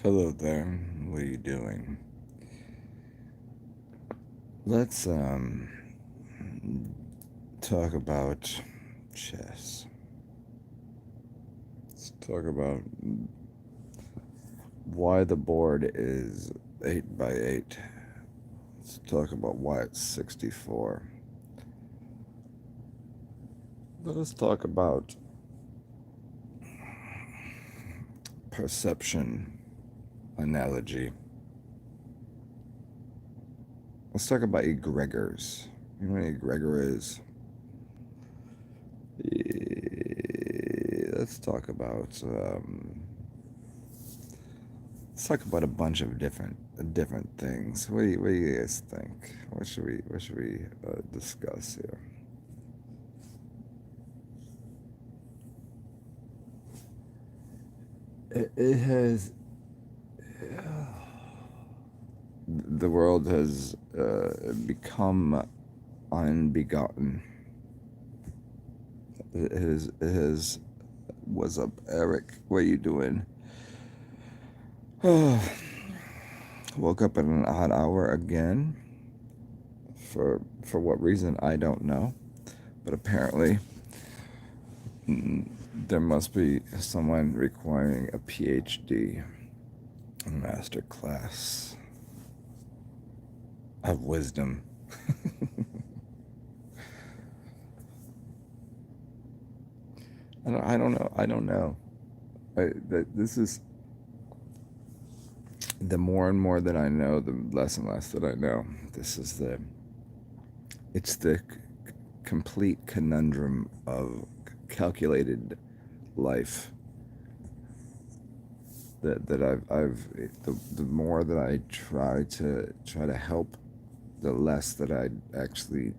Hello there. What are you doing? Let's talk about chess. Let's talk about why the board is 8 by 8. Let's talk about why it's 64. Let us talk about perception analogy. Let's talk about egregors. You know what an egregor is? Let's talk about a bunch of different things. What do you guys think? What should we discuss here? It has the world has become unbegotten. It has. What's up, Eric? What are you doing? Woke up at an odd hour again. For what reason I don't know, but apparently there must be someone requiring a PhD, a master class of wisdom. I don't know. This is the more and more that I know, the less and less that I know. It's the complete conundrum of calculated life that the more that I try to help, the less that I actually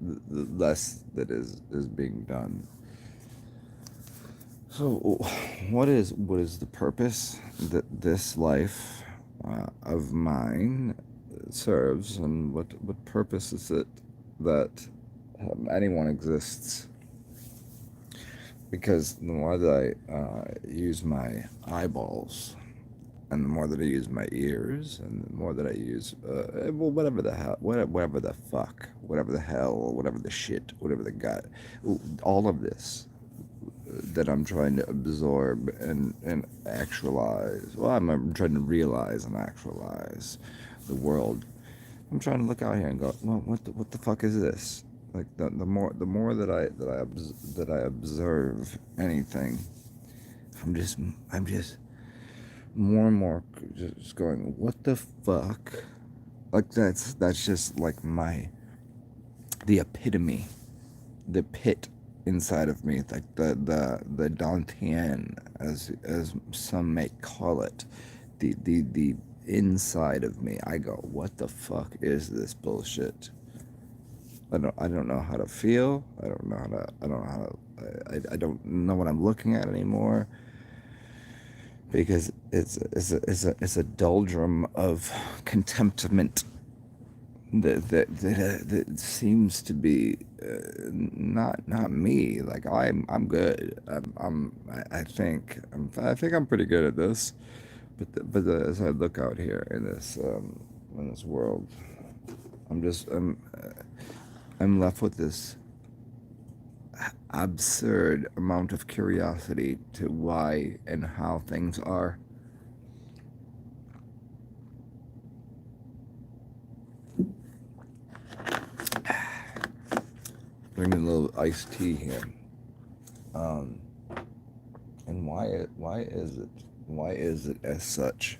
the less that is being done. So what is the purpose that this life of mine serves, and what purpose is it that anyone exists? Because the more that I use my eyeballs, and the more that I use my ears, and the more that I use well, whatever the hell, whatever the fuck, whatever the hell, whatever the shit, whatever the god, all of this that I'm trying to absorb and actualize. Well, I'm trying to realize and actualize the world. I'm trying to look out here and go, well, what the fuck is this? Like the more that I observe anything, I'm just more and more just going, what the fuck? Like that's just like the epitome, the pit inside of me, like the Dantian, as some may call it, the inside of me. I go, what the fuck is this bullshit? I don't know how to feel. I don't know how to. I don't know how to. I don't know what I'm looking at anymore, because it's a doldrum of contentment that seems to be not me. Like I'm good. I think I'm pretty good at this. As I look out here in this world, I'm left with this absurd amount of curiosity to why and how things are. Bringing a little iced tea here. And why is it as such?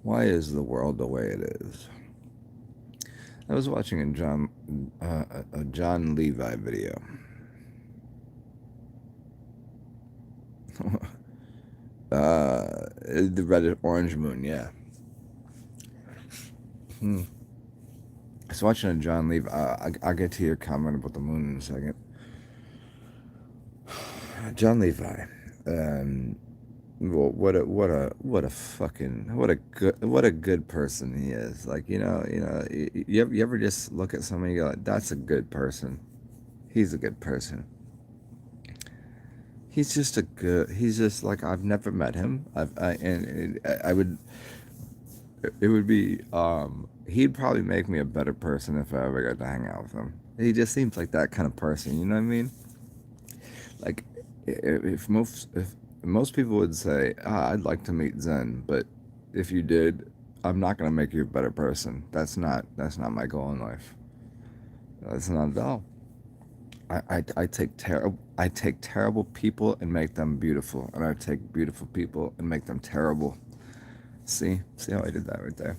Why is the world the way it is? I was watching a John Levi video. The Reddit Orange Moon, yeah. I was watching a John Levi. I'll get to your comment about the moon in a second. John Levi. Well, what a good person he is. Like, you ever just look at somebody and go, that's a good person. He's a good person. he's just a good. He's just like I've never met him. I would. It would be. He'd probably make me a better person if I ever got to hang out with him. He just seems like that kind of person. You know what I mean? Like, if most people would say, I'd like to meet Zen, but if you did, I'm not gonna make you a better person. That's not my goal in life. That's not at all. I take terrible people and make them beautiful, and I take beautiful people and make them terrible. See how I did that right there.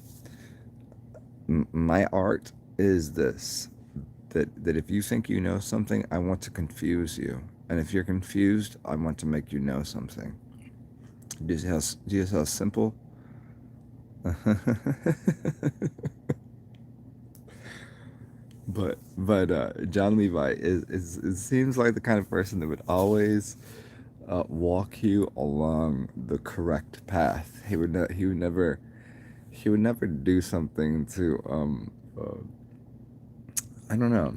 My art is this: that if you think you know something, I want to confuse you, and if you're confused, I want to make you know something. Do you see how simple? But John Levi is it seems like the kind of person that would always walk you along the correct path. He would never do something to I don't know.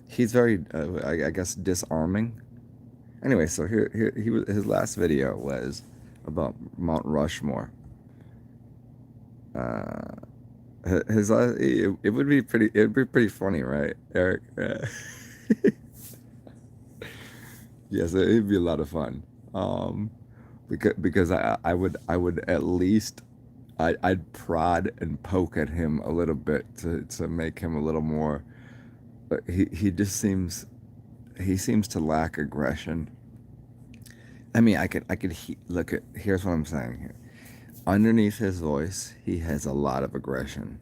He's very I guess disarming. Anyway, so here his last video was about Mount Rushmore. Uh, his last, it would be pretty funny, right, Eric? Yes, it'd be a lot of fun. Um, because I would at least I'd prod and poke at him a little bit to make him a little more. But he just seems to lack aggression. I mean, look at here's what I'm saying here. Underneath his voice, he has a lot of aggression.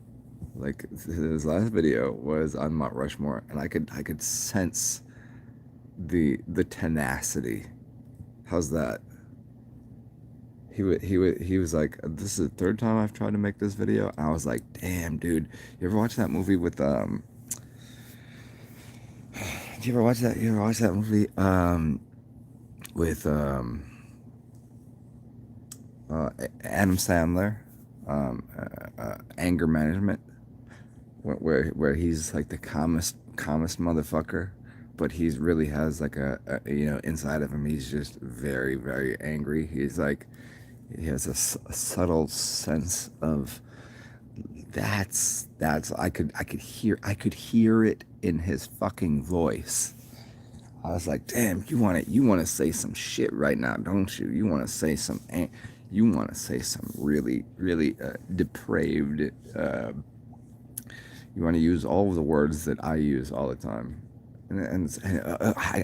Like his last video was on Mount Rushmore, and I could sense the tenacity. How's that? He was like, this is the third time I've tried to make this video. And I was like, damn, dude. You ever watch that movie with Do you ever watch that? You ever watch that movie with Adam Sandler, Anger Management, where he's like the calmest motherfucker, but he's really has like inside of him he's just very very angry. He's like he has a subtle sense of that's I could hear it in his fucking voice. I was like, damn, you want to say some shit right now, don't you? You want to say some really, really depraved. You want to use all of the words that I use all the time, and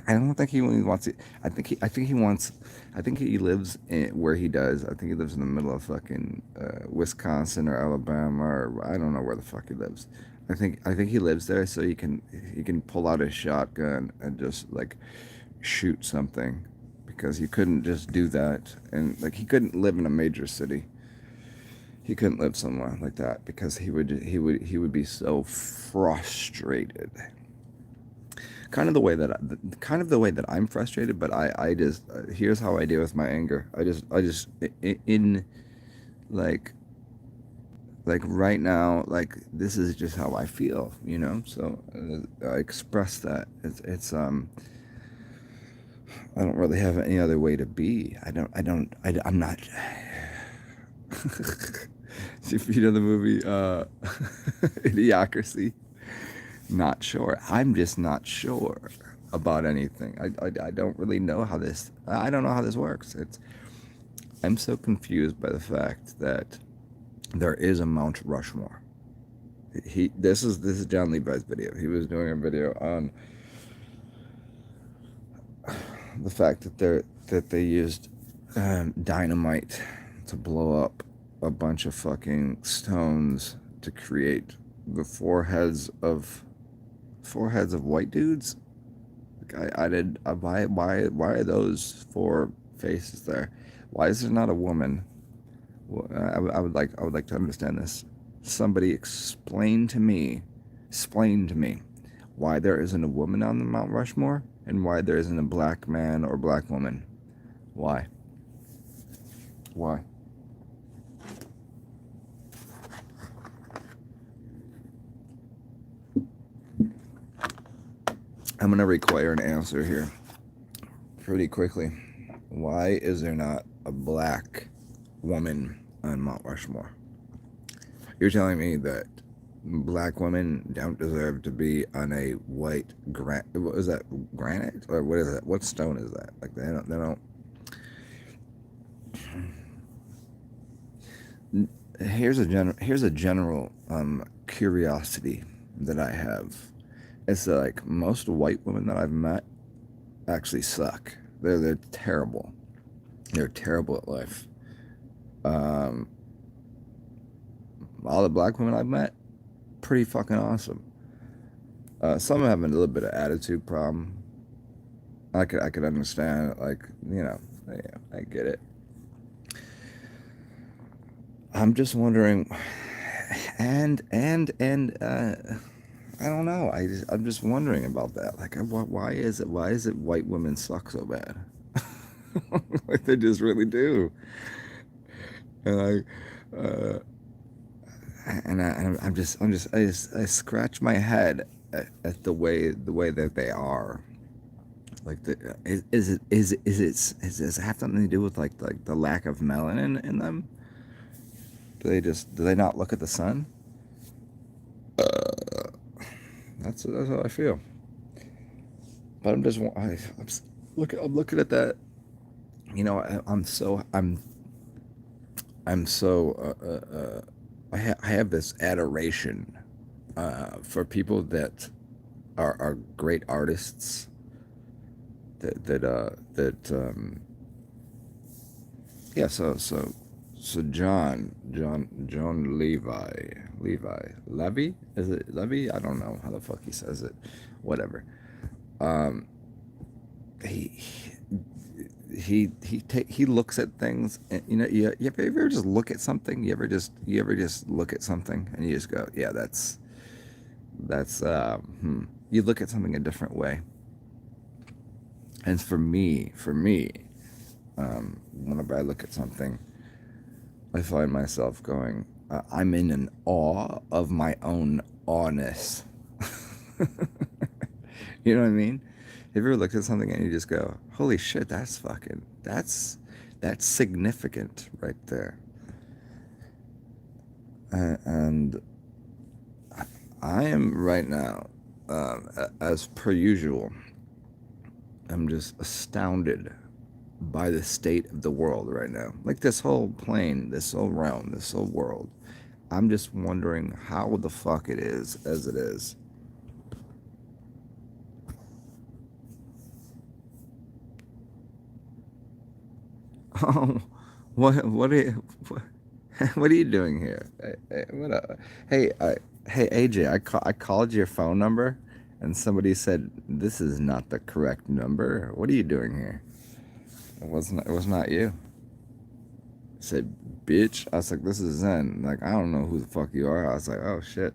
I don't think he really wants it. I think he lives where he does. I think he lives in the middle of fucking Wisconsin or Alabama or I don't know where the fuck he lives. I think he lives there so he can pull out his shotgun and just like shoot something because he couldn't just do that and like he couldn't live in a major city. He couldn't live somewhere like that because he would be so frustrated. Kind of the way that I'm frustrated, but I just here's how I deal with my anger. I just in like right now, like this is just how I feel, So I express that. It's I don't really have any other way to be. I'm not. If you know the movie Idiocracy, not sure. I'm just not sure about anything. I don't really know how this. I don't know how this works. I'm so confused by the fact that there is a Mount Rushmore. This is John Levi's video. He was doing a video on the fact that they used dynamite to blow up a bunch of fucking stones to create the foreheads of white dudes. Like why are those four faces there? Why is there not a woman? Well, I would like to understand this. Somebody explain to me why there isn't a woman on the Mount Rushmore and why there isn't a black man or black woman. Why? I'm gonna require an answer here pretty quickly. Why is there not a black woman on Mount Rushmore? You're telling me that black women don't deserve to be on a white what is that, granite, or what is that? What stone is that? Like they don't. Here's a general curiosity that I have. It's like most white women that I've met actually suck. They're terrible. They're terrible at life. Um, all the black women I've met, pretty fucking awesome. Some have a little bit of attitude problem. I could understand, like, yeah, I get it. I'm just wondering, and I don't know. I'm just wondering about that. Like, why is it white women suck so bad? Like they just really do. And I scratch my head at the way that they are. Like, does it have something to do with like the lack of melanin in them? Do they not look at the sun? That's how I feel. But I'm looking at that. You know, I'm so I have this adoration for people that are great artists. Yeah. So John Levy, is it Levy? I don't know how the fuck he says it. Whatever. Um, he he looks at things, and you ever just look at something, you ever just look at something and you just go, yeah, that's you look at something a different way. And for me, whenever I look at something, I find myself going, I'm in an awe of my own awness. You know what I mean? Have you ever looked at something and you just go, holy shit, that's significant right there. And I am right now, as per usual, I'm just astounded by the state of the world right now. Like this whole plane, this whole realm, this whole world. I'm just wondering how the fuck it is as it is. Oh, what are you, what are you doing here? Hey, AJ, I called your phone number, and somebody said this is not the correct number. What are you doing here? It was not you. I said, bitch. I was like, this is Zen. Like, I don't know who the fuck you are. I was like, oh shit.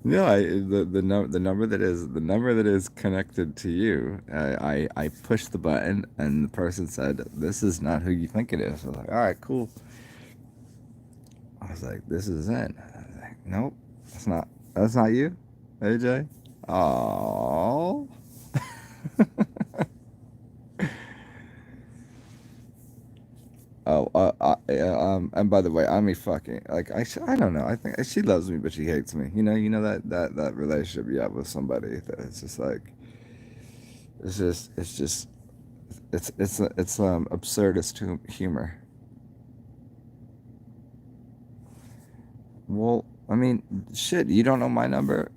No, the number that is connected to you. I pushed the button and the person said, "This is not who you think it is." I was like, "All right, cool." I was like, "This is it." I was like, "Nope, that's not. That's not you, AJ." Oh. Oh, and by the way, I'm a fucking, like, I don't know. I think she loves me, but she hates me. That relationship you have with somebody that it's just like, it's just, it's absurdist humor. Well, I mean, shit, you don't know my number.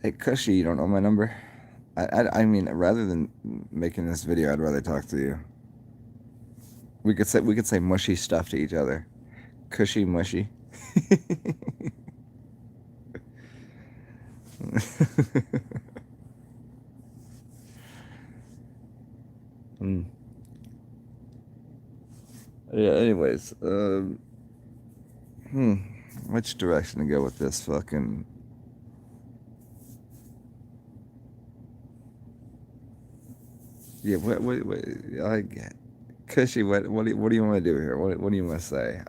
Hey, Cushy, you don't know my number. I mean, rather than making this video, I'd rather talk to you. We could say mushy stuff to each other. Cushy mushy. Mm. Yeah. Anyways, which direction to go with this fucking? Yeah, like, Cushy, what do you want to do here? What do you want to say?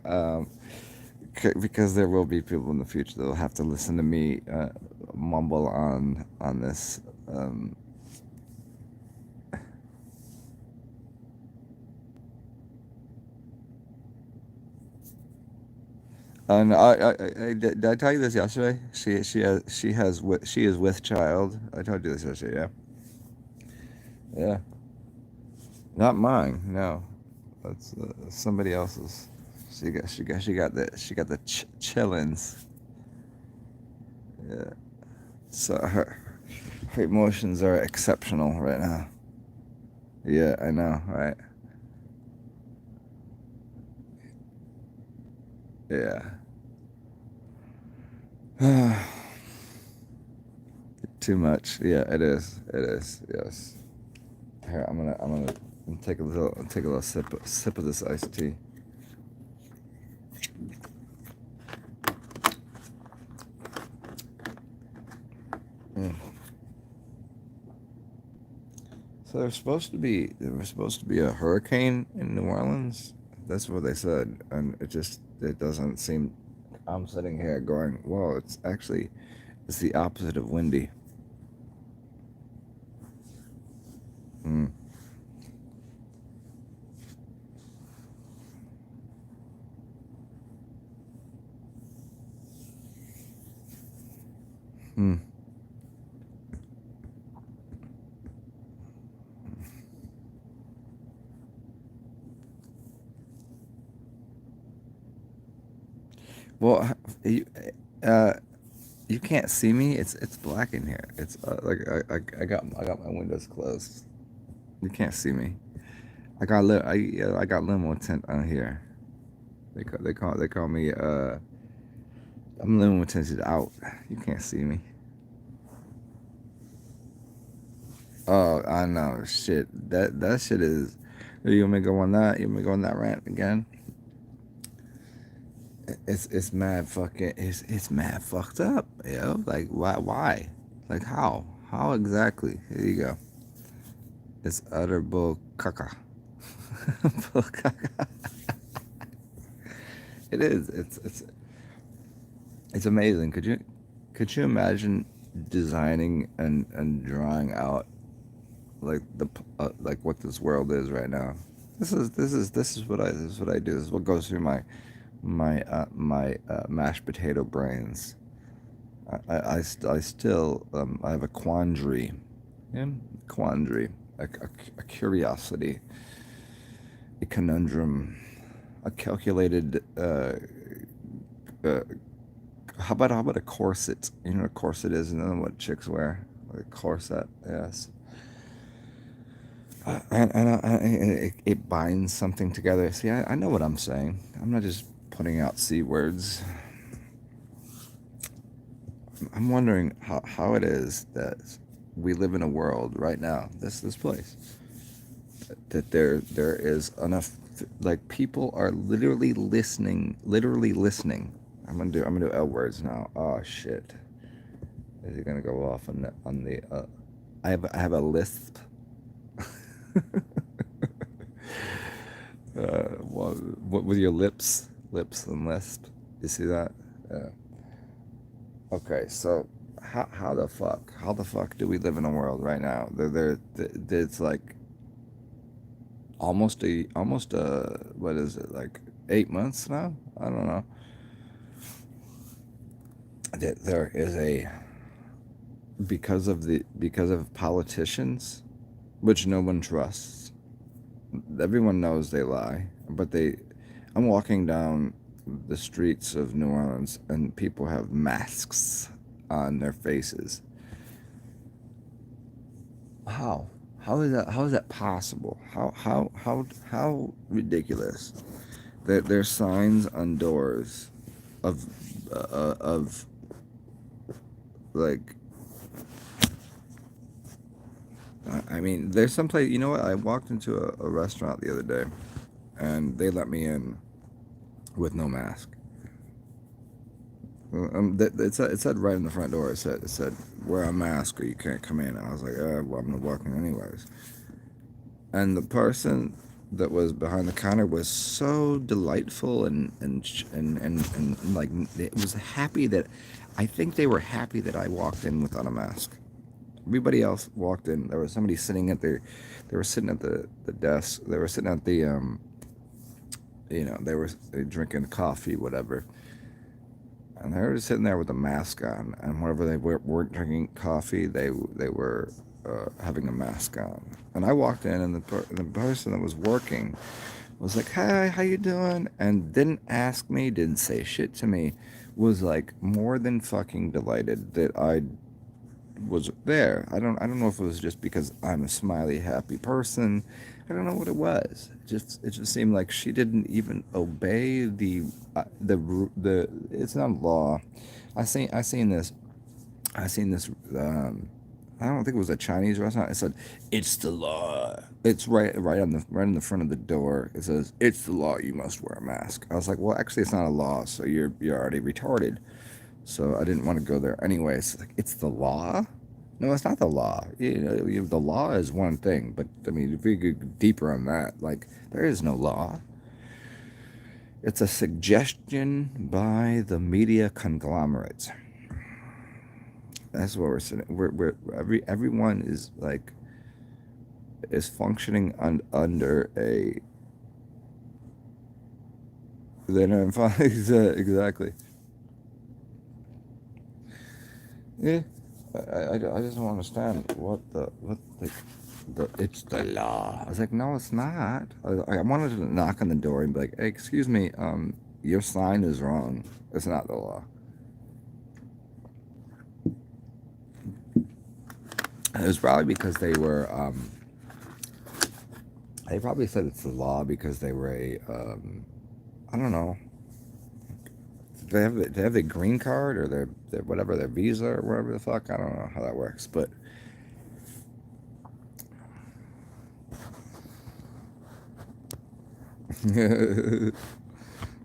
Because there will be people in the future that will have to listen to me mumble on this. Um, and did I tell you this yesterday? She is with child. I told you this yesterday. Yeah, yeah, not mine. No, that's somebody else's. She got the chillins. Yeah. So her emotions are exceptional right now. Yeah, I know, right? Yeah. Too much. Yeah, it is. It is. Yes. Here, I'm gonna take a little sip of this iced tea. Mm. So there was supposed to be a hurricane in New Orleans. That's what they said, and it doesn't seem. I'm sitting here going, "Whoa!" It's the opposite of windy. Mm. Mm. Well, you, uh, you can't see me. It's black in here. It's like I got my windows closed. You can't see me. I got limo tint on here. They call me I'm limo tinted out. You can't see me. Oh, I know. Shit. That shit is. You want me to go on that? You want me to go on that rant again? It's mad fucking. It's mad fucked up. Yo, like why? Like how exactly? Here you go. It's utter bull caca. Bull caca. It is. It's amazing. Could you imagine designing and drawing out like like what this world is right now? This is what I do. This is what goes through my mashed potato brains. I still I have a quandary, yeah, quandary, a curiosity, a conundrum, a calculated. Uh, how about a corset? You know what a corset is, and then what chicks wear, like a corset. Yes. It binds something together. See, I know what I'm saying. I'm not just putting out C words. I'm wondering how it is that we live in a world right now, this place, that there is enough, like people are literally listening. I'm gonna do L words now. Oh shit. Is he gonna go off on the I have a lisp. Well, what with your lips and lisp? You see that? Yeah. Okay, so how the fuck do we live in a world right now? It's like almost what is it, like 8 months now? I don't know. That there is a because of politicians, which no one trusts. Everyone knows they lie, but they. I'm walking down the streets of New Orleans, and people have masks on their faces. How? How is that possible? How ridiculous that there's signs on doors of of like I mean, there's some place. You know what? I walked into a restaurant the other day, and they let me in with no mask. It said right in the front door. It said wear a mask or you can't come in. I was like, well, I'm gonna walk in anyways. And the person that was behind the counter was so delightful and like it was happy that I think they were happy that I walked in without a mask. Everybody else walked in. There was somebody sitting at their, they were sitting at the desk. They were sitting at the they were drinking coffee, whatever. And they were just sitting there with a mask on, and whenever they weren't drinking coffee, they were having a mask on. And I walked in, and the person that was working was like, "Hi, how you doing?" And didn't ask me, didn't say shit to me, was like more than fucking delighted that I was there. I don't know if it was just because I'm a smiley, happy person. I don't know what it was. It just seemed like she didn't even obey the. It's not law. I seen this. I don't think it was a Chinese restaurant. It said, "It's the law." It's right on the front of the door. It says, "It's the law. You must wear a mask." I was like, "Well, actually, it's not a law. So you're already retarded." So I didn't want to go there anyway. It's like, it's the law? No, it's not the law. The law is one thing, but I mean, if we go deeper on that, like, there is no law. It's a suggestion by the media conglomerates. That's what we're sitting. Everyone is like is functioning under a. Then exactly. Yeah, I just don't understand what it's the law. I was like, no, it's not. I wanted to knock on the door and be like, hey, excuse me, your sign is wrong. It's not the law. It was probably because they probably said it's the law because they were I don't know. They have their green card or their whatever, their visa or whatever the fuck. I don't know how that works, but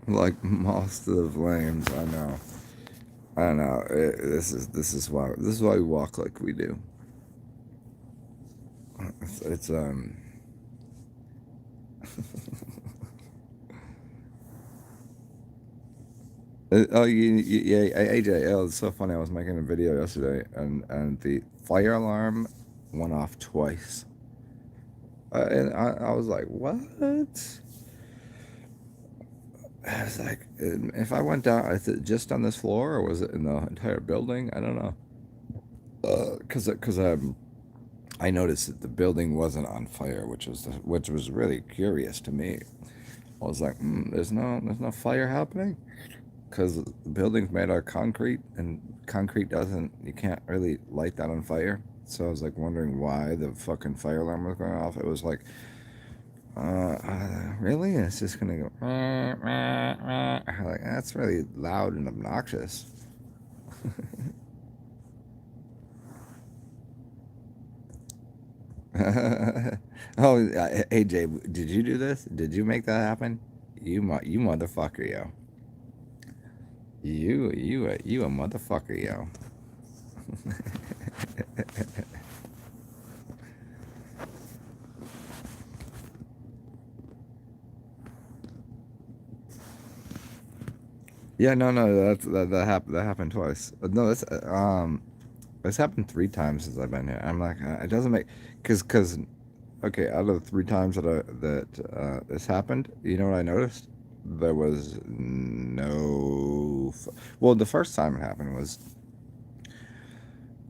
like most of the flames, I know. I know. This is why we walk like we do. It's oh, yeah, AJ. Oh, it's so funny. I was making a video yesterday, and the fire alarm went off twice. And I was like, what? I was like, if I went down, is it just on this floor, or was it in the entire building? I don't know. Because I noticed that the building wasn't on fire, which was really curious to me. I was like, there's no fire happening, because the building's made out of concrete, and concrete doesn't, you can't really light that on fire. So I was like wondering why the fucking fire alarm was going off. It was like, really? It's just gonna go. Like, that's really loud and obnoxious. Oh, AJ, did you do this? Did you make that happen? You motherfucker, yo. You a motherfucker, yo. Yeah, no, that happened twice. No, it's happened 3 times since I've been here. I'm like, it doesn't make, cause, okay, out of the 3 times that this happened, you know what I noticed? There was no, well, the first time it happened was,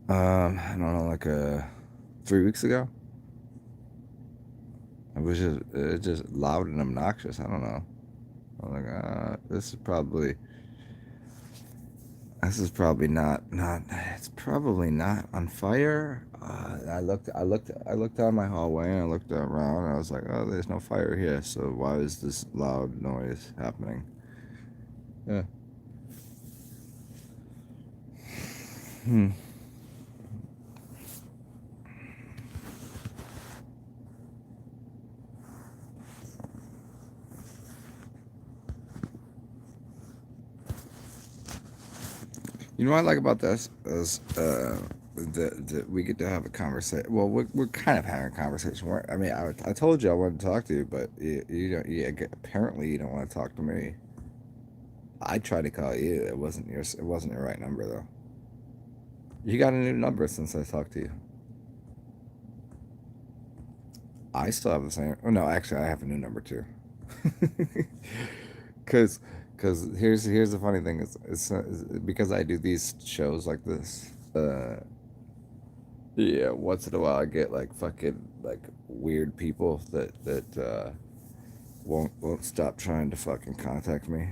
I don't know, like 3 weeks ago. It just loud and obnoxious. I don't know. I'm like, this is probably not. It's probably not on fire. I looked down my hallway and I looked around and I was like, oh, there's no fire here. So why is this loud noise happening? Yeah. Hmm. You know what I like about this is we get to have a conversation. Well, we're kind of having a conversation. I mean, I told you I wanted to talk to you, but you don't. Yeah, apparently you don't want to talk to me. I tried to call you. It wasn't your. It wasn't your right number though. You got a new number since I talked to you. I still have the same. Oh no, actually, I have a new number too. Cause, cause here's the funny thing is it's because I do these shows like this. Yeah, once in a while I get like fucking like weird people that won't stop trying to fucking contact me.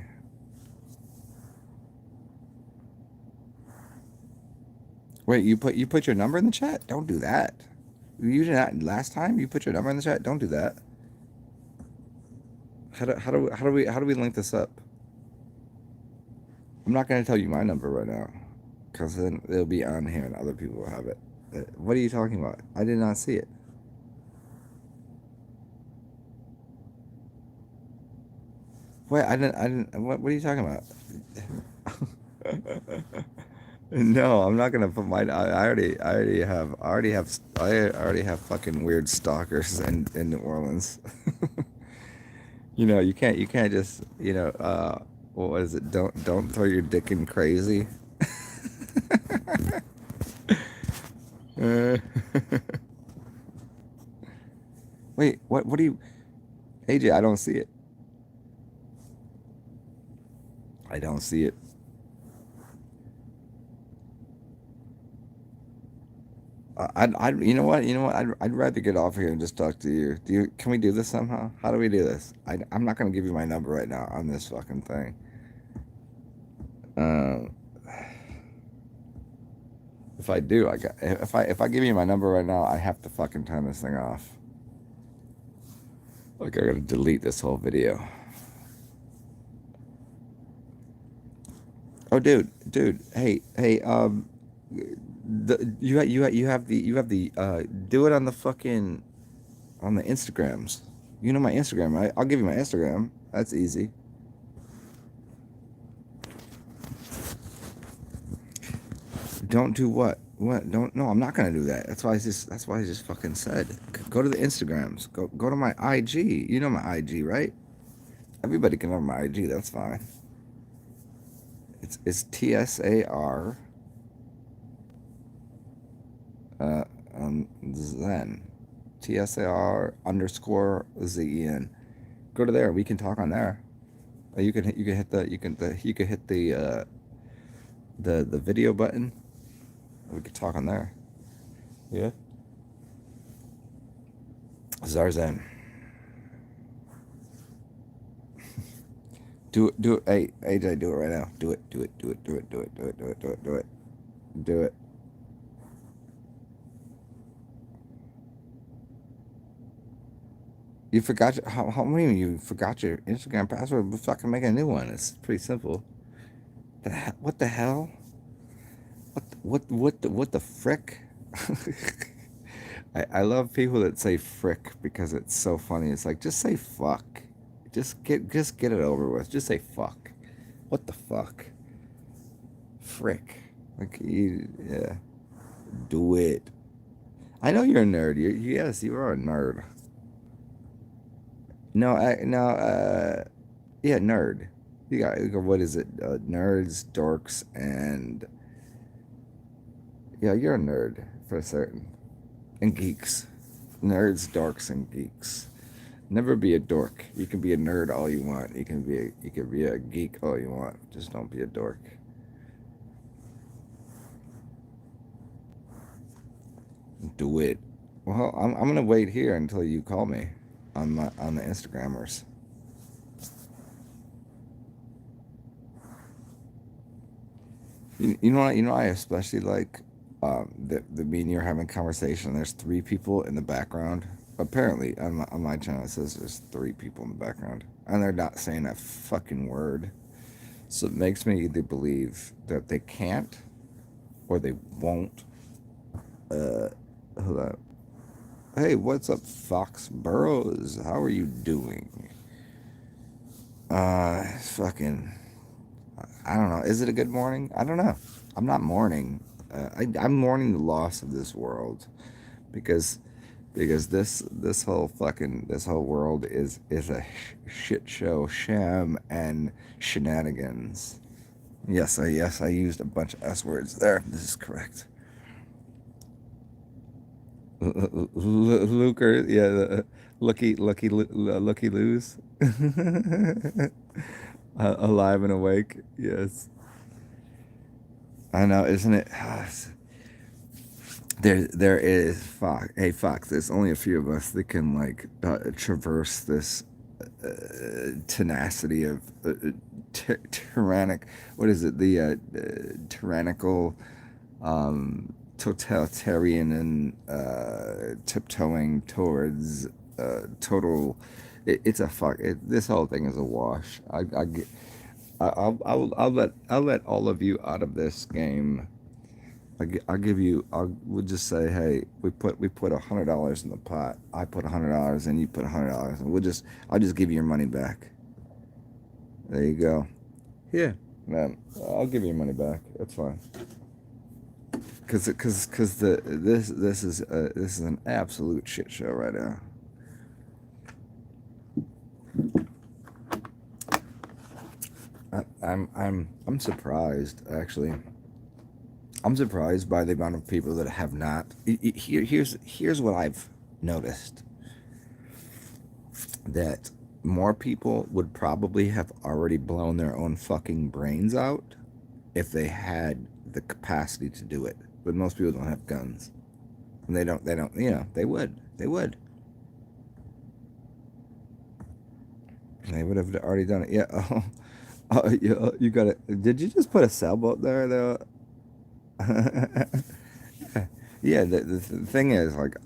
Wait, you put your number in the chat? Don't do that. You did not last time. You put your number in the chat. Don't do that. How do we link this up? I'm not gonna tell you my number right now, cause then it'll be on here and other people will have it. What are you talking about? I did not see it. Wait, I didn't. What are you talking about? No, I'm not gonna put my. I already have fucking weird stalkers in New Orleans. You can't just what is it? Don't throw your dick in crazy. Uh, Wait, what do you, AJ? I don't see it. I don't see it. You know what? I'd rather get off here and just talk to you. Can we do this somehow? How do we do this? I'm not gonna give you my number right now on this fucking thing. Um, if I do, if I give you my number right now, I have to fucking turn this thing off. Like I gotta delete this whole video. Oh, dude, hey, you have the do it on the fucking on the Instagrams. You know my Instagram, right? I'll give you my Instagram. That's easy. Don't do what? What? Don't. No, I'm not gonna do that. That's why I just fucking said. Go to the Instagrams. Go to my IG. You know my IG, right? Everybody can know my IG. That's fine. It's TSAR uh Zen. TSAR underscore ZEN. Go to there. We can talk on there. You can hit the video button. We could talk on there. Yeah. Zarzan. Do it. Hey, AJ, do it right now. Do it. You forgot how many of you forgot your Instagram password? But fucking make a new one. It's pretty simple. What the hell? What the frick? I love people that say frick because it's so funny. It's like just say fuck. Just get it over with. Just say fuck. What the fuck? Frick. Like yeah. Do it. I know you're a nerd. Yes, you are a nerd. No, no, yeah, nerd. You got what is it? Nerds, dorks, and yeah, you're a nerd for certain. And geeks. Nerds, dorks, and geeks. Never be a dork. You can be a nerd all you want. You can be a geek all you want. Just don't be a dork. Do it. Well, I'm gonna wait here until you call me on the Instagrammers. You know I especially like the me and you're having a conversation. There's three people in the background. Apparently on my channel it says there's three people in the background, and they're not saying a fucking word. So it makes me either believe that they can't or they won't. Uh, Hold on. Hey, what's up, Fox Burrows? How are you doing? Fucking. I don't know. Is it a good morning? I don't know. I'm not mourning. I'm mourning the loss of this world because this whole world is a shit show, sham, and shenanigans. Yes, I used a bunch of S words there. This is correct. Luker, yeah, lucky lose. Alive and awake. Yes, I know, isn't it? There is Fox. Hey, Fox. There's only a few of us that can like traverse this tenacity of tyrannic. What is it? The tyrannical, totalitarian, and tiptoeing towards total. It's a fuck. This whole thing is a wash. I'll let all of you out of this game. I'll give you. We'll just say, hey, we put $100 in the pot. I put $100 and you put $100, and I'll just give you your money back. There you go. Yeah, man. I'll give you your money back. That's fine. Cause this is an absolute shit show right now. I'm surprised actually. I'm surprised by the amount of people that have not. Here's what I've noticed, that more people would probably have already blown their own fucking brains out if they had the capacity to do it. But most people don't have guns, and they don't. They would have already done it. Yeah. You got it. Did you just put a sailboat there though? Yeah, the thing is, like,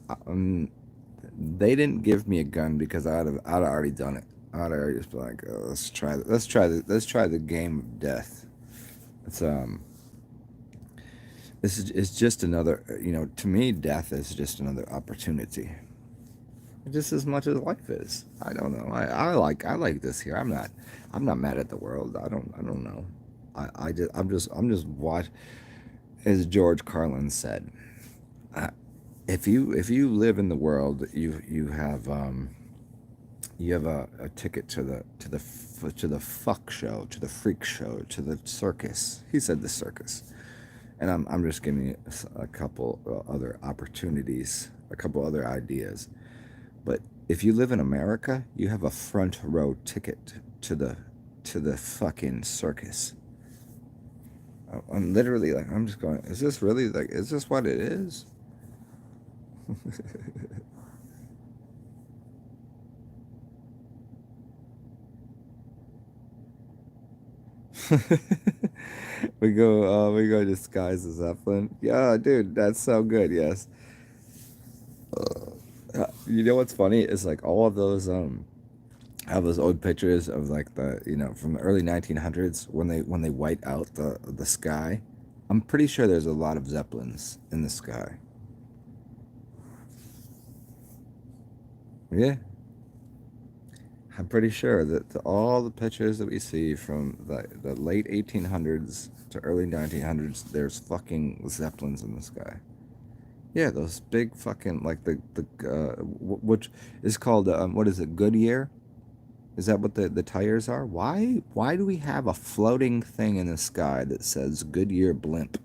they didn't give me a gun because I'd already done it. I'd already just been like, oh, let's try the game of death. It's this is it's just another, to me, death is just another opportunity, just as much as life is. I don't know. I like this here. I'm not mad at the world. I don't know. I'm just watch, as George Carlin said. Uh, if you live in the world, you have a ticket to the fuck show, to the freak show, to the circus. He said the circus, and I'm just giving you a couple other opportunities, a couple other ideas. But if you live in America, you have a front row ticket to the fucking circus. I'm literally like, I'm just going, is this really, like, is this what it is? we go disguise as Zeppelin. Yeah, dude, that's so good. Yes. You know what's funny is like all those old pictures of like from the early 1900s when they white out the sky. I'm pretty sure there's a lot of Zeppelins in the sky. Yeah, I'm pretty sure that all the pictures that we see from the late 1800s to early 1900s, there's fucking Zeppelins in the sky. Yeah, those big fucking, like, which is called, what is it, Goodyear? Is that what the tires are? Why do we have a floating thing in the sky that says Goodyear blimp?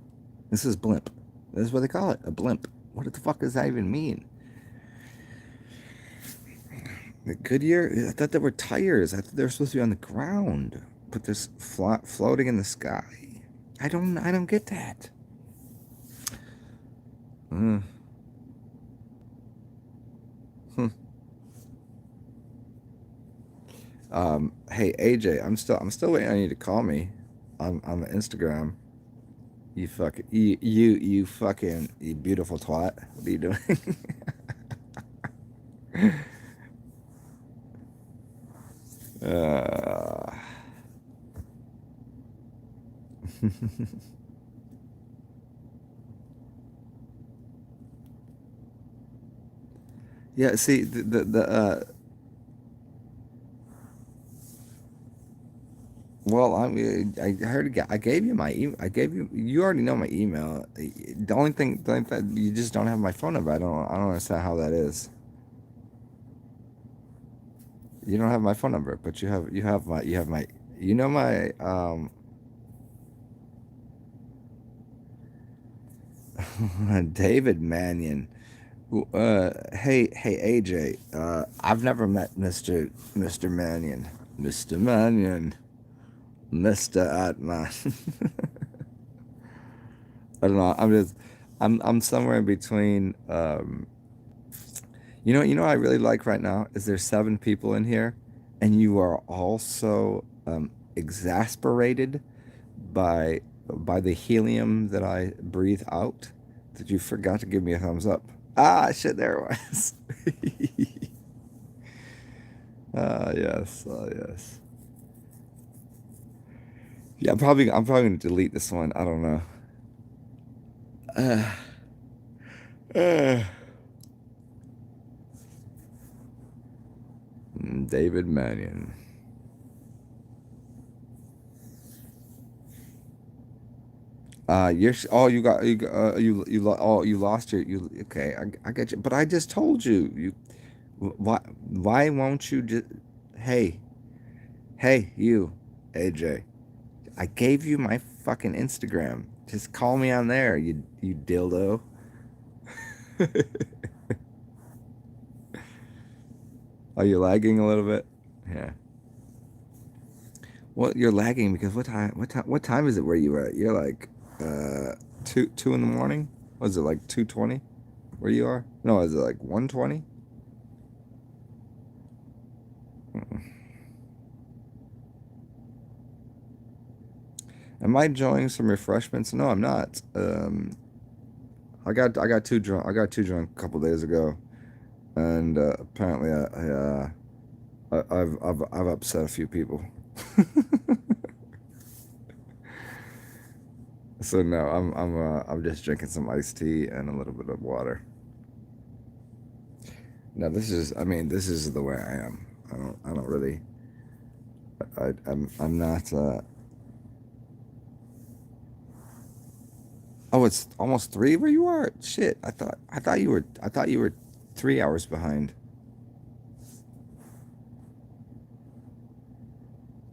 This is blimp. This is what they call it, a blimp. What the fuck does that even mean? The Goodyear? I thought they were tires. I thought they were supposed to be on the ground, but this floating in the sky. I don't get that. Mm. Hmm. Hey AJ, I'm still waiting on you to call me on the Instagram. You beautiful twat. What are you doing? uh, yeah, see Well, I heard I gave you my email. I gave you. You already know my email. The only thing, you just don't have my phone number. I don't understand how that is. You don't have my phone number, but you have my you know my David Mannion. Hey AJ. I've never met Mr. Mannion. Mr. Mannion. Mr. Atman. I don't know. I'm somewhere in between. You know what I really like right now is there's 7 people in here, and you are also exasperated by by the helium that I breathe out. That you forgot to give me a thumbs up. Ah, shit, there it was. Yes, yes. Yeah, I'm probably gonna delete this one. I don't know. Uh, uh, David Mannion. You lost you okay. I get you, but I just told you why won't you just hey you AJ, I gave you my fucking Instagram, just call me on there, you dildo. Are you lagging a little bit? Yeah. Well, you're lagging because what time is it where you are? You're like uh 2 in the morning. Was it like 2:20 where you are? No, is it like 1:20? Am I enjoying some refreshments? No, I'm not. I got too drunk. I got too drunk a couple days ago, and apparently I've upset a few people. So no, I'm just drinking some iced tea and a little bit of water. No, this is the way I am. I don't really. I'm not. Oh, it's almost 3 where you are. Shit, I thought you were 3 hours behind.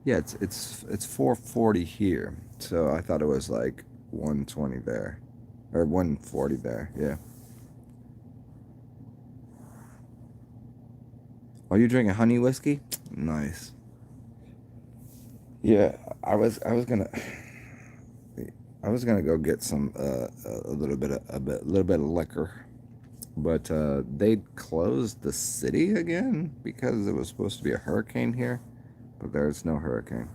Yeah, it's 4:40 here, so I thought it was like 1:20 there, or 1:40 there. Yeah. Are you drinking honey whiskey? Nice. Yeah, I was gonna go get some a little bit of liquor, but they closed the city again because it was supposed to be a hurricane here, but there's no hurricane.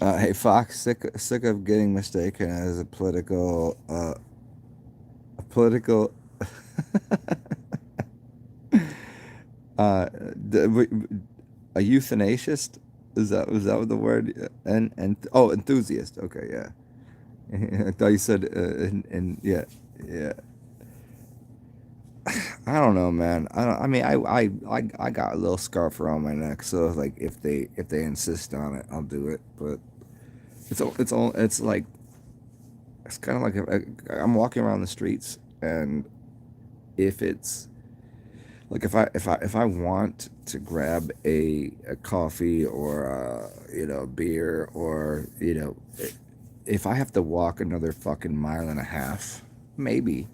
Hey Fox, sick of getting mistaken as a political uh a euthanasiast. Is that what the word? And oh, enthusiast. Okay, yeah. I thought you said and yeah, yeah. I don't know, man. I don't. I mean, I got a little scarf around my neck, so like if they insist on it, I'll do it. But it's like it's kind of like I'm walking around the streets, and if it's like if I want to grab a coffee or a beer, or if I have to walk another fucking mile and a half, maybe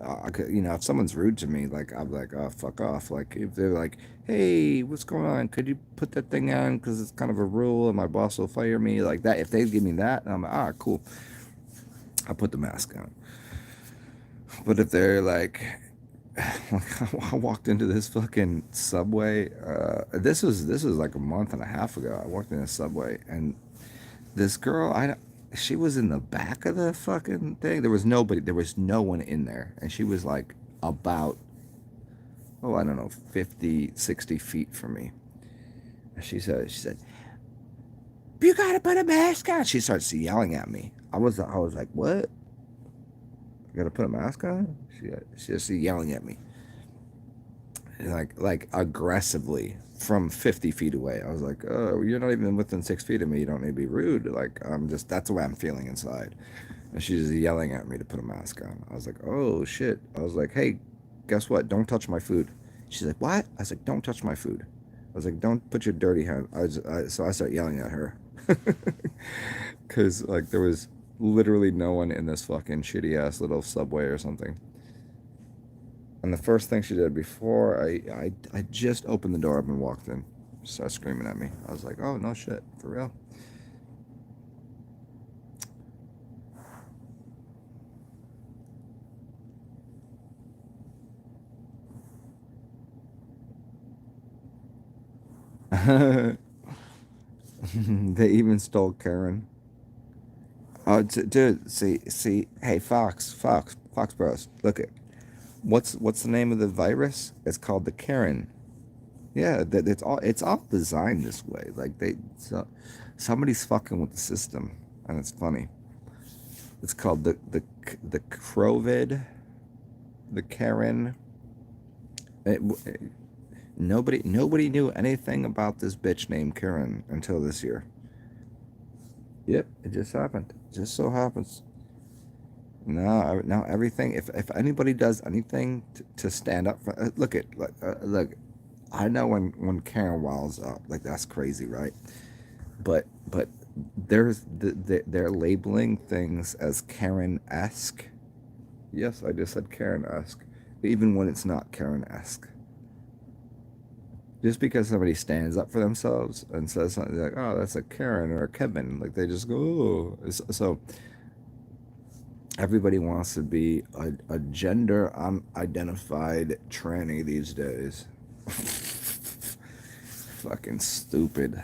I could, if someone's rude to me, like I'm like, oh, fuck off. Like if they're like, hey, what's going on? Could you put that thing on because it's kind of a rule and my boss will fire me, like that. If they give me that, I'm like, ah, cool. I'll put the mask on. But if they're like, I walked into this fucking subway. This was like a month and a half ago. I walked in a subway, and this girl, she was in the back of the fucking thing. There was nobody. There was no one in there, and she was like about, oh, I don't know, 50, 60 feet from me. And she said, you gotta put a mask on. She starts yelling at me. I was like, what? I gotta put a mask on. She just yelling at me, like aggressively from 50 feet away. I was like, oh, you're not even within 6 feet of me. You don't need to be rude. Like, I'm just, that's the way I'm feeling inside. And she's yelling at me to put a mask on. I was like, oh shit. I was like, hey, guess what? Don't touch my food. She's like, what? I was like, don't touch my food. I was like, don't put your dirty hand. So I started yelling at her. Because, like, there was literally no one in this fucking shitty ass little subway or something. And the first thing she did before I just opened the door up and walked in, started screaming at me. I was like, oh, no shit, for real. They even stole Karen. Oh, dude, see, hey, Fox Bros, look it. What's the name of the virus? It's called the Karen. Yeah, that it's all designed this way. Like somebody's fucking with the system, and it's funny. It's called the Crovid, the Karen. It, nobody knew anything about this bitch named Karen until this year. Yep, it just happened. It just so happens. Now everything. If anybody does anything to stand up for, look. I know when Karen walls up, like that's crazy, right? But they're labeling things as Karen-esque. Yes, I just said Karen-esque, even when it's not Karen-esque. Just because somebody stands up for themselves and says something like, "Oh, that's a Karen or a Kevin," like they just go, "Oh." So everybody wants to be a gender unidentified tranny these days. Fucking stupid.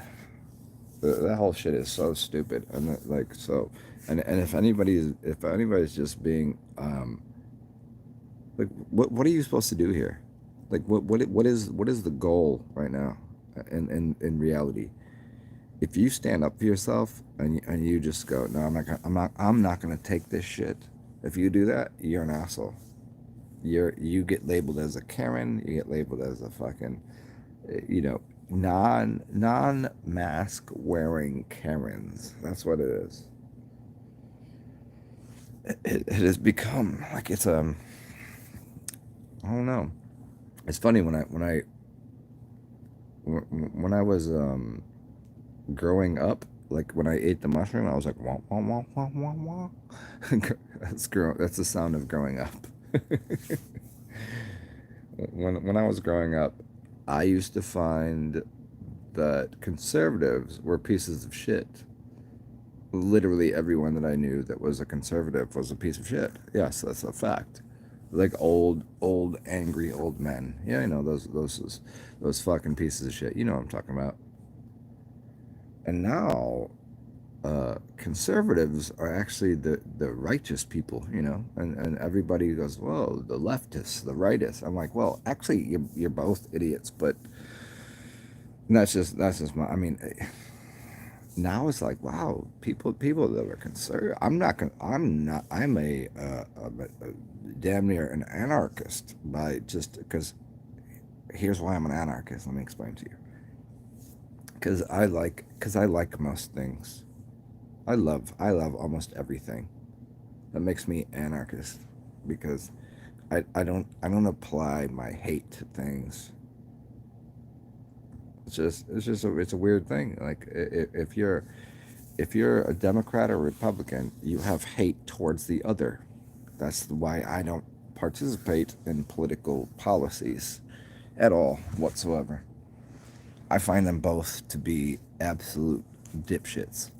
That whole shit is so stupid, and like so, and if anybody's just being like, what are you supposed to do here? Like, what is the goal right now, in reality? If you stand up for yourself and you just go, no, I'm not gonna take this shit. If you do that, you're an asshole. You get labeled as a Karen. You get labeled as a fucking, you know, non mask wearing Karens. That's what it is. It has become like it's I don't know. It's funny when I was growing up, like when I ate the mushroom, I was like wah wah wah wah wah wah. That's the sound of growing up. When I was growing up, I used to find that conservatives were pieces of shit. Literally everyone that I knew that was a conservative was a piece of shit. Yes, that's a fact. Like old, angry old men. Yeah, those fucking pieces of shit. You know what I'm talking about. And now, conservatives are actually the righteous people, and everybody goes, well, the leftists, the rightists. I'm like, well, actually, you're both idiots, but that's just my. I mean, now it's like, wow, people that are conservative. I'm a damn near an anarchist by just because. Here's why I'm an anarchist. Let me explain to you. Because I like most things. I love almost everything. That makes me anarchist because I don't apply my hate to things. It's a weird thing. Like if you're a Democrat or Republican, you have hate towards the other. That's why I don't participate in political policies at all whatsoever. I find them both to be absolute dipshits.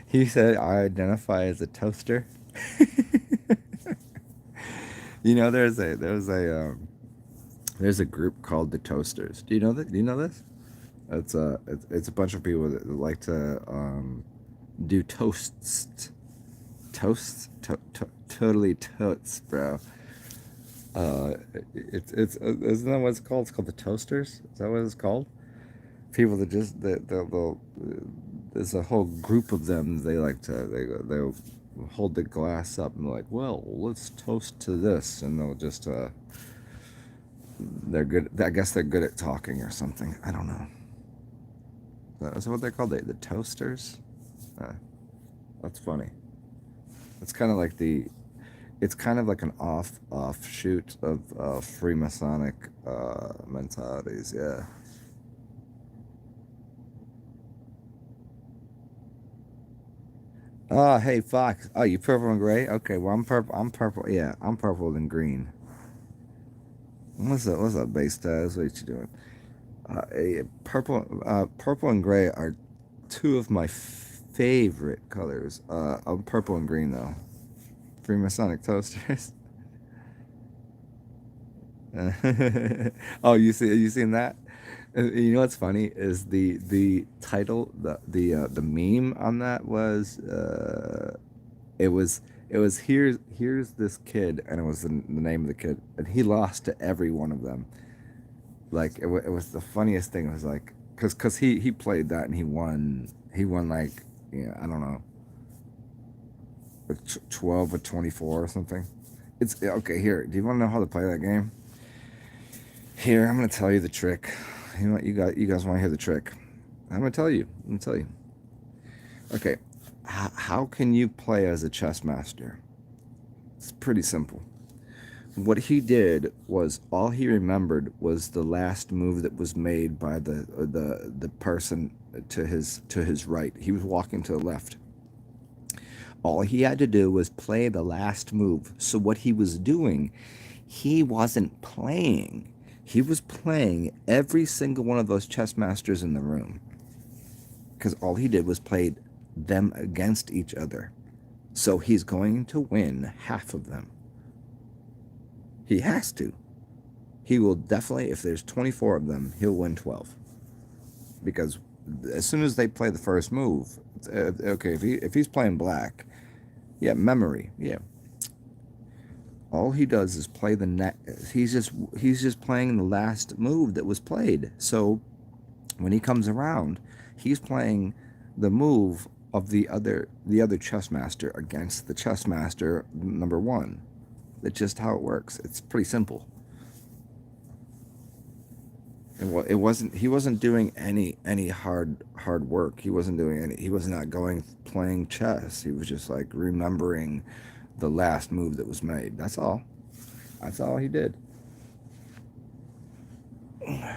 He said I identify as a toaster. There's a group called the Toasters. Do you know that? Do you know this? It's a bunch of people that like to do toasts, totally totes, bro. Uh, it's isn't that what it's called? It's called the toasters. Is that what it's called? People that just they'll there's a whole group of them. They like to they'll hold the glass up and like, well, let's toast to this, and they'll just they're good. I guess they're good at talking or something. I don't know. Is that what they're called? The toasters. Uh, that's funny. It's kind of like the it's kind of like an offshoot of Freemasonic mentalities. Yeah. Oh, hey Fox. Oh, you purple and gray. Okay, well I'm purple. I'm purple. Yeah, I'm purple and green. What's up? What's up, base Taz? What you doing? Purple and gray are two of my favorite colors. I'm purple and green though. Freemasonic toasters. Oh, you seen that? You know what's funny is the title the meme on that was it was here's this kid, and it was the name of the kid, and he lost to every one of them. Like it was the funniest thing. It was like because he played that and he won like, I don't know, 12 or 24 or something. It's okay. Here, do you want to know how to play that game? Here, I'm gonna tell you the trick. You know what, you guys want to hear the trick? I'm gonna tell you. I'm gonna tell you. Okay, how can you play as a chess master? It's pretty simple. What he did was all he remembered was the last move that was made by the person to his right. He was walking to the left. All he had to do was play the last move. So what he was doing, he wasn't playing. He was playing every single one of those chess masters in the room. Because all he did was play them against each other. So he's going to win half of them. He has to. He will definitely, if there's 24 of them, he'll win 12. Because as soon as they play the first move, okay, if he's playing black, yeah, memory, yeah. All he does is play the net. He's just playing the last move that was played. So when he comes around, he's playing the move of the other chess master against the chess master number one. That's just how it works. It's pretty simple. And well, it wasn't. He wasn't doing any hard work. He wasn't doing any. He was not going playing chess. He was just like remembering the last move that was made. That's all. That's all he did. Hmm.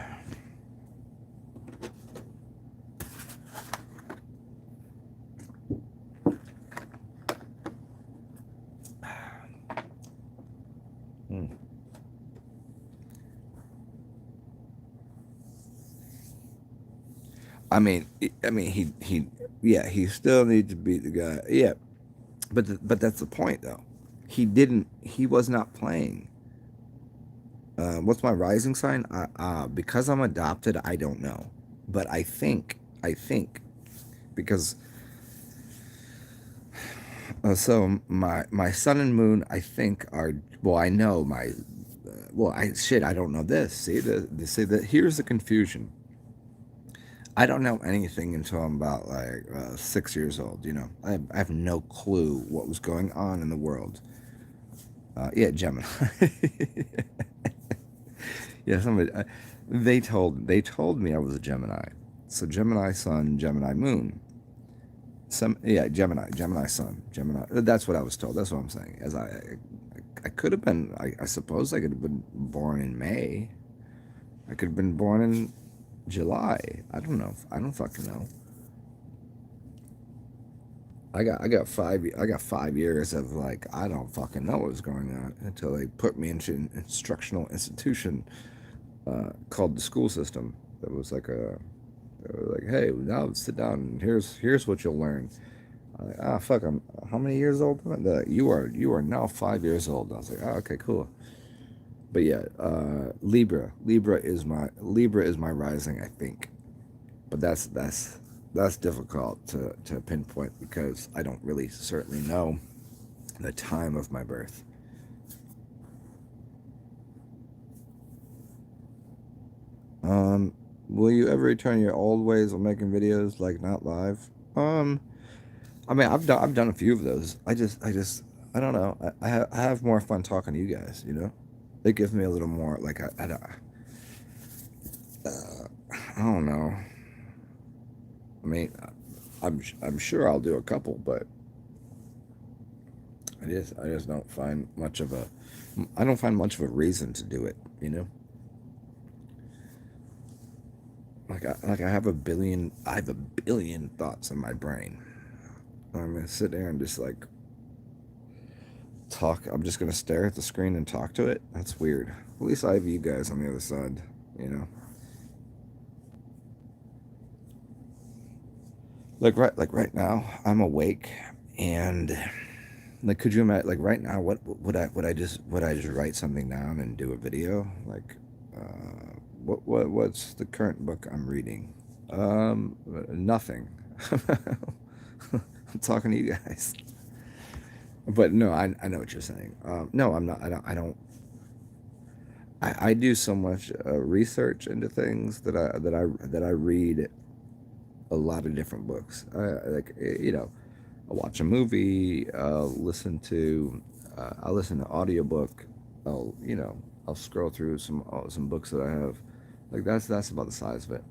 Yeah, he still needs to beat the guy. Yeah, but that's the point though. He was not playing. What's my rising sign? Because I'm adopted, I don't know, but I think because my sun and moon, I think are, well, I know my well, I don't know this. See that here's the confusion. I don't know anything until I'm about like 6 years old. I have no clue what was going on in the world. Yeah, Gemini. Yeah, they told me I was a Gemini. So Gemini Sun, Gemini Moon. Yeah, Gemini Sun, Gemini. That's what I was told. That's what I'm saying. I could have been. I suppose I could have been born in May. I could have been born in July. I don't know. I don't fucking know. I got 5 years of like, I don't fucking know what was going on until they put me into an instructional institution called the school system. That was like they were like, hey, now sit down and here's what you'll learn. I'm like, fuck, how many years old am I? They're like, you are now 5 years old. I was like, okay, cool. But yeah, Libra is my rising, I think. But that's difficult to pinpoint because I don't really certainly know the time of my birth. Will you ever return your old ways of making videos, like not live? I mean, I've done a few of those. I don't know. I have more fun talking to you guys. You know, it gives me a little more like I don't know. I mean, I'm sure I'll do a couple, but I just don't find much of a I don't find much of a reason to do it. You know, I have a billion thoughts in my brain. I'm gonna sit there and just like talk. I'm just gonna stare at the screen and talk to it. That's weird. At least I have you guys on the other side. You know, like right now, I'm awake, and like, could you imagine? Like right now, what would I just write something down and do a video? Like, what's the current book I'm reading? Nothing. I'm talking to you guys. But no, I know what you're saying. No, I'm not. I do so much research into things that I read a lot of different books. You know, I'll watch a movie. I'll listen to audiobook. I'll scroll through some books that I have. Like that's about the size of it.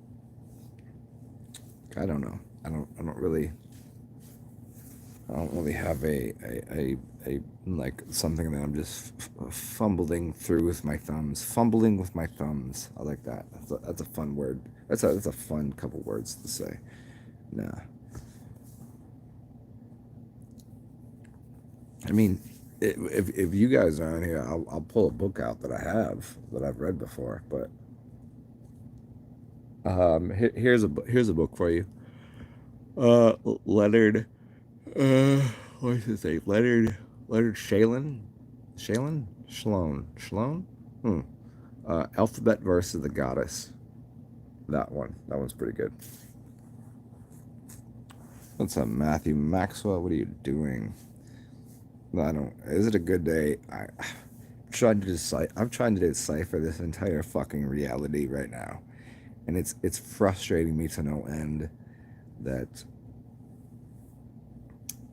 I don't know. I don't really have a like something that I'm just fumbling through with my thumbs. Fumbling with my thumbs. I like that. That's a fun word. That's a fun couple words to say. Nah. I mean, if you guys are on here, I'll pull a book out that I have that I've read before. But here's a book for you. Leonard. Uh, what does it say? Leonard Shalon. Hmm. Alphabet Verse of the Goddess. That one's pretty good. What's up, Matthew Maxwell? What are you doing? I don't. Is it a good day? I'm trying to decipher this entire fucking reality right now, and it's frustrating me to no end that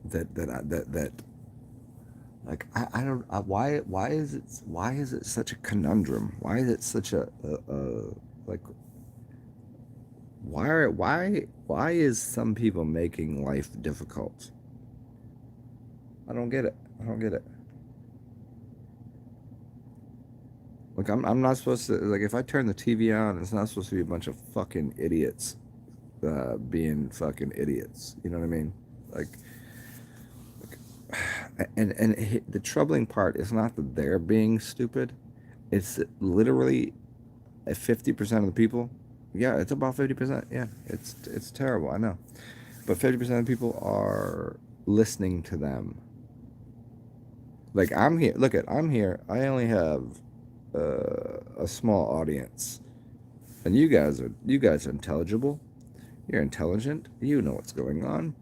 that like I don't why is it such a conundrum? Why is it such a like why is some people making life difficult? I don't get it. I don't get it. Like I'm not supposed to like if I turn the TV on, it's not supposed to be a bunch of fucking idiots being fucking idiots. You know what I mean? Like the troubling part is not that they're being stupid. It's literally 50% of the people. Yeah, it's about 50%. Yeah, it's terrible. I know, but 50% of the people are listening to them. Like I'm here. Look at I'm here. I only have a small audience, and you guys are intelligible. You're intelligent. You know what's going on.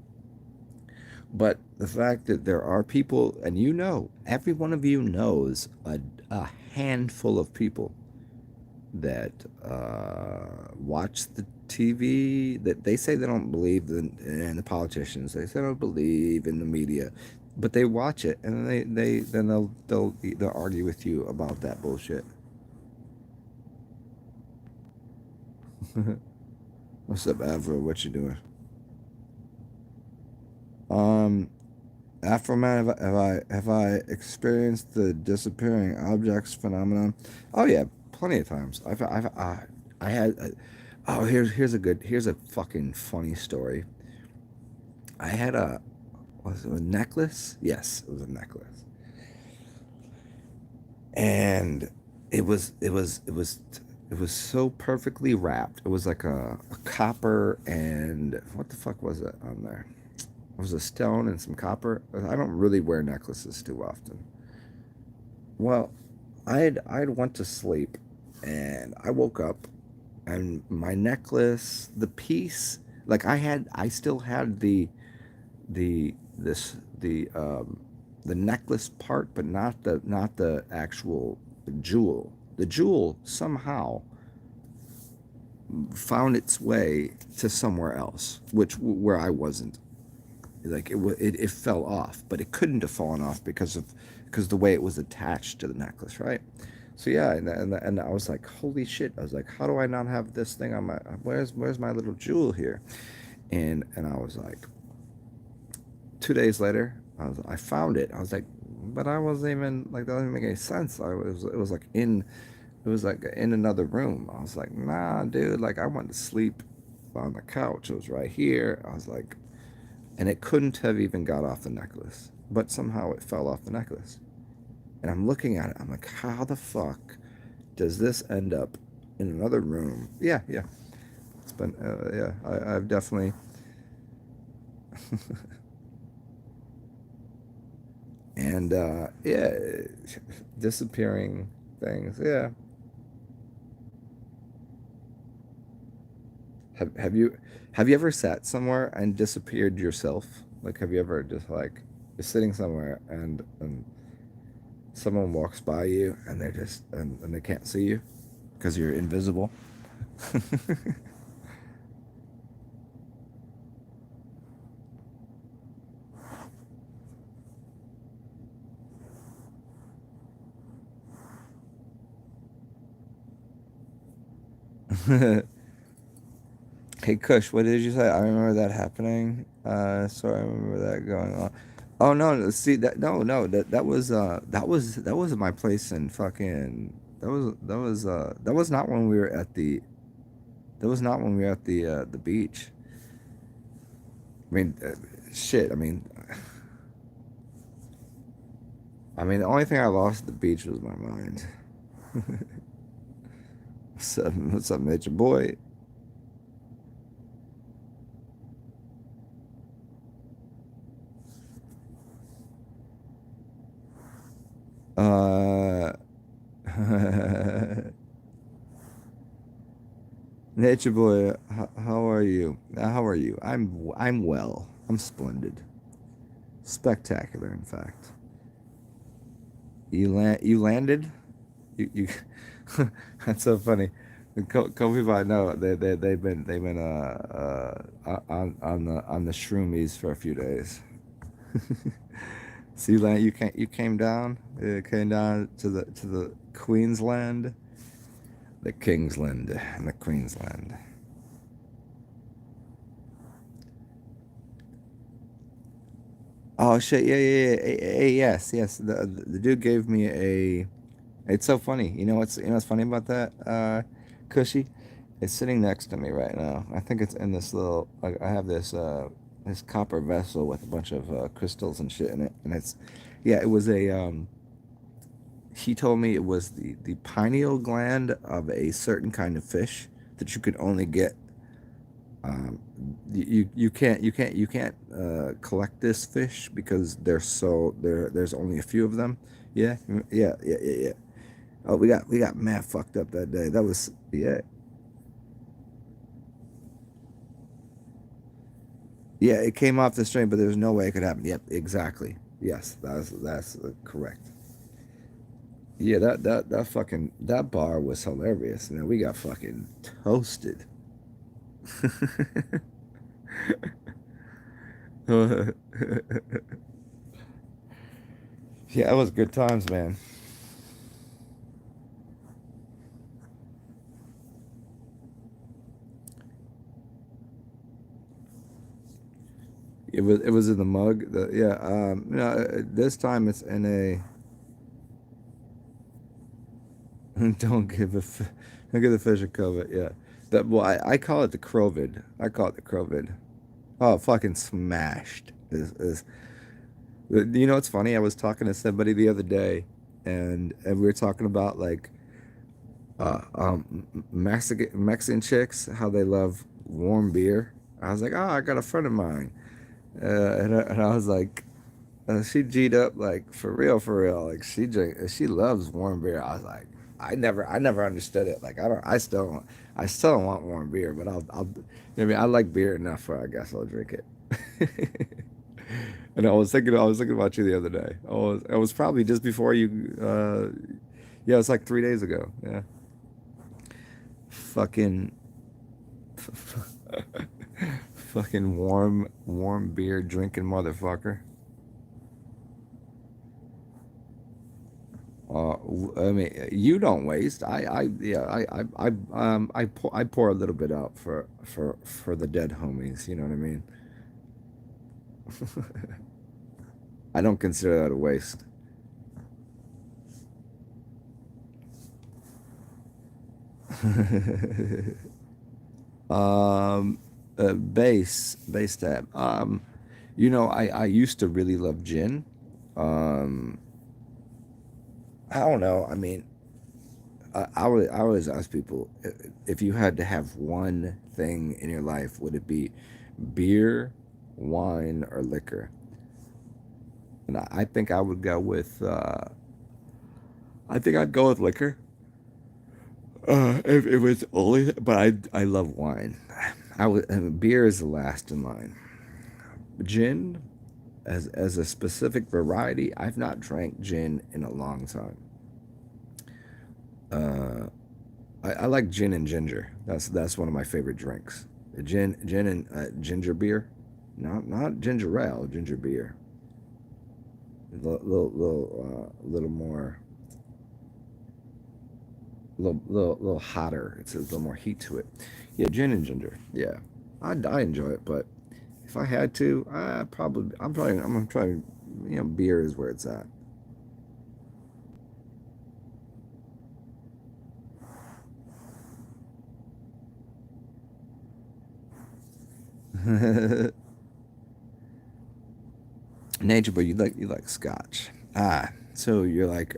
But the fact that there are people, and you know, every one of you knows a handful of people that watch the TV, that they say they don't believe in the politicians, they say they don't believe in the media, but they watch it and they'll argue with you about that bullshit. What's up, Avro? What you doing? Um, Afroman, have I experienced the disappearing objects phenomenon? Oh yeah, plenty of times. I had. Oh, here's a fucking funny story. I had was it a necklace? Yes, it was a necklace, and it was so perfectly wrapped. It was like a copper and what the fuck was it on there? It was a stone and some copper. I don't really wear necklaces too often. Well, I'd went to sleep, and I woke up, and my necklace, the piece, like I still had the this the necklace part, but not the actual jewel. The jewel somehow found its way to somewhere else, which where I wasn't. Like it fell off, but it couldn't have fallen off because the way it was attached to the necklace, right? So yeah, and I was like, holy shit! I was like, how do I not have this thing on my? Where's my little jewel here? And I was like, 2 days later, I found it. I was like, but I wasn't even like that doesn't make any sense. It was like in another room. I was like, nah, dude. Like I went to sleep on the couch. It was right here. I was like, and it couldn't have even got off the necklace, but somehow it fell off the necklace. And I'm looking at it. I'm like, how the fuck does this end up in another room? Yeah, yeah. It's been, yeah. I've definitely. And yeah, disappearing things. Yeah. Have you ever sat somewhere and disappeared yourself? Like, have you ever just like you're sitting somewhere and someone walks by you and they just and they can't see you because you're invisible? Hey Kush, what did you say? I remember that happening. So I remember that going on. Oh no, see that no that was my place in fucking that was not when we were at that was not when we were at the beach. I mean, shit. I mean the only thing I lost at the beach was my mind. What's up, nature boy? Uh, nature boy, how are you? How are you? I'm well. I'm splendid, spectacular. In fact, you landed. You that's so funny. Couple people I know they've been on the shroomies for a few days. So you came down came down to the Queensland, the Kingsland, and the Queensland. Oh shit! Yeah, yeah, yeah. Yes, yes. The dude gave me a. It's so funny. You know what's funny about that? Cushy. It's sitting next to me right now. I think it's in this little. I have this copper vessel with a bunch of crystals and shit in it, and it's yeah. It was a. He told me it was the pineal gland of a certain kind of fish that you could only get. You can't collect this fish because there's only a few of them. Yeah, yeah. Oh, we got mad fucked up that day. That was yeah. Yeah, it came off the string, but there's no way it could happen. Yep, exactly. Yes, that's correct. Yeah, that fucking that bar was hilarious. Man, we got fucking toasted. Yeah, it was good times, man. It was in the mug. Yeah, this time it's in a don't give a don't give the fish a COVID. Yeah, that well, I call it the Crovid. I call it the Crovid. Oh, fucking smashed. You know what's funny? I was talking to somebody the other day, and we were talking about like Mexican chicks how they love warm beer. I was like, oh, I got a friend of mine, and I was like, she G'd up like for real, for real. Like she loves warm beer. I was like. I never understood it. Like I still don't want warm beer, but I mean, I like beer enough where I guess I'll drink it. And I was thinking about you the other day. It was probably just before you, yeah, it was like 3 days ago. Yeah. Fucking, fucking warm beer drinking motherfucker. I mean, you don't waste. Yeah, I pour a little bit out for the dead homies. You know what I mean? I don't consider that a waste. um, bass tab. You know, I used to really love gin. Um, I don't know. I mean, I always ask people if you had to have one thing in your life, would it be beer, wine, or liquor? And I think I would go with. I think I'd go with liquor. If it was only, but I love wine. Beer is the last in line. Gin, as a specific variety, I've not drank gin in a long time. Uh, I like gin and ginger. That's one of my favorite drinks. Gin and ginger beer, not ginger ale, ginger beer. Little more, little hotter. It's a little more heat to it. Yeah, gin and ginger. Yeah, I enjoy it, but if I had to, I'm gonna try. You know, beer is where it's at. Nature, but you like scotch. So you're like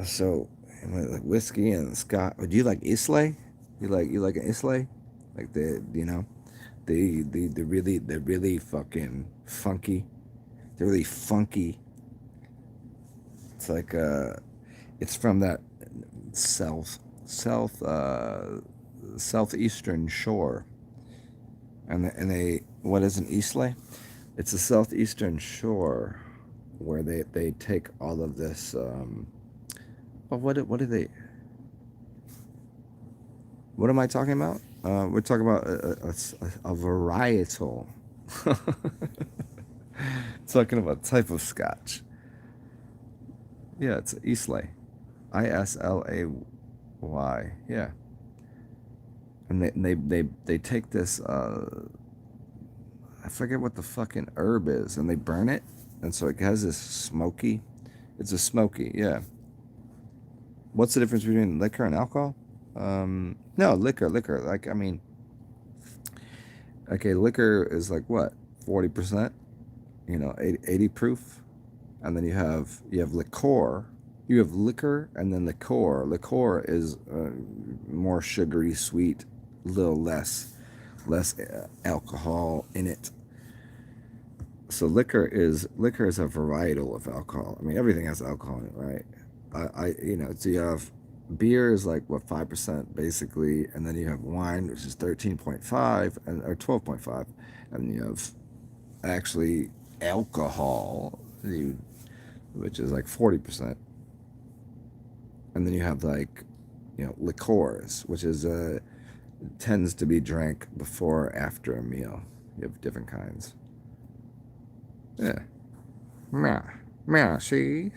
so like whiskey and scotch. Do you like Islay? You like an Islay? Like the really fucking funky. They're really funky. It's like it's from that south south southeastern shore, and they what is an Islay? It's the southeastern shore where they take all of this. Well, what do they? What am I talking about? We're talking about a varietal. Talking about type of scotch. Yeah, it's Islay. Islay. Yeah, and they take this. I forget what the fucking herb is, and they burn it, and so it has this smoky. It's a smoky. Yeah. What's the difference between liquor and alcohol? No, liquor. Like I mean, okay, liquor is like what 40%. You know, 80 proof, and then you have liqueur. You have liquor, and then liqueur. Liqueur is more sugary, sweet, little less alcohol in it. So liquor is a varietal of alcohol. I mean, everything has alcohol in it, right? You know, so you have beer is like what 5% basically, and then you have wine, which is 13.5 and or 12.5, and you have actually alcohol, which is like 40%, and then you have like liqueurs, which is tends to be drank before or after a meal. You have different kinds. Yeah. Meh. Meh, see?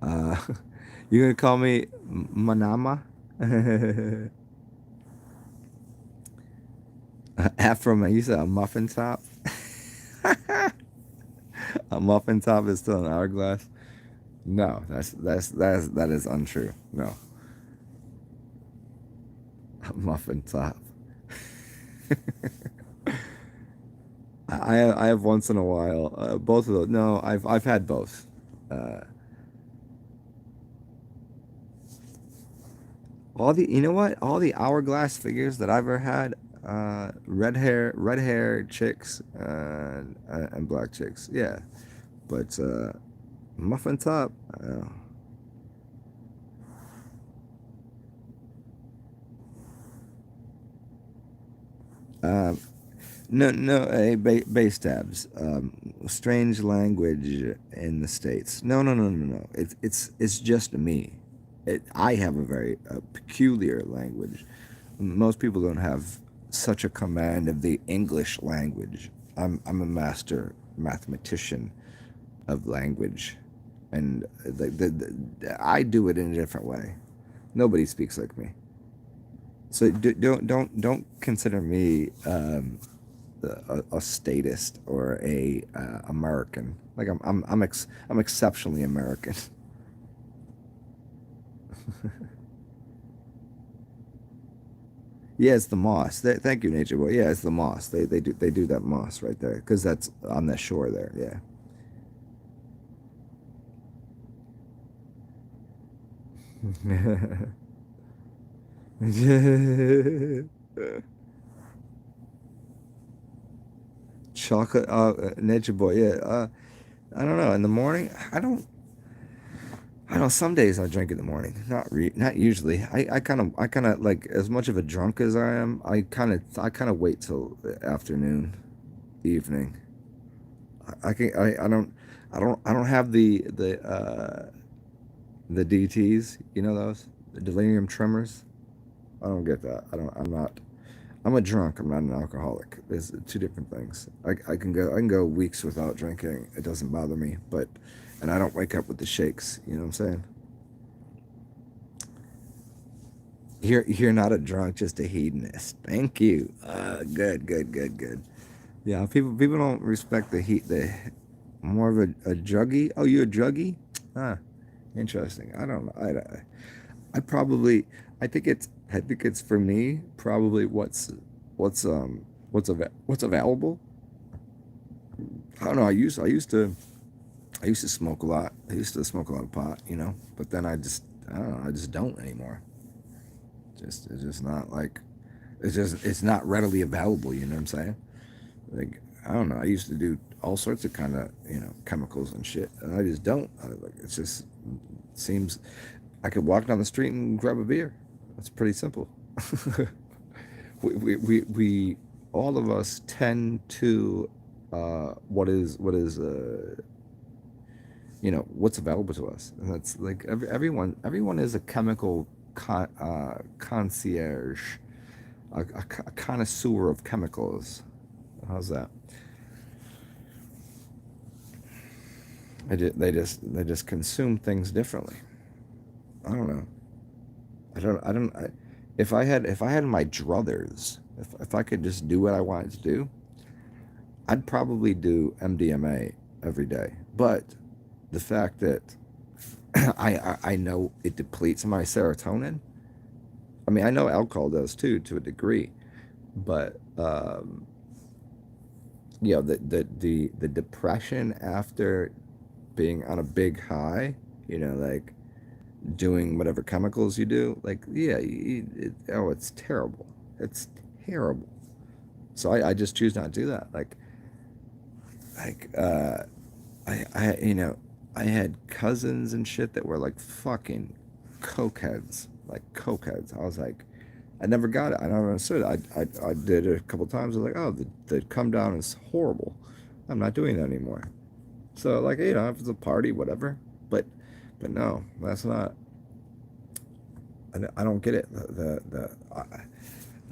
Uh, you gonna call me Manama? Afro man, you said a muffin top? A muffin top is still an hourglass? No, that is untrue. No, a muffin top. I have once in a while. Both of those. No, I've had both. Uh, All the, you know what? All the hourglass figures that I've ever had, red hair chicks, and black chicks. Yeah, but muffin top. Uh, no, no, base tabs. Strange language in the states. No, no, no, no, no. It's just me. I have a very peculiar language. Most people don't have such a command of the English language. I'm a master mathematician of language, and I do it in a different way. Nobody speaks like me. So don't consider me a statist or a American. Like I'm exceptionally American. Yeah, it's the moss. Thank you, Nature Boy. Yeah, it's the moss. They do that moss right there because that's on the shore there. Yeah. Chocolate, Nature Boy. Yeah. I don't know. In the morning, I don't know. Some days I drink in the morning. Not usually. I kind of like as much of a drunk as I am. I kind of wait till the afternoon, evening. I can I don't have the DTs. You know those, the delirium tremors. I don't get that. I'm not. I'm a drunk. I'm not an alcoholic. There's two different things. I can go weeks without drinking. It doesn't bother me. But and I don't wake up with the shakes. You know what I'm saying? You're not a drunk, just a hedonist. Thank you. Good, good, good, good. Yeah, people don't respect the heat. The more of a druggie. Oh, you a druggie? Ah, interesting. I don't know. I probably I think it's for me probably what's what's available. I don't know. I used to smoke a lot. I used to smoke a lot of pot, but then I don't know. I just don't anymore. It's just not like it's not readily available. You know what I'm saying? Like I don't know. I used to do all sorts of kind of chemicals and shit, and I just don't. Like it's just seems I could walk down the street and grab a beer. That's pretty simple. We all of us tend to what's available to us, and that's like everyone is a chemical concierge, a connoisseur of chemicals. How's that? They just consume things differently. I don't know. If I had my druthers, if I could just do what I wanted to do, I'd probably do MDMA every day. But the fact that I know it depletes my serotonin. I mean, I know alcohol does too, to a degree, but the depression after being on a big high, like doing whatever chemicals you do, like yeah, it's terrible. It's terrible. So I just choose not to do that. Like I had cousins and shit that were like fucking cokeheads, like cokeheads. I was like, I never got it. I never understood it. I did it a couple times. I was like, oh, the come down is horrible. I'm not doing that anymore. So like, if it's a party, whatever. But but no, that's not. I don't get it.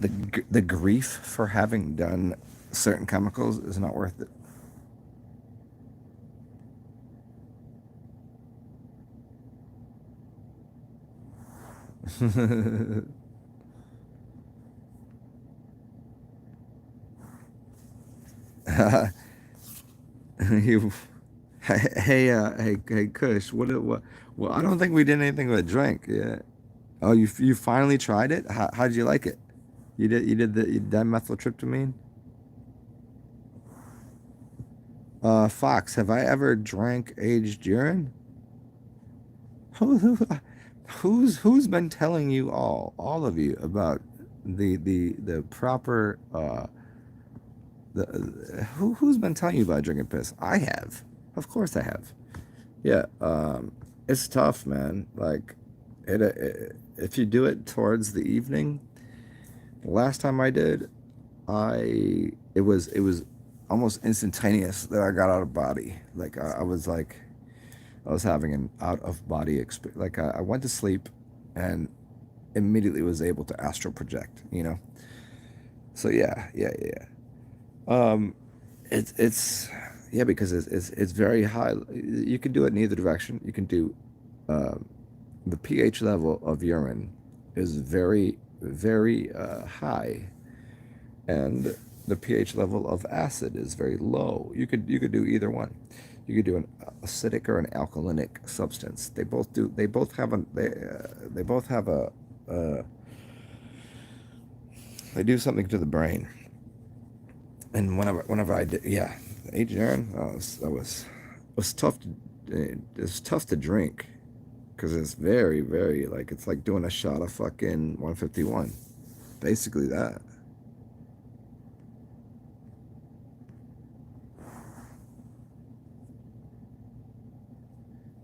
The grief for having done certain chemicals is not worth it. you, hey, Kush. What? Well, I don't think we did anything but drink. Yeah. Oh, you finally tried it? How did you like it? You did the dimethyltryptamine? Fox, have I ever drank aged urine? Who's been telling you all of you about the proper who's been telling you about drinking piss? I have. Of course I have. Yeah, it's tough, man. Like it if you do it towards the evening, the last time I did, it was almost instantaneous that I got out of body. Like I was like I was having an out of body experience. Like I went to sleep and immediately was able to astral project, you know? So yeah. Um, it's yeah, because it's very high. You can do it in either direction. You can do um, the pH level of urine is very high, and the pH level of acid is very low. You could do either one. You could do an acidic or an alkalinic substance. They both have they both have uh, they do something to the brain. And whenever I did, yeah, Agent Aaron, it was tough to it's tough to drink because it's very like it's like doing a shot of fucking 151, basically that.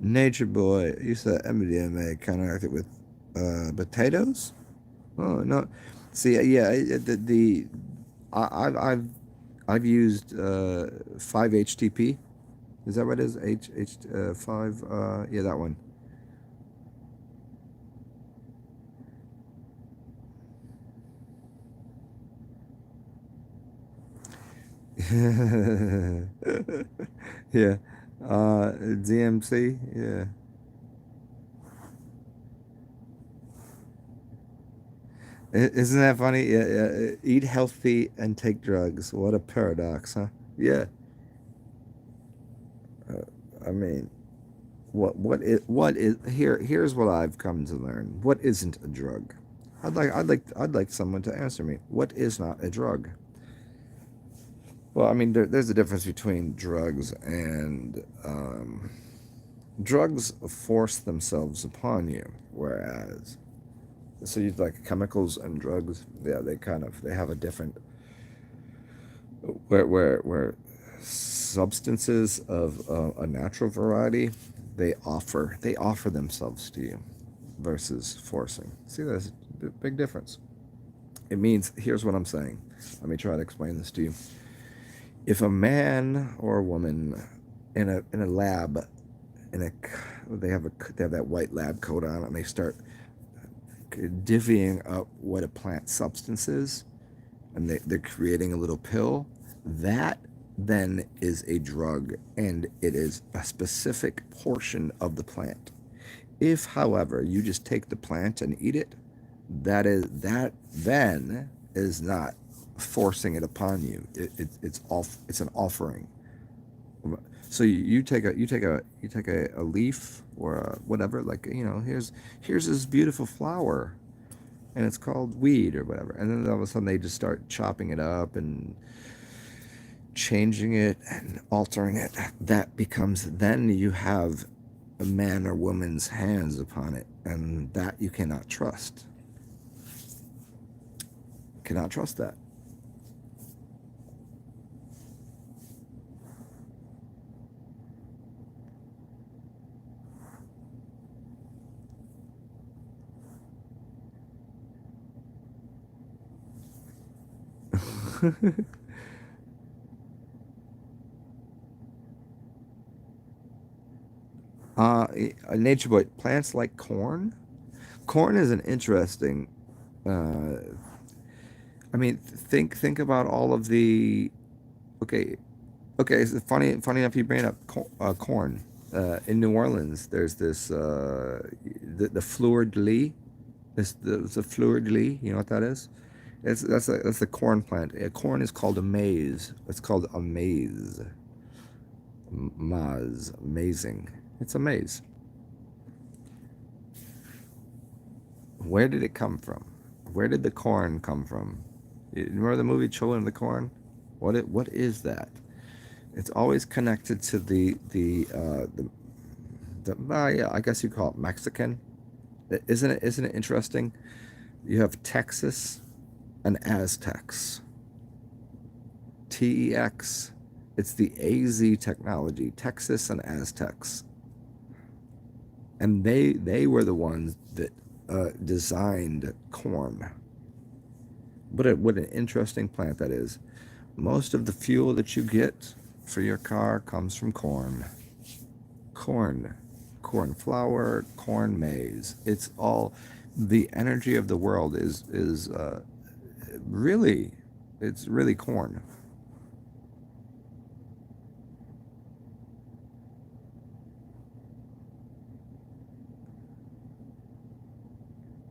Nature Boy, you said MDMA counteracted with potatoes. Oh no, see, yeah, I've I've used 5-HTP. Is that what it is? Five. Yeah, that one. Yeah. DMC. Yeah. Isn't that funny? Yeah. Eat healthy and take drugs. What a paradox, huh? Yeah. Uh, I mean, what is here's what I've come to learn. What isn't a drug? I'd like someone to answer me. What is not a drug? Well, I mean, there's a difference between drugs and drugs force themselves upon you, whereas so you like chemicals and drugs, yeah, they have a different where substances of a natural variety they offer themselves to you versus forcing. See, there's a big difference. It means here's what I'm saying. Let me try to explain this to you. If a man or a woman in a lab in a they have that white lab coat on and they start divvying up what a plant substance is and they're creating a little pill, that then is a drug and it is a specific portion of the plant. If, however, you just take the plant and eat it, that then is not forcing it upon you. It's an offering. So you take a leaf or whatever, like, here's this beautiful flower and it's called weed or whatever, and then all of a sudden they just start chopping it up and changing it and altering it. That becomes, then you have a man or woman's hands upon it, and that you cannot trust. Cannot trust that. Nature Boy, plants like corn. Corn is an interesting. Uh, I mean, think about all of the. Okay, okay. It's funny enough you bring up corn. In New Orleans, there's this the fleur de lis. The fleur de lis. You know what that is? That's a corn plant. Corn is called a maize. It's called a maize. Maize, amazing. It's a maize. Where did it come from? Where did the corn come from? You remember the movie Children of the Corn? What is that? It's always connected to the yeah, I guess you call it Mexican. Isn't it interesting? You have Texas and Aztecs. TEX. It's the AZ technology, Texas and Aztecs. And they were the ones that designed corn. What an interesting plant that is. Most of the fuel that you get for your car comes from corn. Corn, corn flour, corn maize. It's all the energy of the world is really, it's really corn.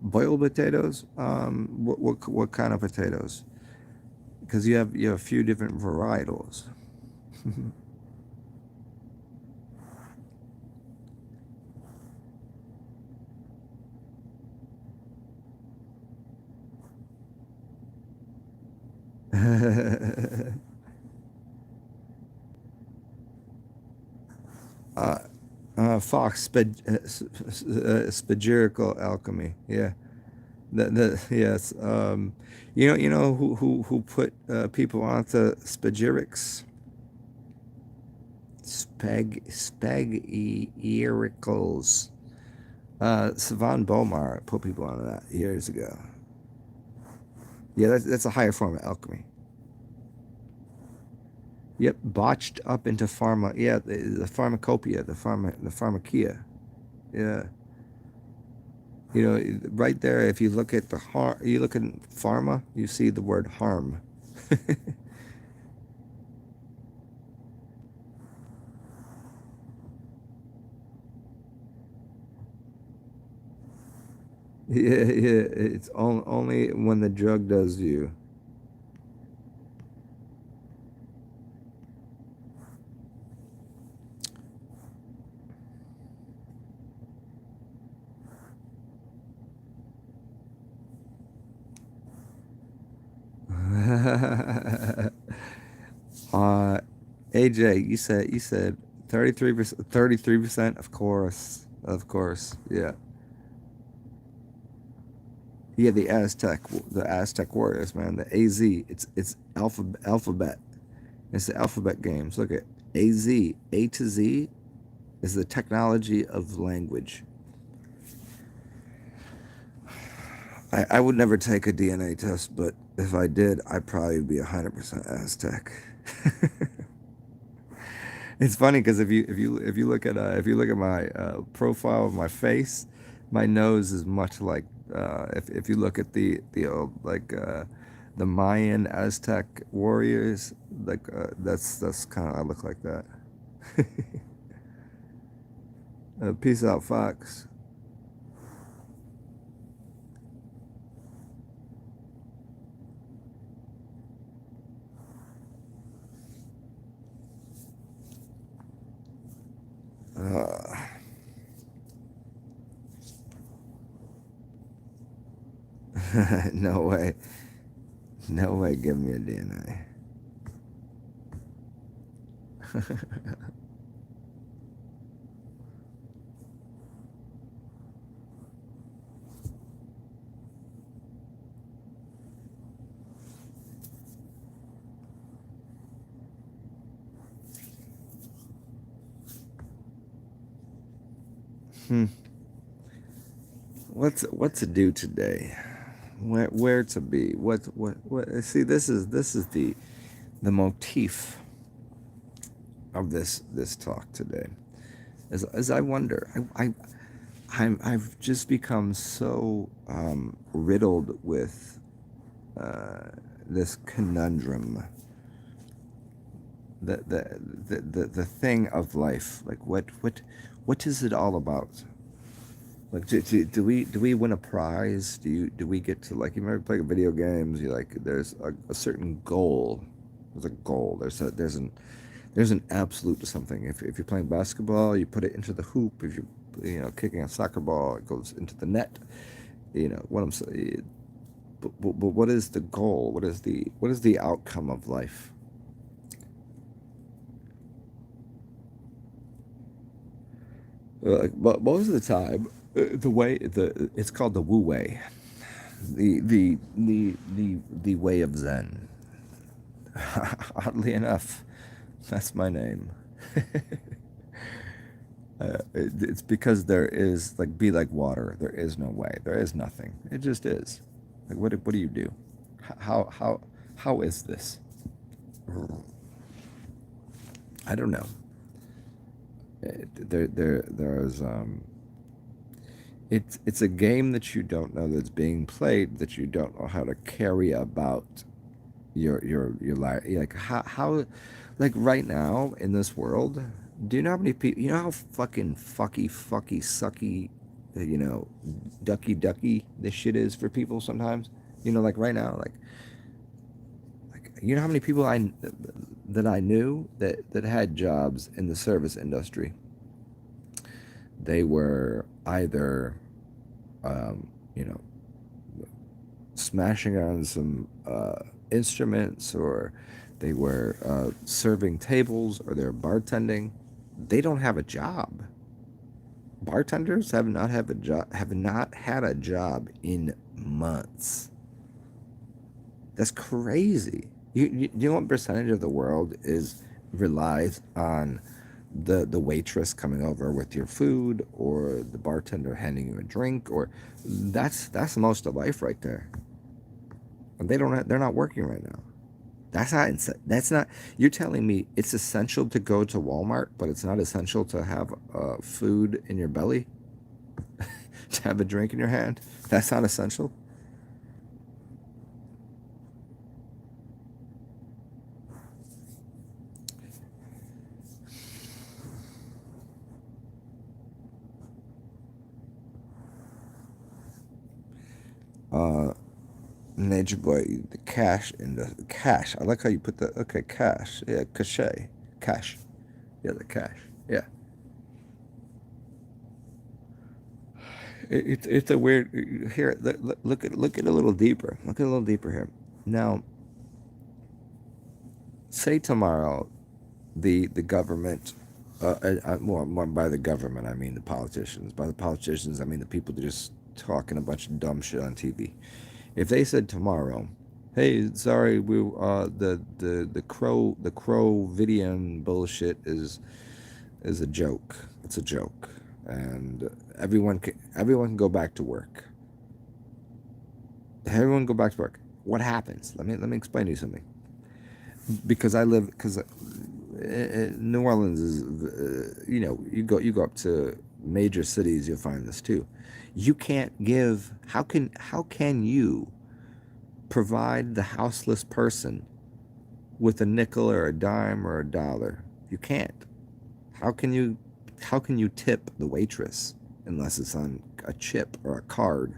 Boiled potatoes. What kind of potatoes? Because you have a few different varietals. uh, Fox spagyrical alchemy. Yeah. Yes. You know who put people onto spagyrics? Spagyricals. Savan Bomar put people onto that years ago. Yeah, that's a higher form of alchemy. Yep, botched up into pharma. Yeah, the pharmacopoeia, the pharmakia. Yeah, right there. If you look at you look at pharma, you see the word harm. Yeah, yeah. It's only when the drug does you. uh, AJ, you said 33%, 33%. Of course. Yeah, yeah. The Aztec warriors, man. The AZ. It's alphabet. It's the alphabet games. Look at AZ. A to Z is the technology of language. I would never take a DNA test, but if I did, I'd probably be 100% Aztec. It's funny because if you look at my profile of my face, my nose is much like if you look at the old like the Mayan Aztec warriors, like that's kind of I look like that. Peace out, Fox. Uh, no way, no way. Give me a DNA. Hmm. What to do today? Where to be? What? See, this is the motif of this talk today. As I wonder, I've just become so riddled with uh, this conundrum, the thing of life. Like what is it all about? Like do we win a prize? Do we get to, like, you remember playing video games? You like there's a certain goal. There's a goal. There's an absolute to something. If you're playing basketball, you put it into the hoop. If you're kicking a soccer ball, it goes into the net. What I'm saying. But what is the goal? What is the outcome of life? Like, but most of the time. The way the it's called the Wu Wei, the way of Zen. Oddly enough, that's my name. It's because there is like be like water. There is no way. There is nothing. It just is. Like what do you do? How is this? I don't know. There's it's a game that you don't know that's being played, that you don't know how to carry about your life. Like how like right now in this world, do you know how many people, you know how fucking fucky sucky, you know, ducky this shit is for people sometimes. You know, like right now, like you know how many people that I knew that had jobs in the service industry. They were either you know, smashing on some instruments, or they were serving tables, or they're bartending. They don't have a job. Bartenders have not had a job in months. That's crazy. You know what percentage of the world is relies on the waitress coming over with your food, or the bartender handing you a drink, or that's most of life right there. And they're not working right now. That's not, you're telling me it's essential to go to Walmart, but it's not essential to have food in your belly, to have a drink in your hand. That's not essential. Uh, Nature Boy, the cash in the cash. I like how you put the okay cash. Yeah, cachet, cash. Yeah, the cash. Yeah, it's a weird. Here, look at a little deeper. Look at a little deeper here. Now, say tomorrow, the government. More by the government, I mean the politicians. By the politicians, I mean the people that just talking a bunch of dumb shit on TV. If they said tomorrow, "Hey, sorry, the crow Vidian bullshit is a joke. It's a joke, and everyone can go back to work. Everyone go back to work. What happens? Let me explain to you something. Because I live because New Orleans is you know, you go up to major cities, you'll find this too. You can't give, how can you provide the houseless person with a nickel or a dime or a dollar? You can't. How can you how can you tip the waitress unless it's on a chip or a card?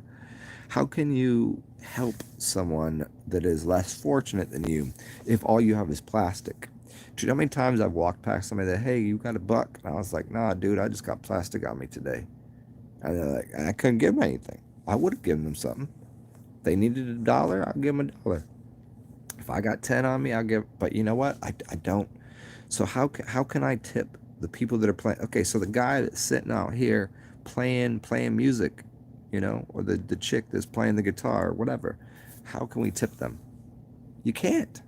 How can you help someone that is less fortunate than you if all you have is plastic? Do you know how many times I've walked past somebody that, hey, you got a buck? And I was like, nah, dude, I just got plastic on me today. And they're like, I couldn't give them anything. I would have given them something. They needed a dollar, I'll give them a dollar. If I got 10 on me, I'll give, but you know what? I don't. So how can I tip the people that are playing? Okay, so the guy that's sitting out here playing music, you know, or the chick that's playing the guitar or whatever, how can we tip them? You can't.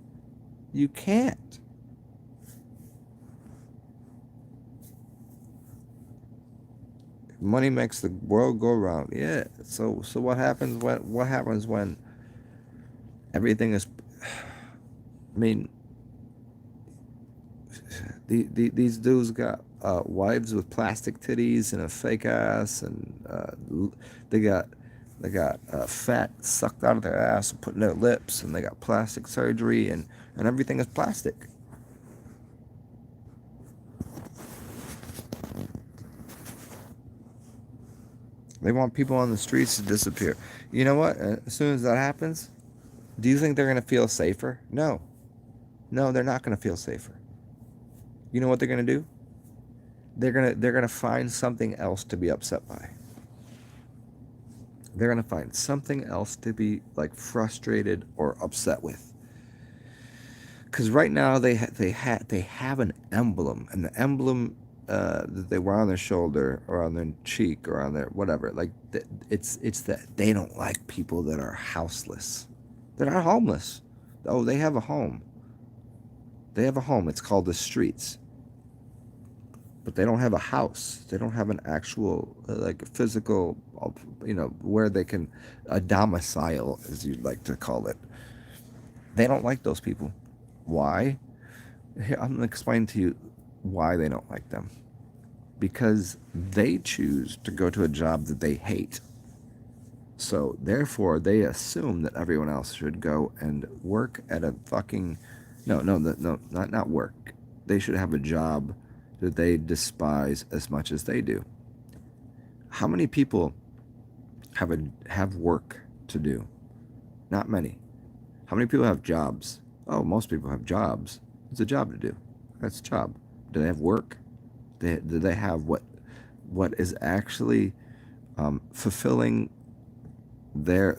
You can't. Money makes the world go round. Yeah. So what happens when everything is? I mean, these dudes got wives with plastic titties and a fake ass, and they got fat sucked out of their ass and put in their lips, and they got plastic surgery, and everything is plastic. They want people on the streets to disappear. You know what? As soon as that happens, do you think they're going to feel safer? No. No, they're not going to feel safer. You know what they're going to do? They're going to find something else to be upset by. They're going to find something else to be like frustrated or upset with. Cuz right now they have an emblem, and the emblem that they wear on their shoulder or on their cheek or on their whatever. Like it's that they don't like people that are houseless. They're not homeless. Oh, they have a home. They have a home. It's called the streets. But they don't have a house. They don't have an actual like physical, where they can a domicile, as you'd like to call it. They don't like those people. Why? Here, I'm gonna explain to you why they don't like them. Because they choose to go to a job that they hate. So therefore, they assume that everyone else should go and work at a fucking no, not work. They should have a job that they despise as much as they do. How many people have work to do? Not many. How many people have jobs? Oh, most people have jobs. It's a job to do. That's a job. Do they have work? Do they have what is actually fulfilling their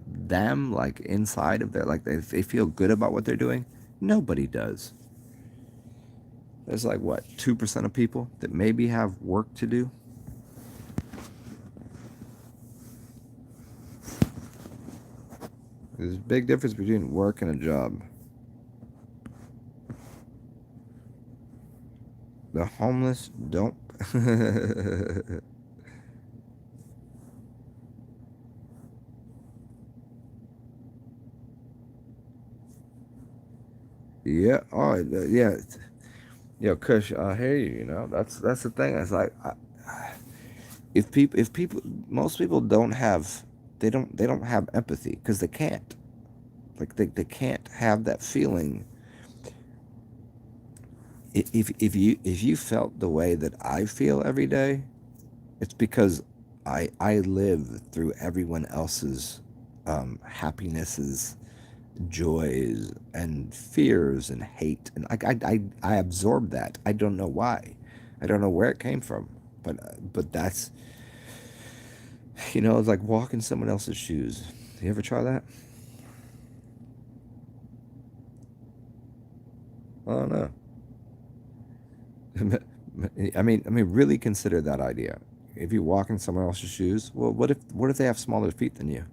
them, like inside of their, like they feel good about what they're doing? Nobody does. There's like what, 2% of people that maybe have work to do. There's a big difference between work and a job. The homeless don't. Yeah. Oh, yeah. Yo, Kush, I hear you. You know, that's the thing. It's like, if people, most people don't have, they don't have empathy because they can't. Like they can't have that feeling. If you felt the way that I feel every day, it's because I live through everyone else's happinesses, joys, and fears and hate, and I absorb that. I don't know why. I don't know where it came from, but that's, it's like walking someone else's shoes. You ever try that? I don't know. I mean, really consider that idea. If you walk in someone else's shoes, well, what if they have smaller feet than you?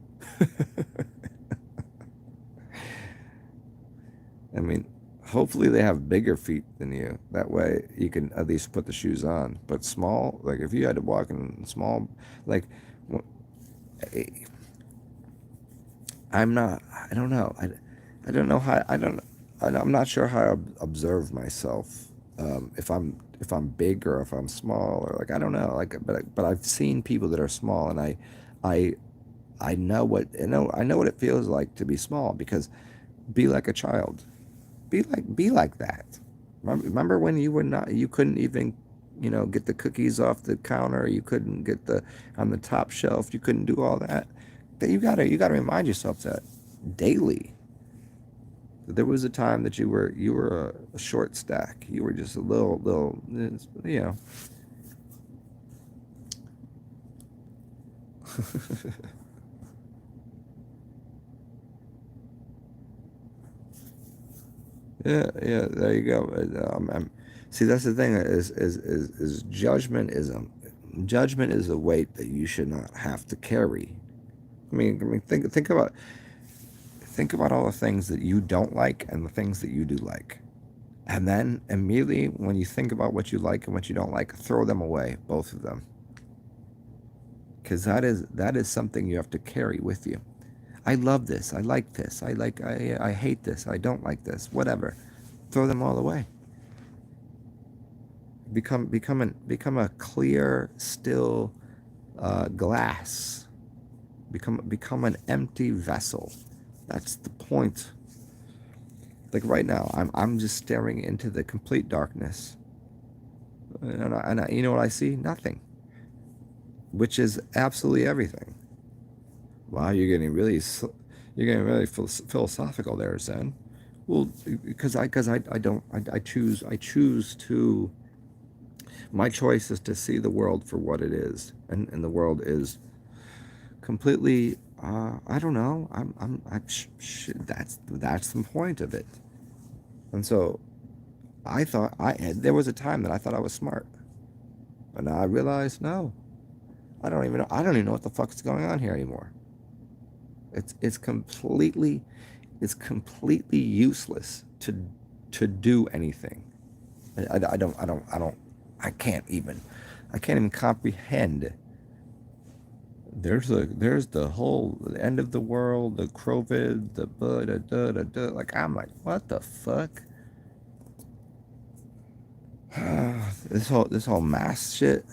I mean, hopefully they have bigger feet than you. That way you can at least put the shoes on. But small, like if you had to walk in small, like I'm not. I don't know. I don't know how. I don't. I'm not sure how I observe myself. If I'm big or if I'm small or like I don't know. Like but I've seen people that are small and I I know what it feels like to be small because be like a child. Be like that. Remember when you couldn't even get the cookies off the counter, you couldn't get the on the top shelf, you couldn't do all that. That you gotta remind yourself that daily. There was a time that you were a short stack. You were just a little. Yeah, yeah. There you go. See, that's the thing is judgment is a weight that you should not have to carry. I mean, think about all the things that you don't like and the things that you do like. And then immediately when you think about what you like and what you don't like, throw them away, both of them. Because that is something you have to carry with you. I love this. I like this. I hate this. I don't like this. Whatever. Throw them all away. Become a clear, still glass. Become an empty vessel. That's the point. Like right now, I'm just staring into the complete darkness, and you know what I see? Nothing, which is absolutely everything. Wow, you're getting really philosophical there, Zen. Well, because I don't I choose to, my choice is to see the world for what it is, and the world is completely. I don't know. That's the point of it. And so I thought there was a time that I thought I was smart. And now I realize, no, I don't even know what the fuck's going on here anymore. It's completely useless to do anything. I can't even comprehend. There's the whole end of the world, the COVID, the like, I'm like, what the fuck? This whole mask shit.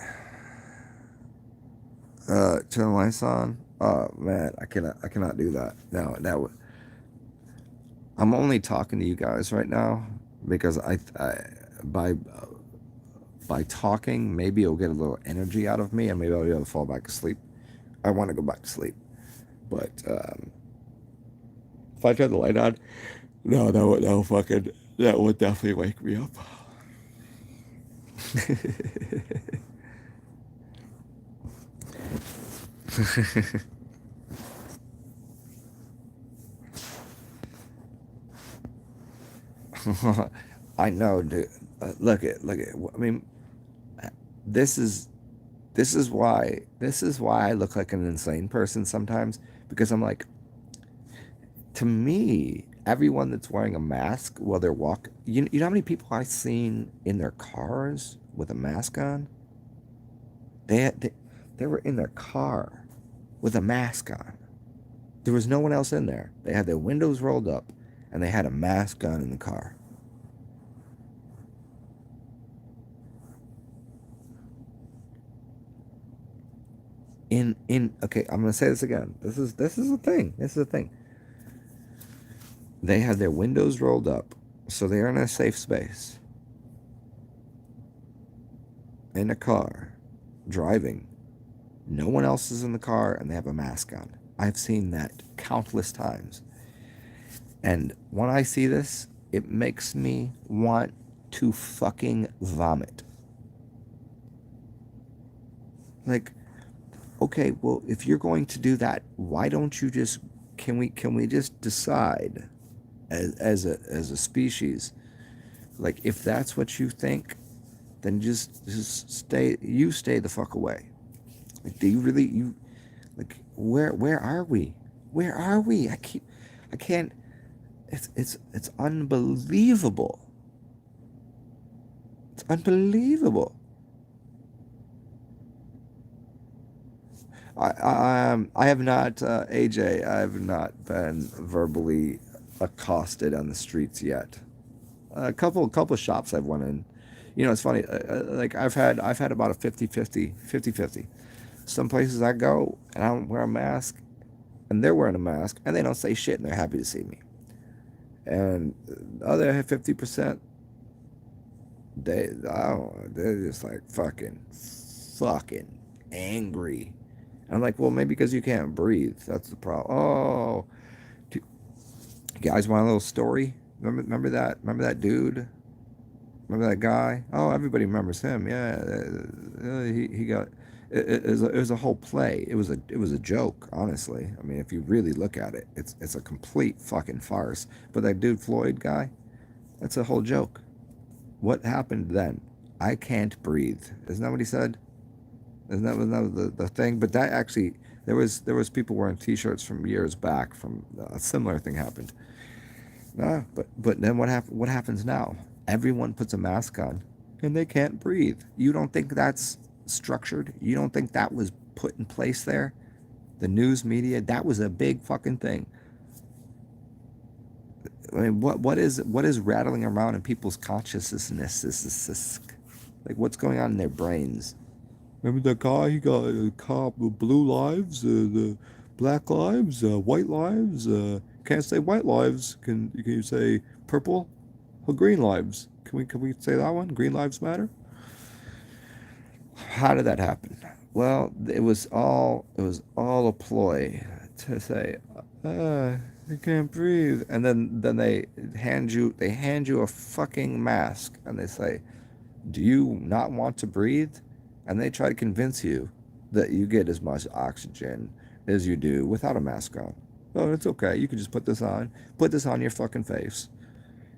Turn the lights on. Oh man, I cannot do that. No, I'm only talking to you guys right now because by by talking, maybe it'll get a little energy out of me, and maybe I'll be able to fall back asleep. I want to go back to sleep, but if I turn the light on, no, that would definitely wake me up. I know, dude. Look at. I mean, this is this is why I look like an insane person sometimes, because I'm like, to me, everyone that's wearing a mask while they're walking, you know how many people I've seen in their cars with a mask on? They were in their car with a mask on. There was no one else in there. They had their windows rolled up, and they had a mask on in the car. Okay, I'm gonna say this again. This is a thing. This is a thing. They had their windows rolled up, so they're in a safe space. In a car, driving. No one else is in the car, and they have a mask on. I've seen that countless times. And when I see this, it makes me want to fucking vomit. Like, okay, well, if you're going to do that, why don't you just, can we just decide as a species, like, if that's what you think, then just stay the fuck away. Like, do you really, like, where are we? Where are we? I can't. It's unbelievable. It's unbelievable. I have not, AJ. I have not been verbally accosted on the streets yet. A couple of shops I've went in. It's funny. Like, I've had about a 50-50. Some places I go and I don't wear a mask, and they're wearing a mask, and they don't say shit, and they're happy to see me. And the other 50%, they're just like fucking angry. I'm like, well, maybe because you can't breathe. That's the problem. Oh, you guys want a little story? Remember that? Remember that dude? Remember that guy? Oh, everybody remembers him. Yeah, he got. It was a whole play. It was a joke. Honestly, I mean, if you really look at it, it's a complete fucking farce. But that dude Floyd guy, that's a whole joke. What happened then? I can't breathe. Isn't that what he said? Isn't that the thing? But that actually, there was people wearing T-shirts from years back from a similar thing happened. No, but then what happens now? Everyone puts a mask on, and they can't breathe. You don't think that's structured? You don't think that was put in place there? The news media, that was a big fucking thing. I mean, what is rattling around in people's consciousness? Like, what's going on in their brains? Remember that guy? He got a cop with blue lives, the black lives, white lives. Can't say white lives. Can you say purple? Well, green lives. Can we say that one? Green lives matter. How did that happen? Well, it was all a ploy to say, you can't breathe, and then they hand you a fucking mask, and they say, do you not want to breathe? And they try to convince you that you get as much oxygen as you do without a mask on. Oh, it's okay. You can just put this on. Put this on your fucking face.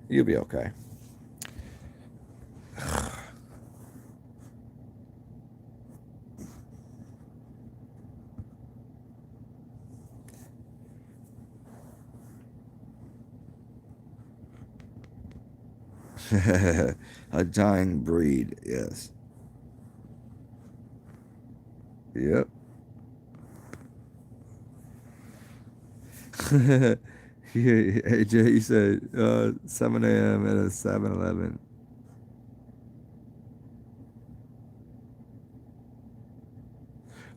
You'll be okay. A dying breed, yes. Yep. AJ, he said 7 a.m. at a 7-Eleven.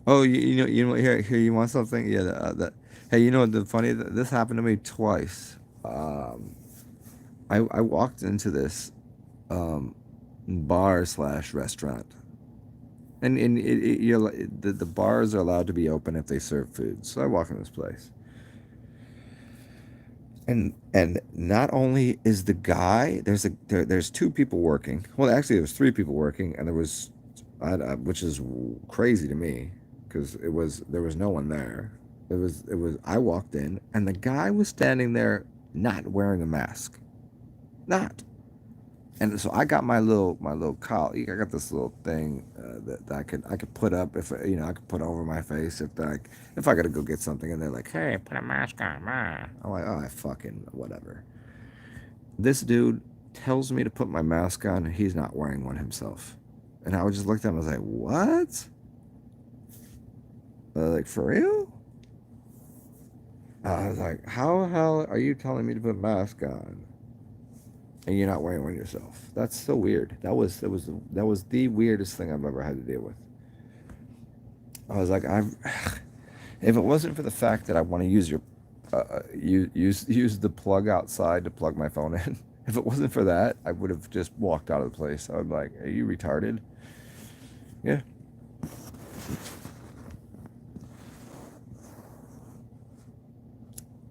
Oh, here, you want something? Yeah, hey, you know, the funny, this happened to me twice. Um, I walked into this um, bar slash restaurant. And the bars are allowed to be open if they serve food. So I walk in this place. And not only is the guy there's two people working. Well, actually there was three people working, and there was which is crazy to me because there was no one there. It was I walked in and the guy was standing there not wearing a mask. Not. And so I got my little collar. I got this little thing that I could put up if I could put over my face if I gotta go get something and they're like, hey, put a mask on. I'm like, oh, I fucking whatever. This dude tells me to put my mask on and he's not wearing one himself. And I would just look at him and I was like, what? Like, for real? I was like, how the hell are you telling me to put a mask on and you're not wearing one yourself? That's so weird. That was the weirdest thing I've ever had to deal with. I was like, if it wasn't for the fact that I want to use use the plug outside to plug my phone in, if it wasn't for that, I would have just walked out of the place. I would be like, are you retarded? Yeah.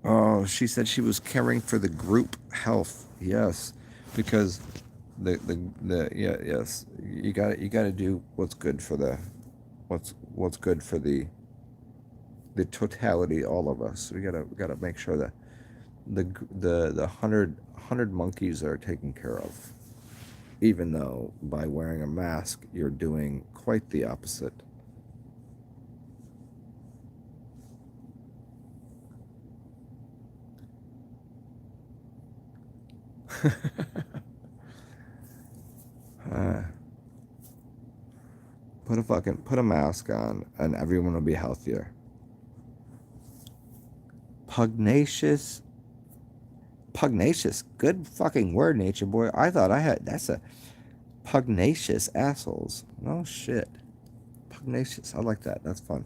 Oh, she said she was caring for the group health. Yes, because the yeah, yes, you got to do what's good for what's good for the totality, all of us. We gotta make sure that the hundred monkeys are taken care of. Even though by wearing a mask you're doing quite the opposite. uh, put a mask on and everyone will be healthier. Pugnacious, pugnacious, good fucking word, nature boy. I thought I had that's a pugnacious assholes. No shit, pugnacious. I like that. That's fun.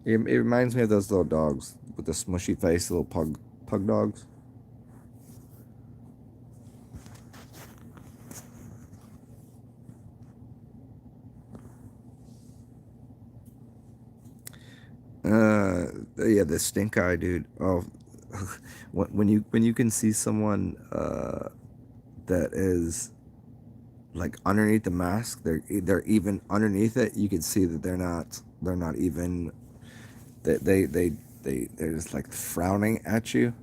It reminds me of those little dogs with the smushy face, little pug dogs. Yeah, the stink eye dude. Oh, when you can see someone that is like underneath the mask, they're even underneath it. You can see that they're not even they're just like frowning at you.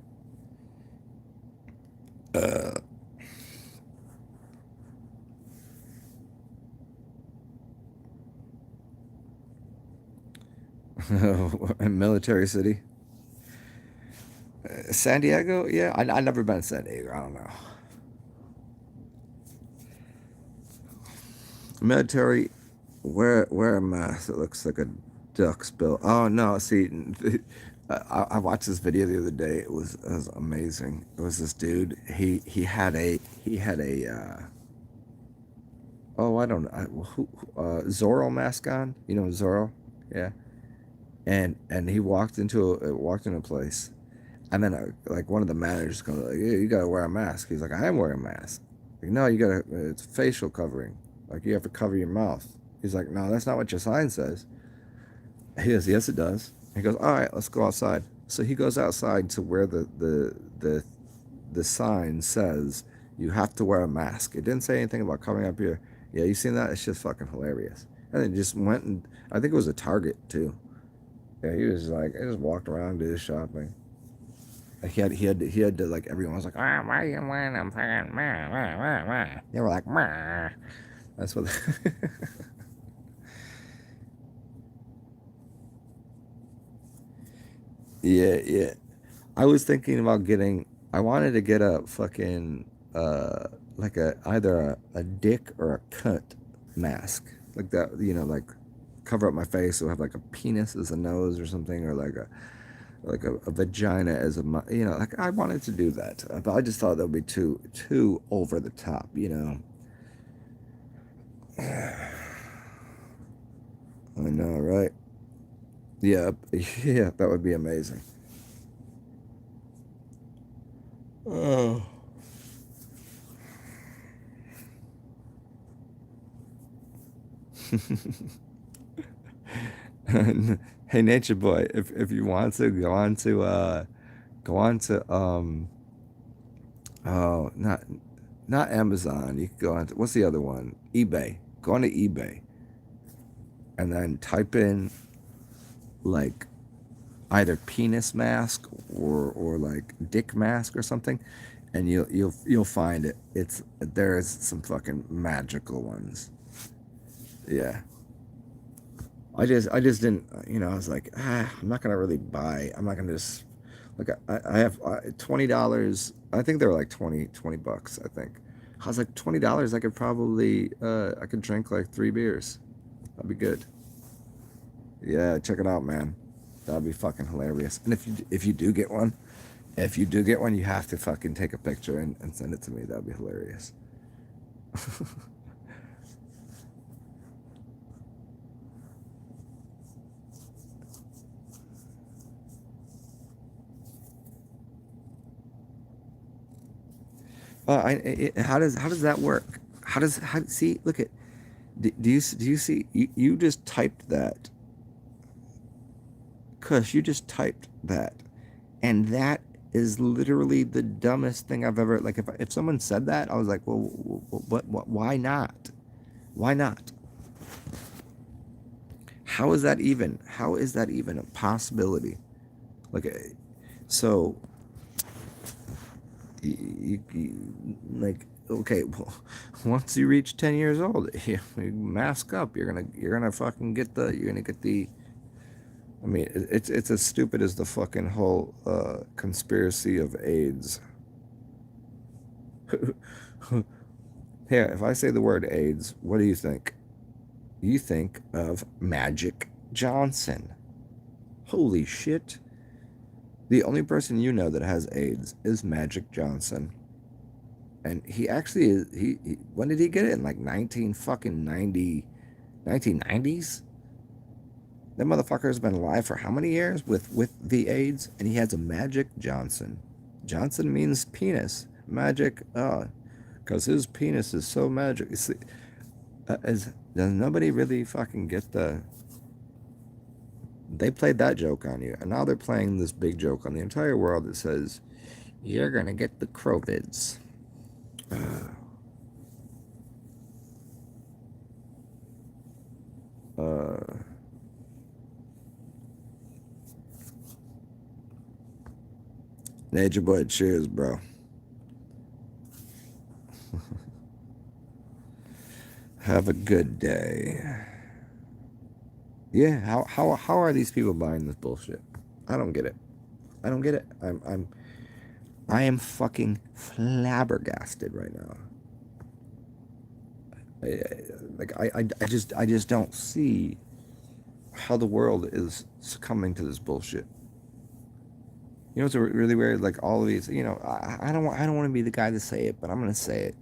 Uh, in Military City, San Diego. Yeah, I never been to San Diego. I don't know. Military, wear a mask. It looks like a duck's bill. Oh no! See, I watched this video the other day. It was amazing. It was this dude. He had a oh, I don't know Zorro mask on. You know Zorro, yeah. And he walked into a place, and then like one of the managers goes like, yeah, you gotta wear a mask. He's like, I am wearing a mask. Like, no, you gotta. It's facial covering. Like you have to cover your mouth. He's like, no, that's not what your sign says. He goes, yes, it does. He goes, all right, let's go outside. So he goes outside to where the sign says you have to wear a mask. It didn't say anything about coming up here. Yeah, you seen that? It's just fucking hilarious. And then just went and I think it was a Target too. Yeah, he was like, I just walked around, did his shopping. Like, he had to like everyone was like, ah, why are you wearing a fucking mask? They were like, meh. That's what. Yeah, yeah. I was thinking about getting. I wanted to get a fucking like a either a dick or a cunt mask, like that, like cover up my face, so I have like a penis as a nose or something, or like a vagina as a like I wanted to do that, but I just thought that would be too over the top, I know, right? Yeah, yeah, that would be amazing. Oh. Hey, Nature Boy, if you want to go on to oh, not Amazon. You could go on to, what's the other one? eBay. Go on to eBay and then type in like either penis mask or like dick mask or something, and you'll find it. There's some fucking magical ones. Yeah. I just didn't, I was like, I'm not gonna really buy. I'm not gonna just like I have $20. I think they were like 20 bucks. I think I was like $20. I could probably I could drink like 3 beers. That'd be good. Yeah, check it out, man. That'd be fucking hilarious. And if you do get one, you have to fucking take a picture and send it to me. That'd be hilarious. How does that work? How see? Look at. Do you see? You just typed that, Kush. You just typed that, and that is literally the dumbest thing I've ever. Like if someone said that, I was like, well, what? Why not? Why not? How is that even a possibility? Like, so like, okay, well, once you reach 10 years old, you mask up. You're gonna fucking get the. I mean, it's as stupid as the fucking whole conspiracy of AIDS. Here, if I say the word AIDS, what do you think? You think of Magic Johnson. Holy shit. The only person you know that has AIDS is Magic Johnson. And he actually is, when did he get it? In like 19 fucking 90, 1990s? That motherfucker's been alive for how many years with the AIDS? And he has a Magic Johnson. Johnson means penis. Magic, because his penis is so magic. See, does nobody really fucking get the. They played that joke on you, and now they're playing this big joke on the entire world that says, you're gonna get the COVIDs. Uh, Nature Boy, cheers, bro. Have a good day. Yeah, how are these people buying this bullshit? I don't get it. I don't get it. I am fucking flabbergasted right now. I just don't see how the world is succumbing to this bullshit. You know, it's really weird. Like all of these, I don't want to be the guy to say it, but I'm gonna say it.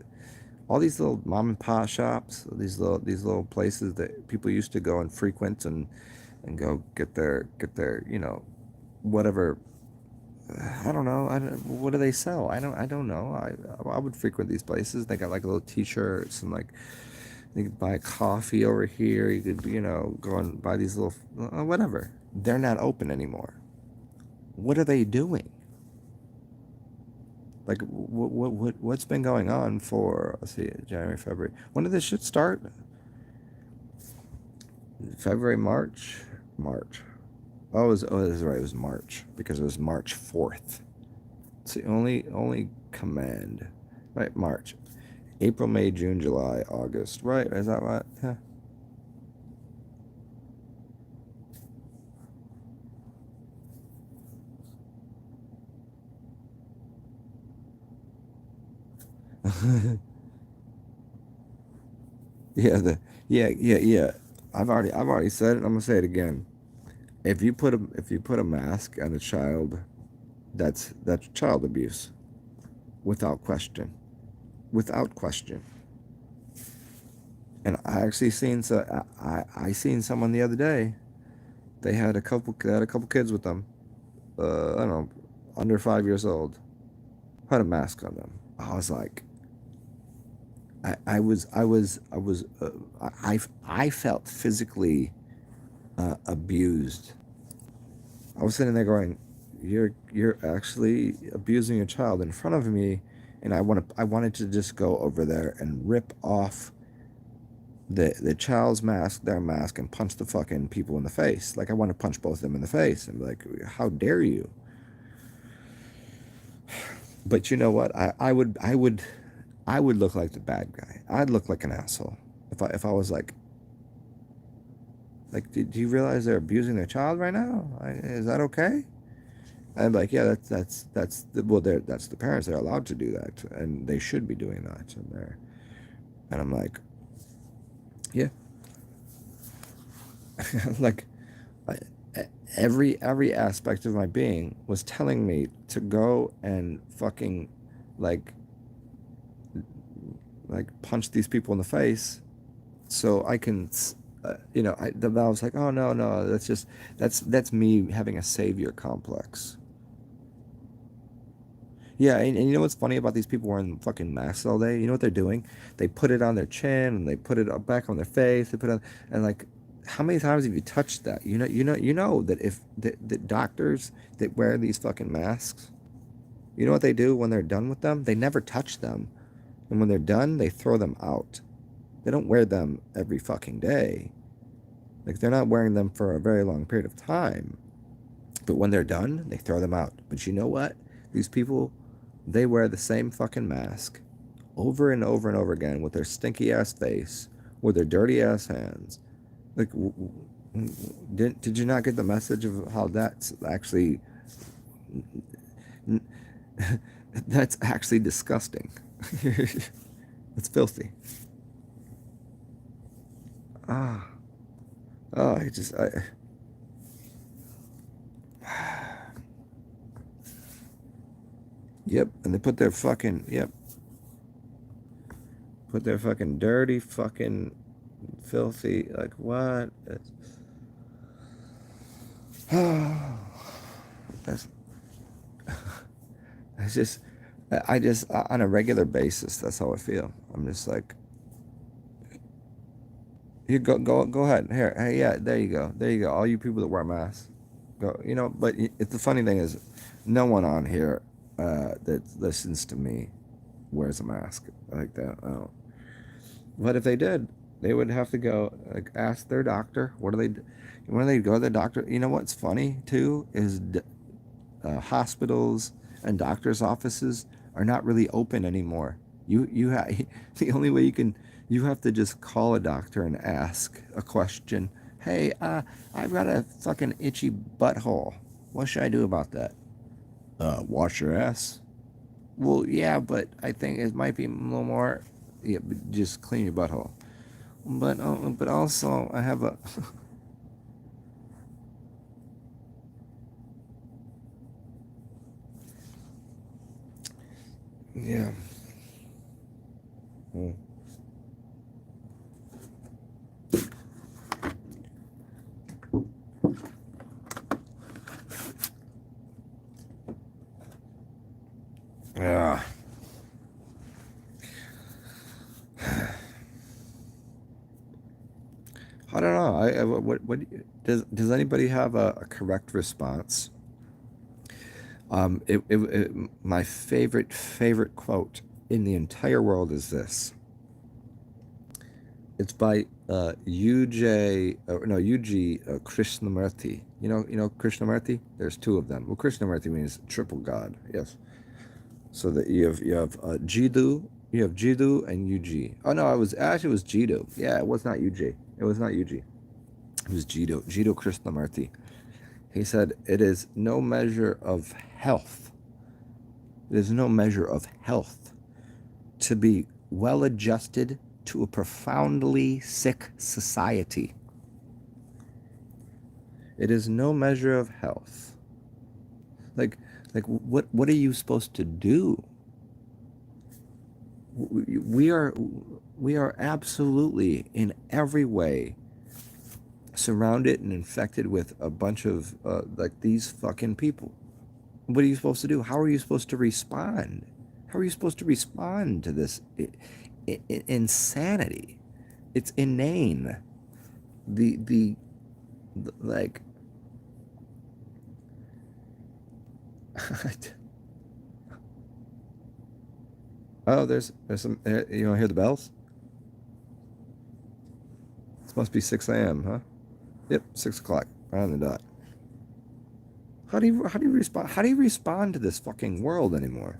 All these little mom and pop shops, these little places that people used to go and frequent and go get their whatever. I don't know. What do they sell? I don't know. I would frequent these places. They got like little T-shirts and like you could buy coffee over here. You could go and buy these little whatever. They're not open anymore. What are they doing? Like what's been going on for, let's see, January, February. When did this shit start? February, March, March. That's right. It was March because it was March 4th. It's the only command, right? March, April, May, June, July, August. Right? Is that right? Yeah. Yeah, yeah. I've already said it. I'm gonna say it again. If you put a mask on a child, that's child abuse, without question, without question. And I actually seen I seen someone the other day. They had a couple kids with them. I don't know, under 5 years old. Had a mask on them. I was like, I felt physically abused. I was sitting there going, you're actually abusing your child in front of me, and I wanted to just go over there and rip off the child's mask, their mask, and punch the fucking people in the face. Like, I want to punch both of them in the face and be like, how dare you? But you know what? I would look like the bad guy. I'd look like an asshole if I was like, do you realize they're abusing their child right now? Is that okay? I'm like, yeah, that's the parents. They're allowed to do that, and they should be doing that. And I'm like, yeah, like, I, every aspect of my being was telling me to go and fucking like punch these people in the face so I can, I was like, oh no, no, that's me having a savior complex. Yeah, and you know what's funny about these people wearing fucking masks all day? You know what they're doing? They put it on their chin and they put it up back on their face. They put it on, and like, how many times have you touched that? You know that if the doctors that wear these fucking masks, you know what they do when they're done with them? They never touch them, and when they're done, they throw them out. They don't wear them every fucking day. Like, they're not wearing them for a very long period of time. But when they're done, they throw them out. But you know what? These people, they wear the same fucking mask over and over and over again with their stinky ass face, with their dirty ass hands. Like, did you not get the message of how that's actually that's actually disgusting? It's filthy. Ah, oh, yep. And they put their fucking dirty fucking filthy, like, what? That's it's just I just on a regular basis, that's how I feel. I'm just like, you go ahead here. Hey, yeah, there you go, all you people that wear masks, go. But the funny thing is, no one on here that listens to me wears a mask like that. Oh. But if they did, they would have to go, like, ask their doctor. When they go to the doctor, you know what's funny too is hospitals and doctors' offices are not really open anymore. The only way you have to just call a doctor and ask a question. Hey, I've got a fucking itchy butthole. What should I do about that? Wash your ass. Well, yeah, but I think it might be a little more. Yeah, but just clean your butthole. But also I have a. Yeah. Mm. Yeah. I don't know. What does anybody have a correct response? My favorite quote in the entire world is this. It's by UG Krishnamurti. You know Krishnamurti. There's two of them. Well, Krishnamurti means triple God. Yes. So that you have Jiddu, you have Jiddu and UG. Oh no, it was Jiddu. Yeah, it was not UG. It was not UG. It was Jiddu Krishnamurti. He said, "It is no measure of health. It is no measure of health to be well adjusted to a profoundly sick society. It is no measure of health. Like, what are you supposed to do? We are, we are absolutely in every way surrounded and infected with a bunch of like these fucking people. What are you supposed to do? How are you supposed to respond? How are you supposed to respond to this insanity? It's inane. The like. Oh, there's some. You want to hear the bells? It must be 6 a.m., huh? Yep, 6 o'clock. Right on the dot. How do you respond? How do you respond to this fucking world anymore?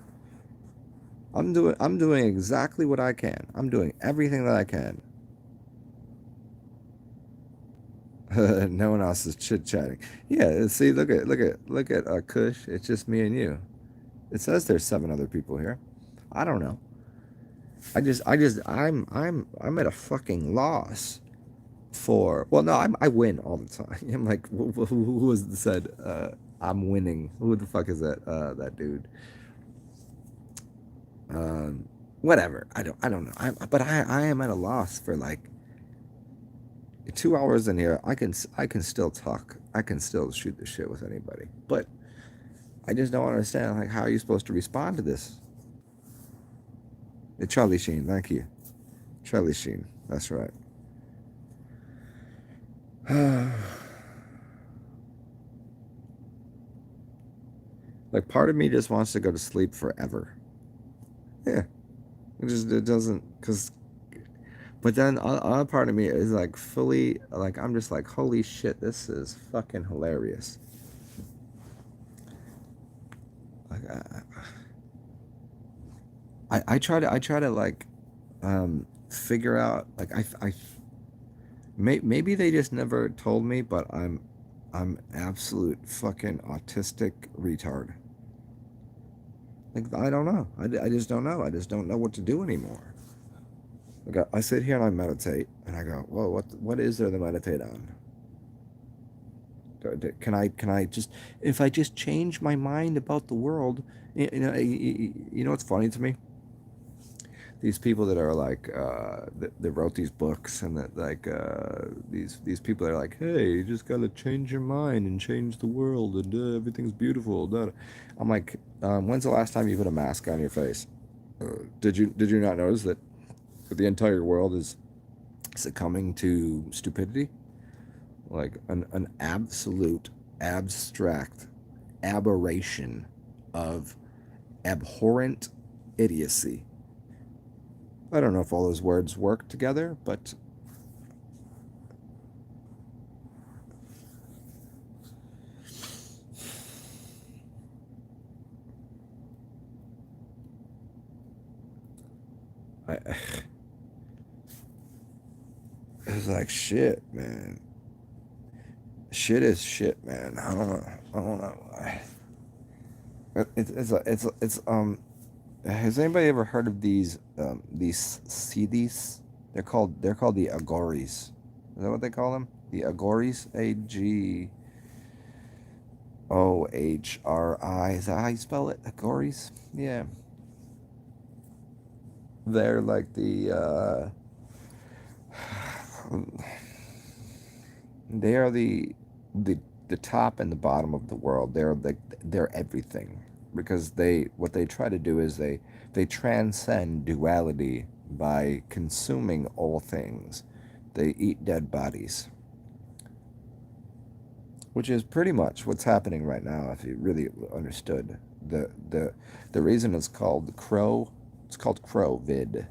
I'm doing exactly what I can. I'm doing everything that I can. No one else is chit chatting. Yeah, see, look at Kush. It's just me and you. It says there's 7 other people here. I don't know. I'm at a fucking loss for. Well, no, I win all the time. I'm like, who was said? I'm winning. Who the fuck is that? That dude. Whatever. I don't know. But I am at a loss for like 2 hours in here. I can still talk. I can still shoot the shit with anybody. But I just don't understand, like, how are you supposed to respond to this? Charlie Sheen, thank you. Charlie Sheen, that's right. Like, part of me just wants to go to sleep forever. Yeah, it doesn't, cause. But then other part of me is like fully like I'm just like, holy shit, this is fucking hilarious. Like I try to like figure out like maybe they just never told me, but I'm absolute fucking autistic retard. Like I don't know. I just don't know. I just don't know what to do anymore. Like I sit here and I meditate and I go, whoa, what is there to meditate on? Can I just, if I just change my mind about the world, you know what's funny to me? These people that are like that wrote these books and that like these people that are like, hey, you just gotta change your mind and change the world and everything's beautiful. Da. I'm like, when's the last time you put a mask on your face? Did you not notice that the entire world is succumbing to stupidity? Like an absolute abstract aberration of abhorrent idiocy. I don't know if all those words work together, but I it's like shit, man. Shit is shit, man. I don't know. I don't know. It's. Has anybody ever heard of these CDs? They're called the Agoris. Is that what they call them? The Agoris. Agohri. Is that how you spell it? Agoris? Yeah. They're like they are the the top and the bottom of the world. They're everything because what they try to do is they transcend duality by consuming all things. They eat dead bodies, which is pretty much what's happening right now. If you really understood the reason it's called crow, it's called crow vid,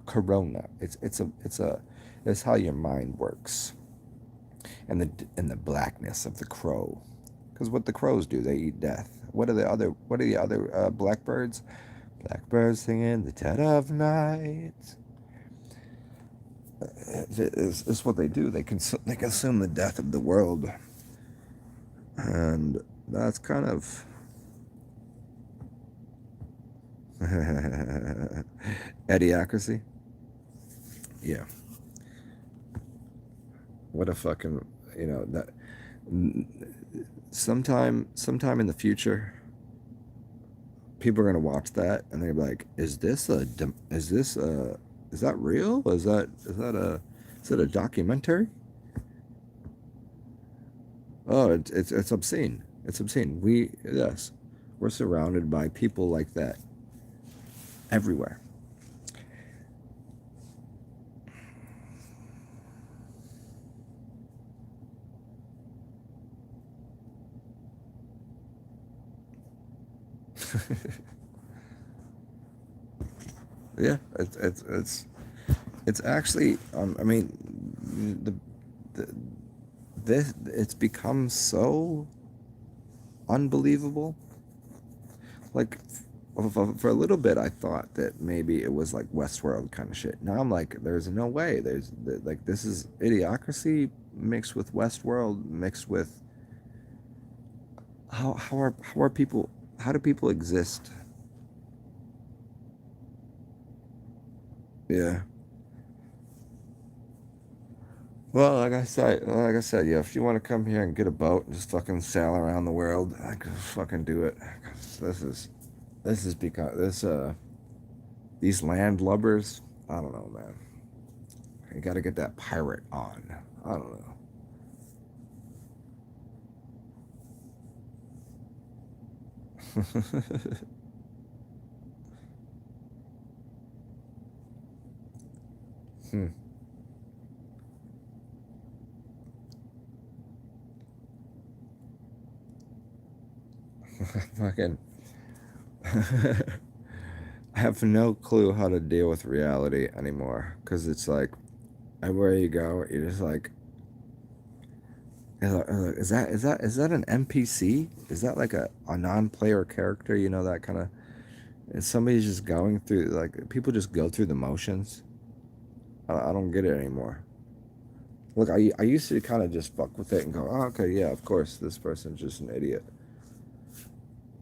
corona. It's how your mind works, and the blackness of the crow. Because what the crows do, they eat death. What are the other blackbirds? Blackbirds singing the dead of night. It's what they do. They consume the death of the world, and that's kind of Idiocracy? Yeah. What a fucking, you know, that sometime in the future, people are gonna watch that and they're like, is that real? Is that a documentary? Oh, it's obscene. It's obscene. Yes, we're surrounded by people like that everywhere. Yeah, it's actually. I mean, the this it's become so unbelievable. Like for a little bit, I thought that maybe it was like Westworld kind of shit. Now I'm like, there's no way. Like this is Idiocracy mixed with Westworld mixed with how are people, how do people exist? Yeah. Well, like I said, yeah. If you want to come here and get a boat and just fucking sail around the world, I could fucking do it. 'Cause this is because these landlubbers. I don't know, man. You got to get that pirate on. I don't know. Hmm. Fucking. I have no clue how to deal with reality anymore because it's like everywhere you go, you're just like, is that an NPC? Is that like a non-player character? You know, that kind of. And somebody's just going through, like, people just go through the motions. I don't get it anymore. Look, I used to kind of just fuck with it and go, oh, okay, yeah, of course, this person's just an idiot.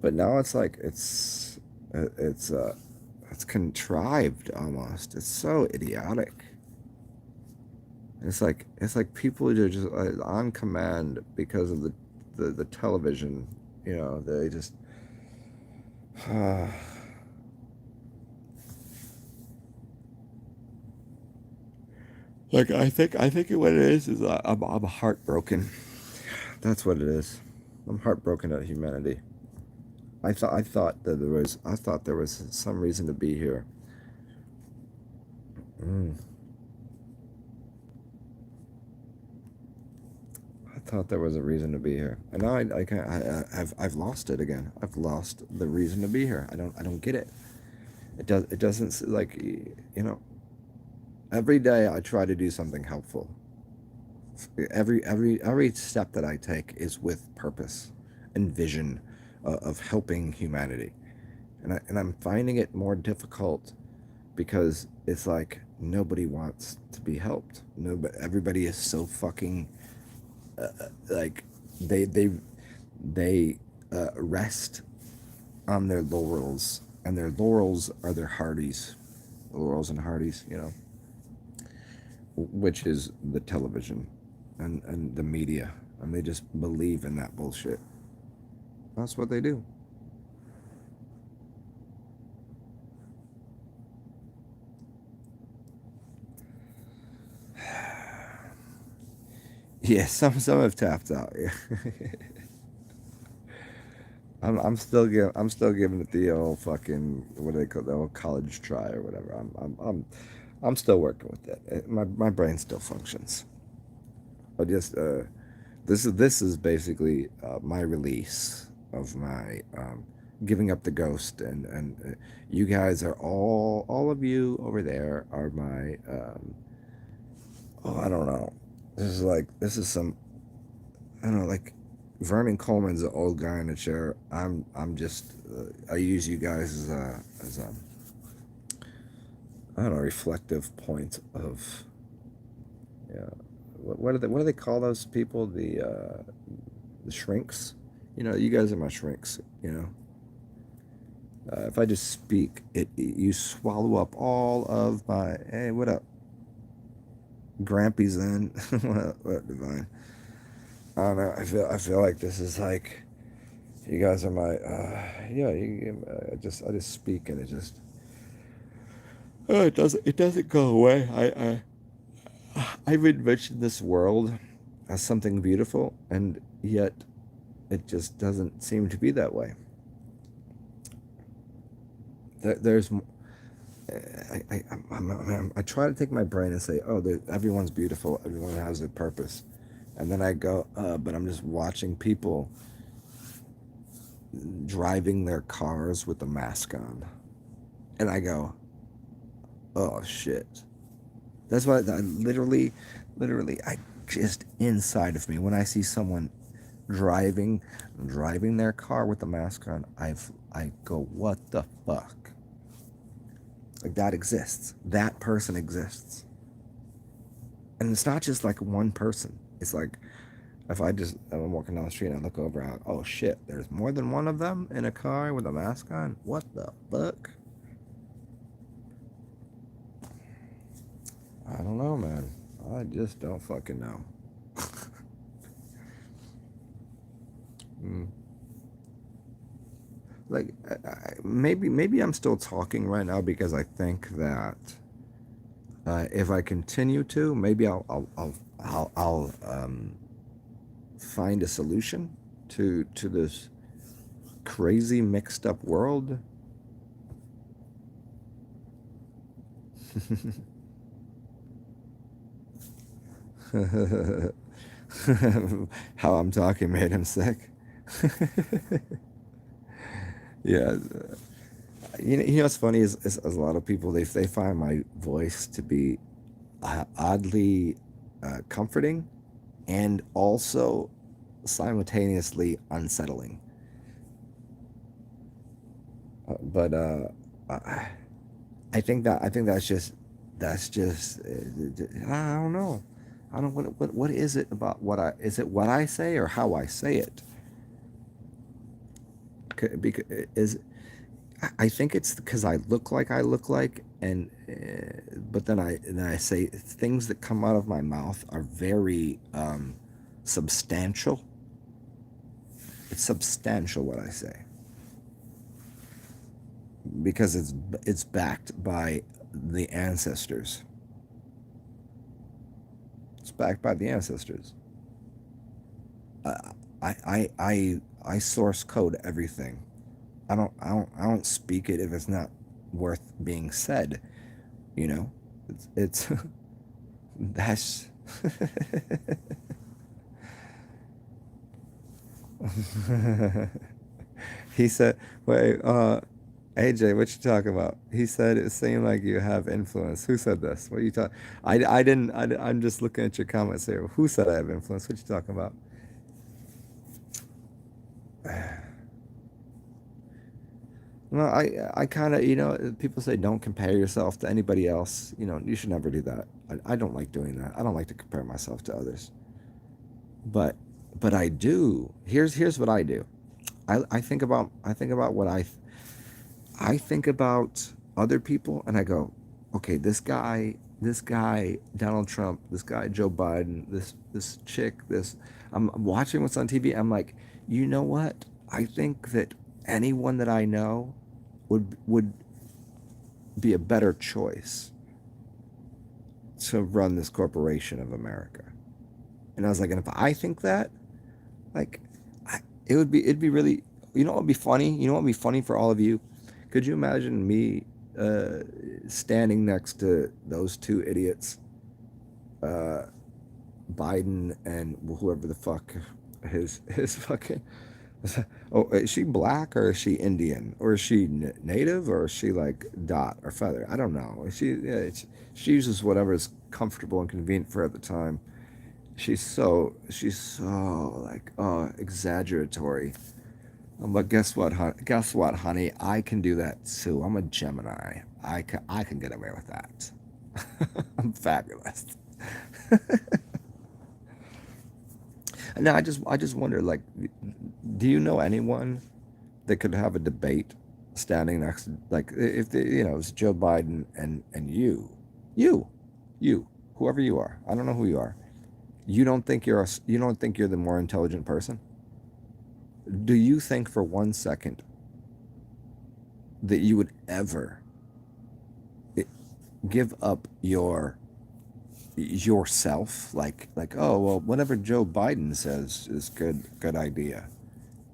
But now it's like it's it's contrived almost. It's so idiotic. It's like people are just on command because of the television. You know, they just. Like I think what it is I'm heartbroken. That's what it is. I'm heartbroken at humanity. I thought there was some reason to be here. Mm. I thought there was a reason to be here, and now I can't. I've lost it again. I've lost the reason to be here. I don't get it. It doesn't like, every day I try to do something helpful. Every step that I take is with purpose and vision of helping humanity, and I'm finding it more difficult because it's like nobody wants to be helped. No, but everybody is so fucking like they they they rest on their laurels, and their laurels are their Hardee's, laurels and Hardee's, which is the television and the media, and they just believe in that bullshit. That's what they do. Yeah, some have tapped out. Yeah. I'm still giving it the old fucking, what do they call, the old college try or whatever. I'm still working with it. My brain still functions. But just this is basically my release of my giving up the ghost, and you guys are all of you over there are my oh, I don't know. This is some, I don't know, like Vernon Coleman's an old guy in a chair. I'm just I use you guys as a I don't know, reflective point of, yeah. What do they call those people? The shrinks. You guys are my shrinks. If I just speak, you swallow up all of my. Hey, what up, Grampy's in? What divine? I don't know. I feel like this is like you guys are my. Yeah. I just speak and it just. It doesn't go away. I've envisioned this world as something beautiful, and yet it just doesn't seem to be that way. There's I try to take my brain and say, oh, everyone's beautiful, everyone has a purpose. And then I go, but I'm just watching people driving their cars with a mask on. And I go, oh, shit. That's why I literally, I just inside of me, when I see someone driving their car with a mask on, I go, what the fuck? Like, that exists. That person exists. And it's not just like one person. It's like if I'm walking down the street and I look over and oh shit, there's more than one of them in a car with a mask on. What the fuck? I don't know, man. I just don't fucking know. mm. Like maybe I'm still talking right now because I think that if I continue to, maybe I'll find a solution to this crazy mixed up world. How I'm talking made him sick. Yeah, you know what's funny is a lot of people they find my voice to be oddly comforting and also simultaneously unsettling. But I think that's just I don't know. I don't what is it about what I is it what I say or how I say it? Because is I think it's because I look like I look like, and but then I say things that come out of my mouth are very substantial. It's substantial what I say because it's backed by the ancestors. It's backed by the ancestors. I source code everything. I don't speak it if it's not worth being said. You know, it's that's he said, wait, AJ, what you talking about? He said it seemed like you have influence. Who said this? What are you talking? I didn't. I'm just looking at your comments here. Who said I have influence? What you talking about? Well, I kind of, people say don't compare yourself to anybody else. You should never do that. I don't like doing that. I don't like to compare myself to others. But but I do. Here's what I do. I think about I think about other people and I go, okay, this guy Donald Trump, this guy Joe Biden, this chick, this I'm watching what's on TV. I'm like, you know what? I think that anyone that I know would be a better choice to run this corporation of America. And I was like, and if I think that, like, it'd be really, what would be funny? You know what would be funny for all of you? Could you imagine me uh, standing next to those two idiots, uh, Biden and whoever the fuck his fucking. Oh, is she black or is she Indian or is she native or is she like dot or feather? I don't know. She uses whatever is comfortable and convenient for her at the time. She's so like exaggeratory. But guess what, honey? I can do that too. I'm a Gemini. I can get away with that. I'm fabulous. Now I just wonder, like, do you know anyone that could have a debate standing next to, like, if the, you know, it's Joe Biden and you, you, whoever you are, I don't know who you are. You don't think you're the more intelligent person? Do you think for 1 second that you would ever give up yourself, like, oh well, whatever Joe Biden says is good idea?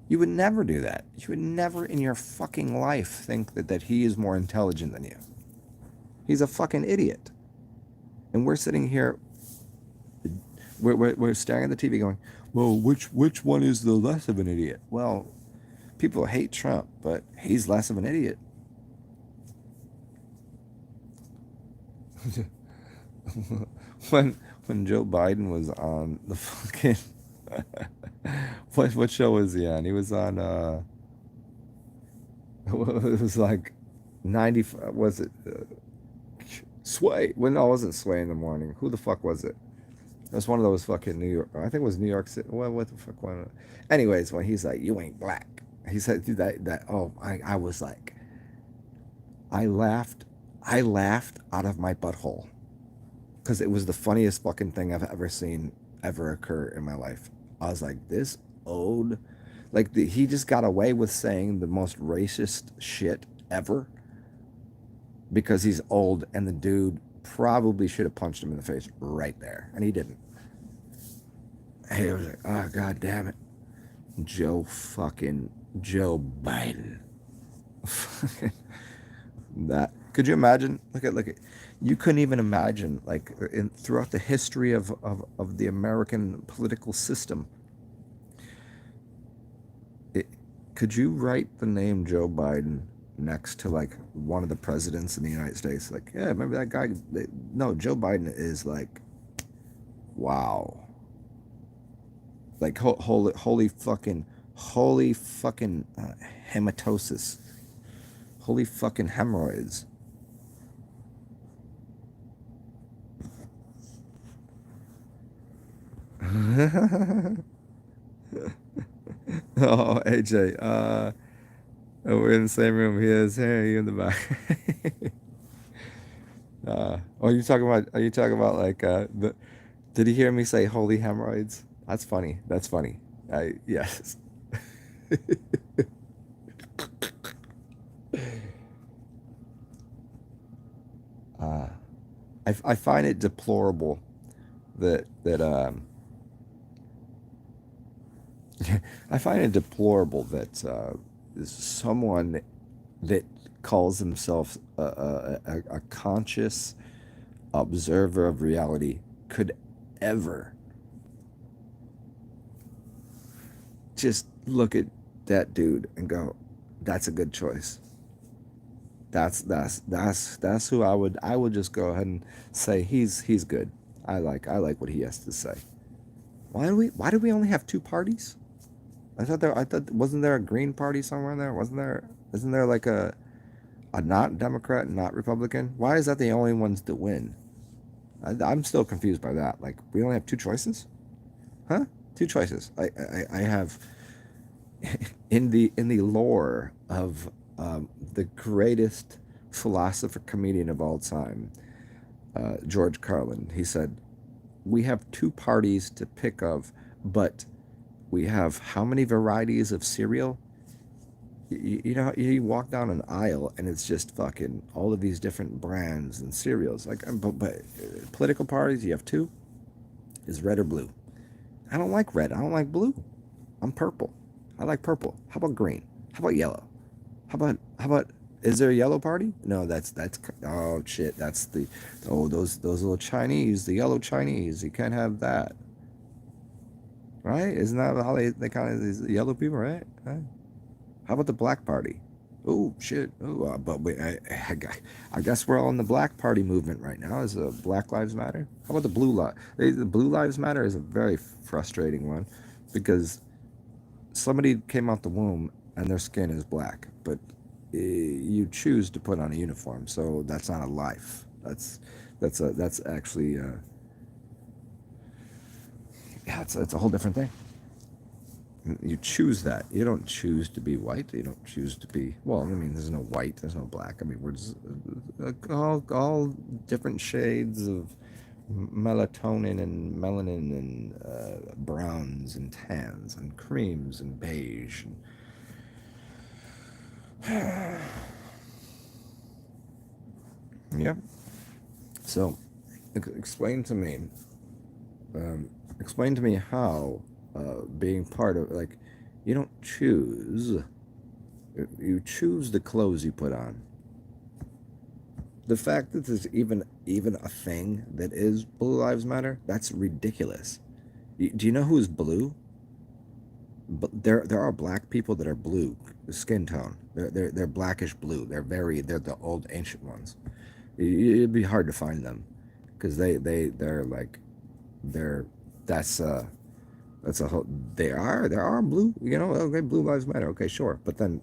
You would never do that. You would never in your fucking life think that he is more intelligent than you. He's a fucking idiot. And we're sitting here, we're staring at the TV going, well, which one is the less of an idiot? Well, people hate Trump, but he's less of an idiot. when Joe Biden was on the fucking what show was he on? He was on it was like 90, was it Sway? Well, no, it wasn't Sway in the morning. Who the fuck was it? It was one of those fucking New York, I think it was New York City. Well, what the fuck? Anyways, when he's like, you ain't black. He said that oh, I was like, I laughed out of my butthole. Because it was the funniest fucking thing I've ever seen ever occur in my life. I was like, this old, like, he just got away with saying the most racist shit ever because he's old, and the dude probably should have punched him in the face right there, and he didn't. Hey, I was like, oh, god damn it. Joe Biden. That, could you imagine? Look at, you couldn't even imagine, like, throughout the history of the American political system, could you write the name Joe Biden next to, like, one of the presidents in the United States? Like, yeah, remember that guy? No, Joe Biden is like, wow. Like, holy fucking hematosis. Holy fucking hemorrhoids. Oh, AJ, we're in the same room. He is. Hey, you in the back. Are you talking about like did he hear me say holy hemorrhoids? That's funny. That's funny. Yes. uh, I find it deplorable that I find it deplorable that someone that calls himself a conscious observer of reality could ever just look at that dude and go, "That's a good choice." That's who I would just go ahead and say he's good. I like what he has to say. Why do we only have two parties? I thought wasn't there a Green Party somewhere in there? Wasn't there? Isn't there like a not Democrat, not Republican? Why is that the only ones that win? I'm still confused by that. Like, we only have two choices, huh? Two choices. I have in the lore of the greatest philosopher comedian of all time, George Carlin. He said, "We have two parties to pick of, but we have how many varieties of cereal?" You know, you walk down an aisle and it's just fucking all of these different brands and cereals. Like, but political parties, you have two, is red or blue. I don't like red. I don't like blue. I'm purple. I like purple. How about green? How about yellow? How about is there a yellow party? No, that's oh shit, that's those little Chinese, the yellow Chinese. You can't have that. Right? Isn't that how they kind of these yellow people, right? How about the black party? Oh shit! Oh, but wait, I guess we're all in the black party movement right now. Is Black Lives Matter? How about the blue The Blue Lives Matter is a very frustrating one, because somebody came out the womb and their skin is black, but you choose to put on a uniform, so that's not a life. That's actually yeah, it's a whole different thing. You choose that. You don't choose to be white. You don't choose to be, well, I mean, there's no white, there's no black. I mean, we're just all different shades of melatonin and melanin and browns and tans and creams and beige. And yeah. So, explain to me, how being part of, like, you don't choose, you choose the clothes you put on. The fact that there's even a thing that is Blue Lives Matter, that's ridiculous. Do you know who's blue? But there are black people that are blue skin tone. They're blackish blue. They're the old ancient ones. It'd be hard to find them, because they're like, they're that's a whole, there are blue, okay, Blue Lives Matter, okay, sure. But then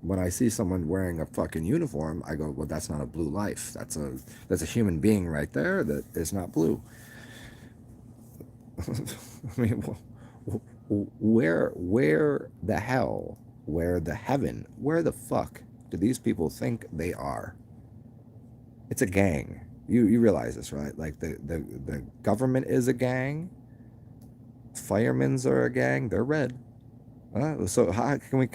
when I see someone wearing a fucking uniform, I go, well, that's not a blue life. That's a human being right there that is not blue. I mean, where the hell, where the heaven, where the fuck do these people think they are? It's a gang. You realize this, right? Like the government is a gang. Firemen's are a gang. They're red. So how can we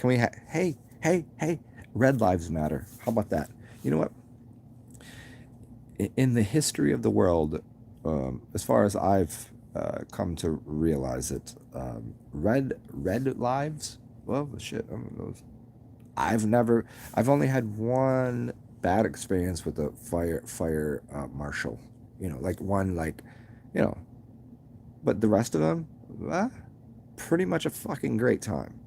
hey, red lives matter. How about that? You know what? In the history of the world, as far as I've come to realize it, red lives. Well, shit. I've only had one bad experience with a fire marshal. Like one, like, you know. But the rest of them, pretty much a fucking great time.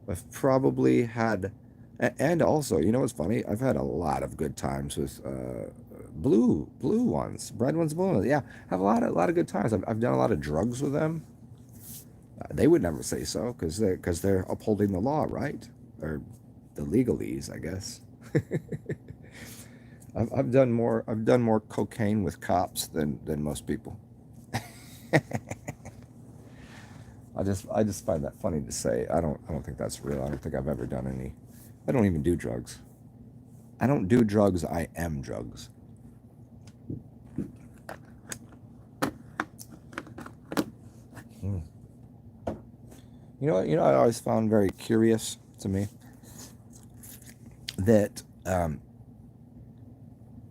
I've probably had, and also, you know what's funny? I've had a lot of good times with blue ones, red ones, blue ones. Yeah, I have a lot of good times. I've done a lot of drugs with them. They would never say so, because they're upholding the law, right? Or the legalese, I guess. I've done more cocaine with cops than most people. I just find that funny to say. I don't think that's real. I don't think I've ever done any. I don't even do drugs. I don't do drugs. I am drugs. Mm. You know, I always found very curious to me that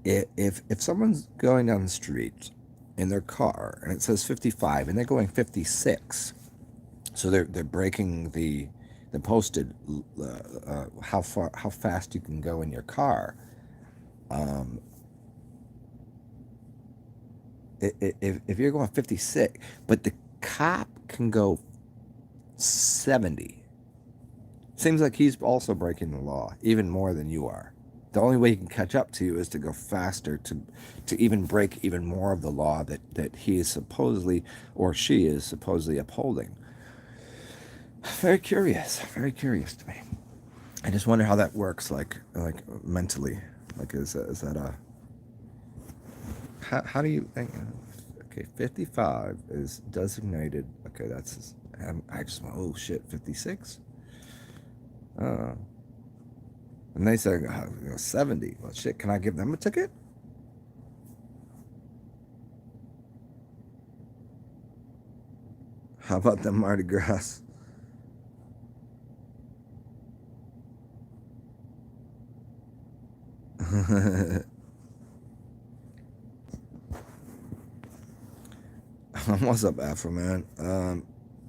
if someone's going down the street in their car and it says 55 and they're going 56, so they're breaking the posted how fast you can go in your car. If you're going 56, but the cop can go 70, seems like he's also breaking the law even more than you are. The only way he can catch up to you is to go faster, to even break even more of the law that he is supposedly, or she is supposedly, upholding. Very curious to me. I just wonder how that works, like mentally. Like, is that a, how do you think? Okay, 55 is designated. Okay, that's, I just went, oh shit, 56. And they say 70. Well, shit, can I give them a ticket? How about them Mardi Gras? What's up, Afro Man?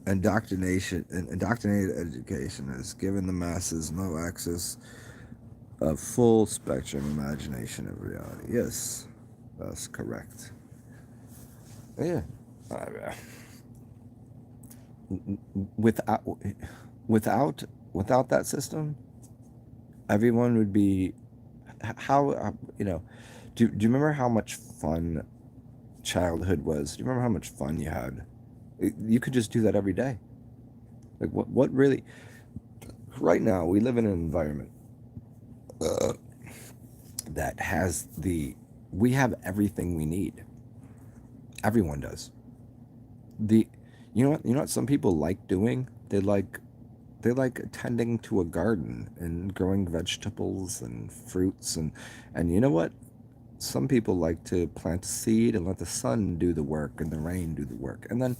Indoctrinated education has given the masses no access of full spectrum imagination of reality. Yes, that's correct. Yeah. Without without that system, everyone would be, how, do you remember how much fun childhood was? Do you remember how much fun you had? You could just do that every day. Like, what really, right now we live in an environment that has we have everything we need. Everyone does. You know what some people like doing? They like tending to a garden and growing vegetables and fruits, and you know what? Some people like to plant a seed and let the sun do the work and the rain do the work. And then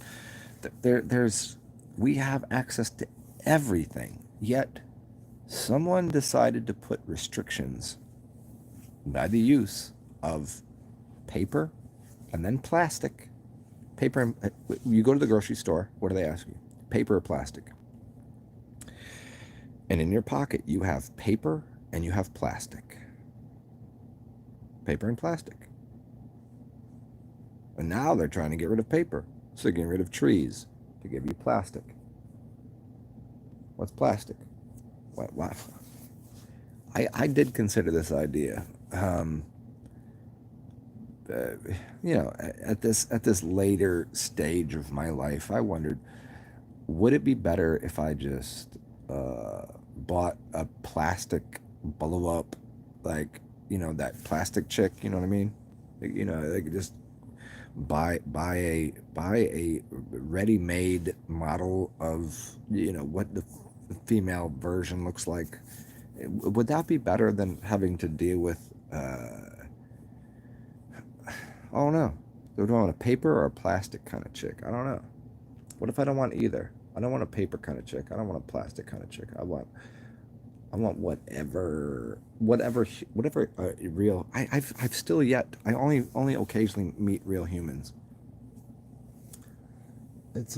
there's we have access to everything. Yet someone decided to put restrictions by the use of paper and then plastic. Paper. You go to the grocery store. What do they ask you? Paper or plastic? And in your pocket, you have paper and you have plastic. Paper and plastic. And now they're trying to get rid of paper. So they're getting rid of trees to give you plastic. What's plastic? What? I did consider this idea. Uh, at this later stage of my life, I wondered, would it be better if I just bought a plastic blow up, like, that plastic chick, you know what I mean? Like just buy a ready made model of what the female version looks like. Would that be better than having to deal with I don't know. Do I want a paper or a plastic kind of chick? I don't know. What if I don't want either? I don't want a paper kind of chick. I don't want a plastic kind of chick. I want whatever real. I've still yet. I only occasionally meet real humans. It's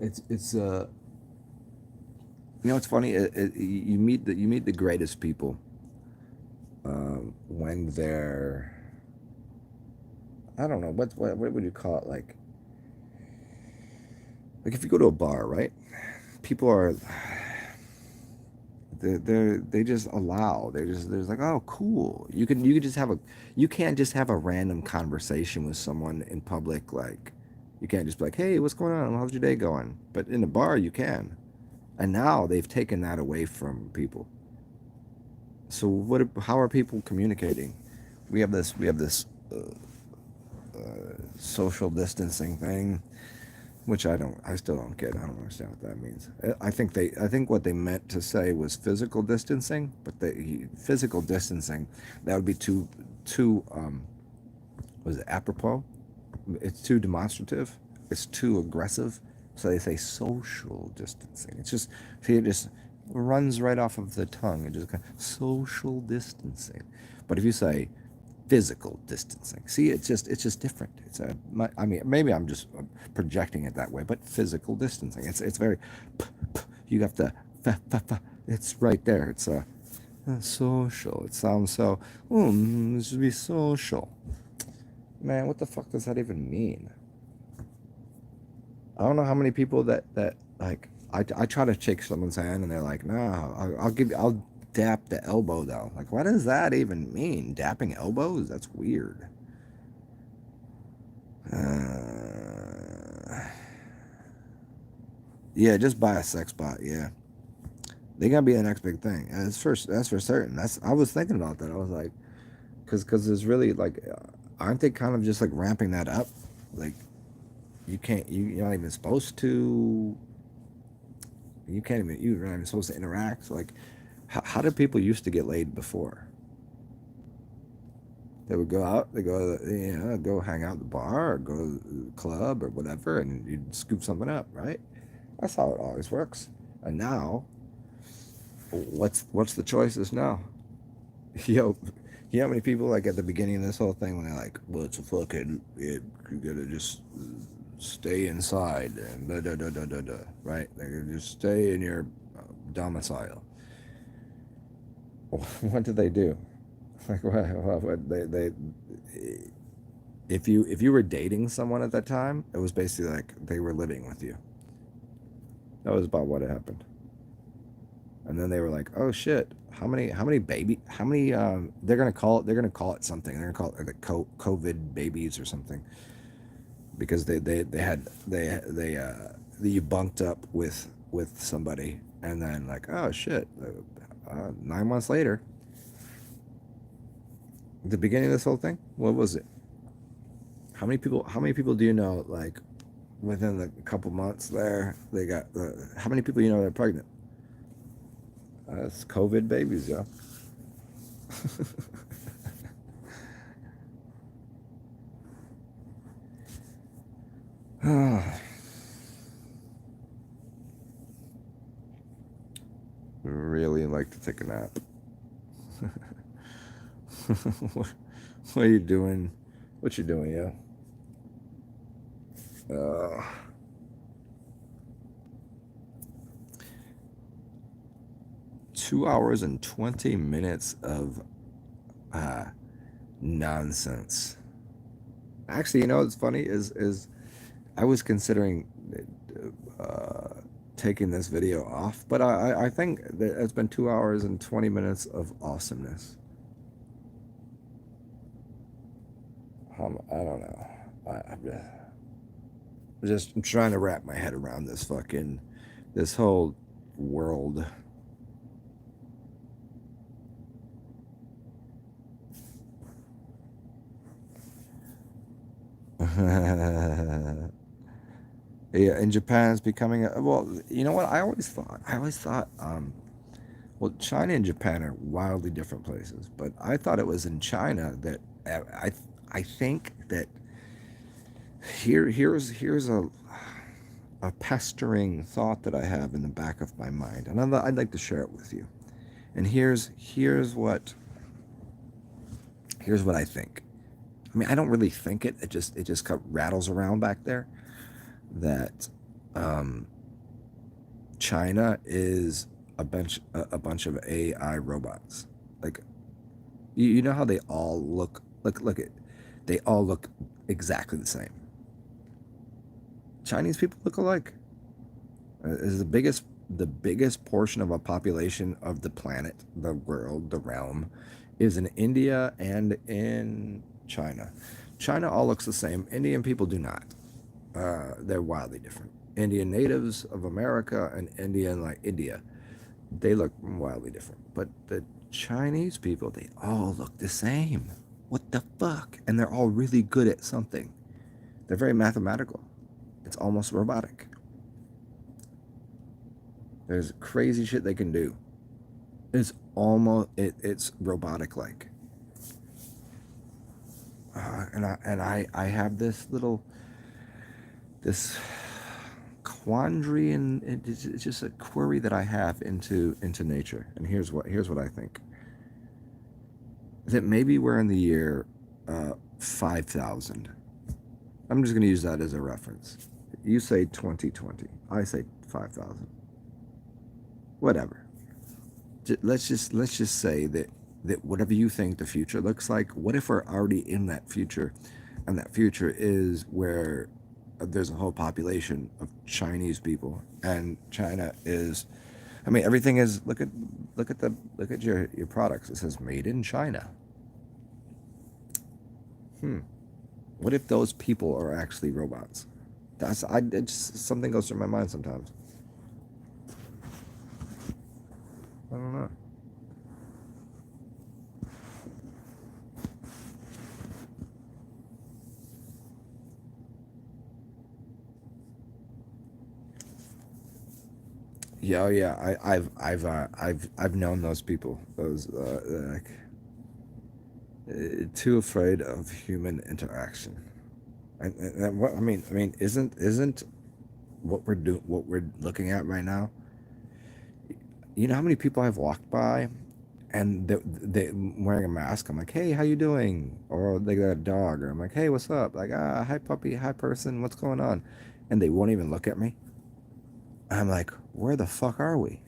it's it's funny. You meet the greatest people when they're, I don't know, what would you call it, like if you go to a bar, right? People are, they just allow, they're just like, oh, cool. You can just have a, you can't just have a random conversation with someone in public. Like, you can't just be like, hey, what's going on, how's your day going? But in a bar you can. And now they've taken that away from people. So how are people communicating? We have this social distancing thing, which I still don't get. I don't understand what that means. I think what they meant to say was physical distancing, but physical distancing, that would be too was it apropos? It's too demonstrative. It's too aggressive. So they say social distancing. It's just, see, it just runs right off of the tongue. It just kind of, social distancing. But if you say physical distancing, see, it's just different. I mean, maybe I'm just projecting it that way, but physical distancing. It's very, you have to, it's right there. It's social. It sounds so. This should be social. Man, what the fuck does that even mean? I don't know how many people that like. I try to shake someone's hand and they're like, "Nah, I'll dap the elbow though." Like, what does that even mean? Dapping elbows? That's weird. Yeah, just buy a sex bot. Yeah, they gotta be the next big thing. That's for certain. I was thinking about that. I was like, because it's really like, aren't they kind of just like ramping that up? Like, you're not even supposed to. You're not even supposed to interact. Like, how did people used to get laid before? They would go out, go hang out at the bar or go to the club or whatever, and you'd scoop something up, right? That's how it always works. And now, what's the choices now? Yo, you know how many people, like, at the beginning of this whole thing, when they're like, well, it's a fucking, you gotta just stay inside and da da da da da da, right? They just stay in your domicile. What did they do? Like, what they if you were dating someone at that time, it was basically like they were living with you. That was about what happened. And then they were like, "Oh shit! How many baby? How many? They're gonna call it something. They're gonna call it like COVID babies or something, because you bunked up with somebody, and then like, oh shit, 9 months later, the beginning of this whole thing, what was it? How many people do you know, like, within the couple months there, they got how many people you know that are pregnant? It's COVID babies, yo. Really like to take a nap. What are you doing? What you doing, yo? 2 hours and 20 minutes of uh, nonsense. Actually, you know what's funny is I was considering uh, taking this video off, but I think that it's been 2 hours and 20 minutes of awesomeness. I don't know. I'm trying to wrap my head around this whole world. Yeah, and Japan is becoming well. You know what? I always thought, well, China and Japan are wildly different places, but I thought it was in China that I think that here's a pestering thought that I have in the back of my mind, and I'd like to share it with you. And here's what I think. I mean, I don't really think it. It just rattles around back there that um, China is a bunch of AI robots. Like you know how they all look at they all look exactly the same. Chinese people look alike. Is the biggest portion of a population of the planet, the world, the realm, is in India and in China. China all looks the same. Indian people do not. They're wildly different. Indian natives of America and Indian like India, they look wildly different. But the Chinese people, they all look the same. What the fuck? And they're all really good at something. They're very mathematical. It's almost robotic. There's crazy shit they can do. It's robotic like. And I have this quandary, and it's just a query that I have into nature. And here's what I think. That maybe we're in the year 5,000. I'm just going to use that as a reference. You say 2020. I say 5,000. Whatever. Let's just say that whatever you think the future looks like, what if we're already in that future, and that future is where there's a whole population of Chinese people, and China is, I mean, everything is, look at your products. It says made in China. What if those people are actually robots? Something goes through my mind sometimes. I don't know. Yeah, oh yeah. I've known those people. Those like too afraid of human interaction. And what I mean, isn't what we're looking at right now? You know how many people I've walked by, and they wearing a mask. I'm like, hey, how you doing? Or they got a dog, or I'm like, hey, what's up? Like, hi puppy, hi person, what's going on? And they won't even look at me. I'm like, where the fuck are we?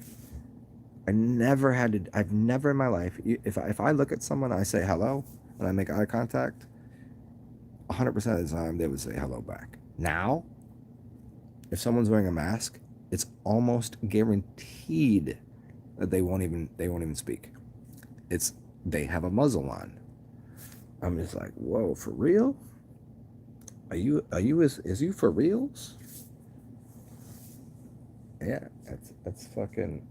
I've never in my life, if I look at someone, I say hello, and I make eye contact, 100% of the time they would say hello back. Now, if someone's wearing a mask, it's almost guaranteed that they won't even speak. It's they have a muzzle on. I'm just like, whoa, for real? Is you for reals? Yeah, that's fucking,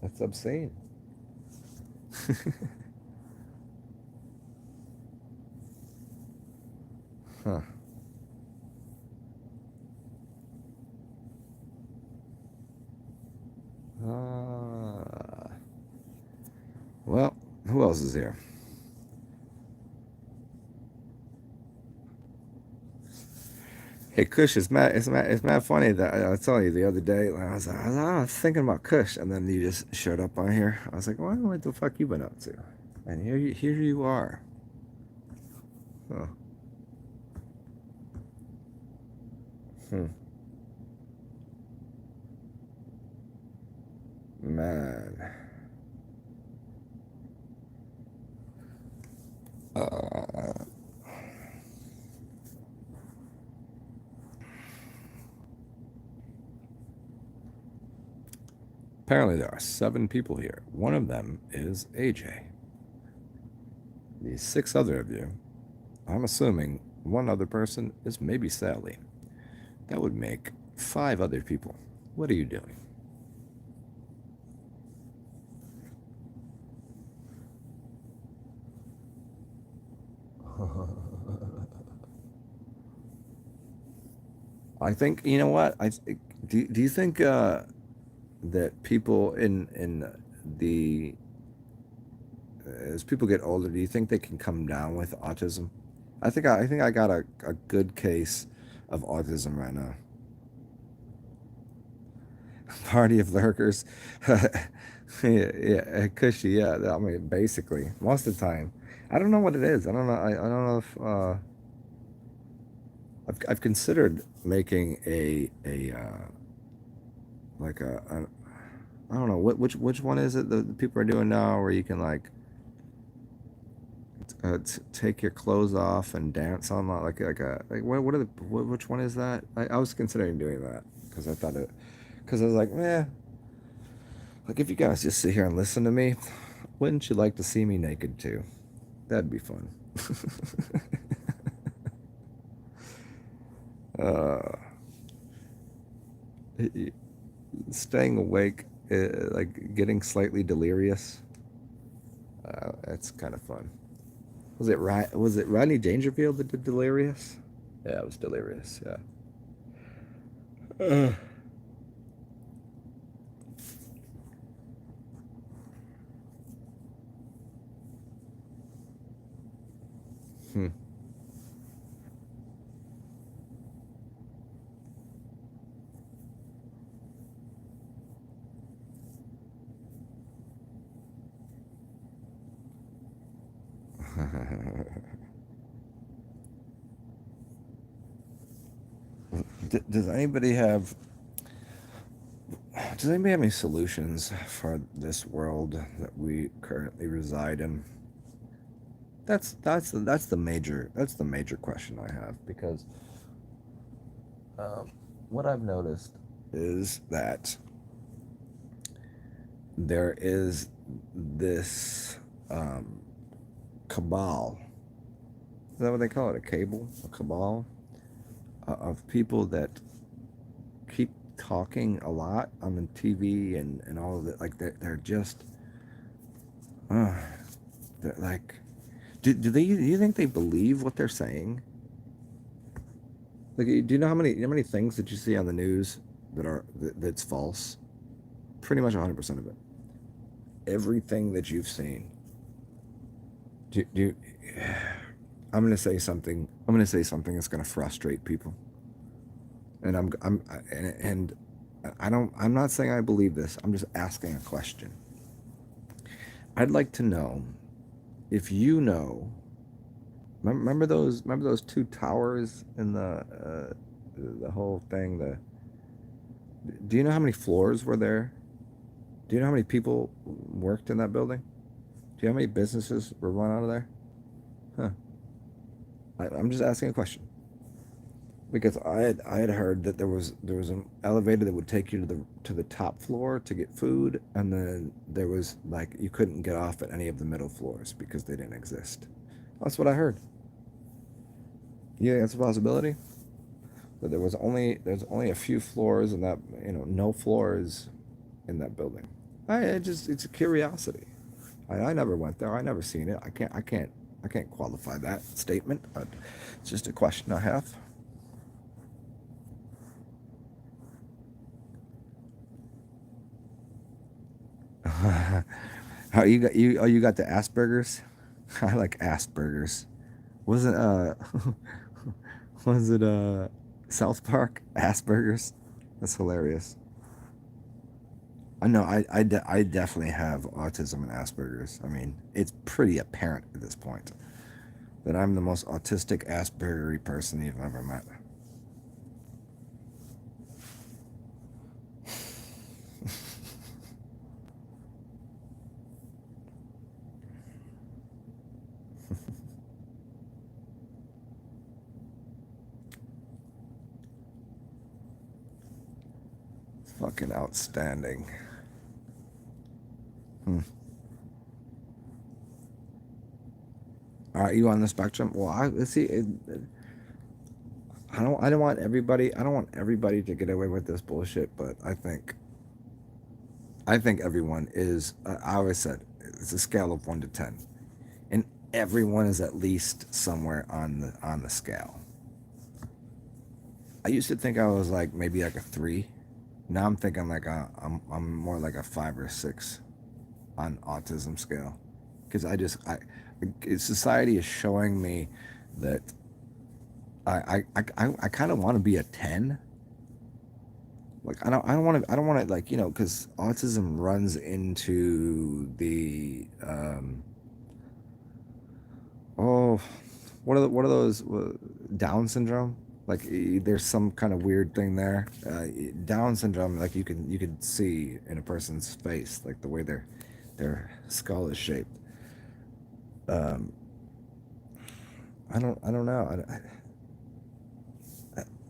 that's obscene. Huh. Well, who else is here? Hey, Kush, it's mad funny that I was telling you the other day. I was thinking about Kush, and then you just showed up on here. I was like, well, what the fuck you been up to? And here you are. Huh. Hmm. Man. Uh, Apparently, there are 7 people here. One of them is AJ. The 6 other of you, I'm assuming one other person is maybe Sally. That would make 5 other people. What are you doing? I think you know what do you think that people in the as people get older, do you think they can come down with autism? I think I got a good case of autism right now. Party of lurkers. Yeah, cushy. Yeah, I mean, basically, most of the time, I don't know what it is. I don't know. I don't know if I've considered making like a I don't know which one is it the people are doing now where you can like take your clothes off and dance on like what are the which one is that? I was considering doing that because I thought it because I was like, like if you guys just sit here and listen to me, wouldn't you like to see me naked too? That'd be fun. uh, Staying awake, like getting slightly delirious. That's kind of fun. Was it Rodney Dangerfield that did Delirious? Yeah, it was Delirious. Yeah. Uh, hmm. Does anybody have any solutions for this world that we currently reside in? That's the major question I have because what I've noticed is that there is this um, cabal. Is that what they call it? A cable? A cabal of people that keep talking a lot on the TV and all of it. Like they're just, uh, they're like, do you think they believe what they're saying? Like, do how many things that you see on the news that's false? Pretty much 100% of it. Everything that you've seen. Do I'm gonna say something. I'm gonna say something that's gonna frustrate people, and and I don't. I'm not saying I believe this. I'm just asking a question. I'd like to know if you know. Remember those 2 towers in the whole thing. Do you know how many floors were there? Do you know how many people worked in that building? Do you know how many businesses were run out of there? Huh. I'm just asking a question because I had heard that there was an elevator that would take you to the top floor to get food, and then there was like you couldn't get off at any of the middle floors because they didn't exist. That's what I heard. Yeah, that's a possibility. But there's only a few floors, and that no floors in that building. It's a curiosity. I never went there. I never seen it. I can't qualify that statement. But it's just a question I have. How you got you? Oh, you got the Asperger's. I like Asperger's. Wasn't was it South Park Asperger's? That's hilarious. I know. I definitely have autism and Asperger's. I mean, it's pretty apparent at this point that I'm the most autistic Aspergery person you've ever met. Fucking outstanding. Hmm. Are you on the spectrum? Well, I let's see. I don't want everybody. I don't want everybody to get away with this bullshit. But I think everyone is. I always said it's a scale of 1 to 10, and everyone is at least somewhere on the scale. I used to think I was like maybe like a 3. Now I'm thinking like I'm more like a 5 or 6 on autism scale, because society is showing me that I kind of want to be a 10. Like I don't want to, like, because autism runs into the oh, what are those, Down syndrome? Like, there's some kind of weird thing there. Down syndrome, like you could see in a person's face, like the way their skull is shaped. Um, I don't know.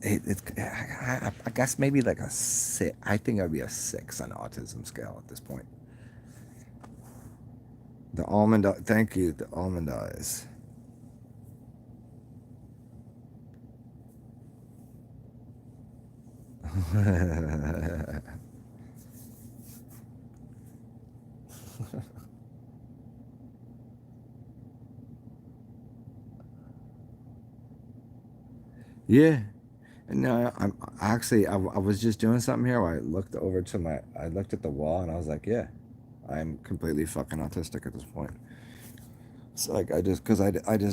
I guess maybe like a 6. I think I'd be a 6 on the autism scale at this point. The almond. Thank you. The almond eyes. Yeah. No, I'm actually. I was just doing something here. Where I looked at the wall and I was like, yeah, I'm completely fucking autistic at this point. It's like I just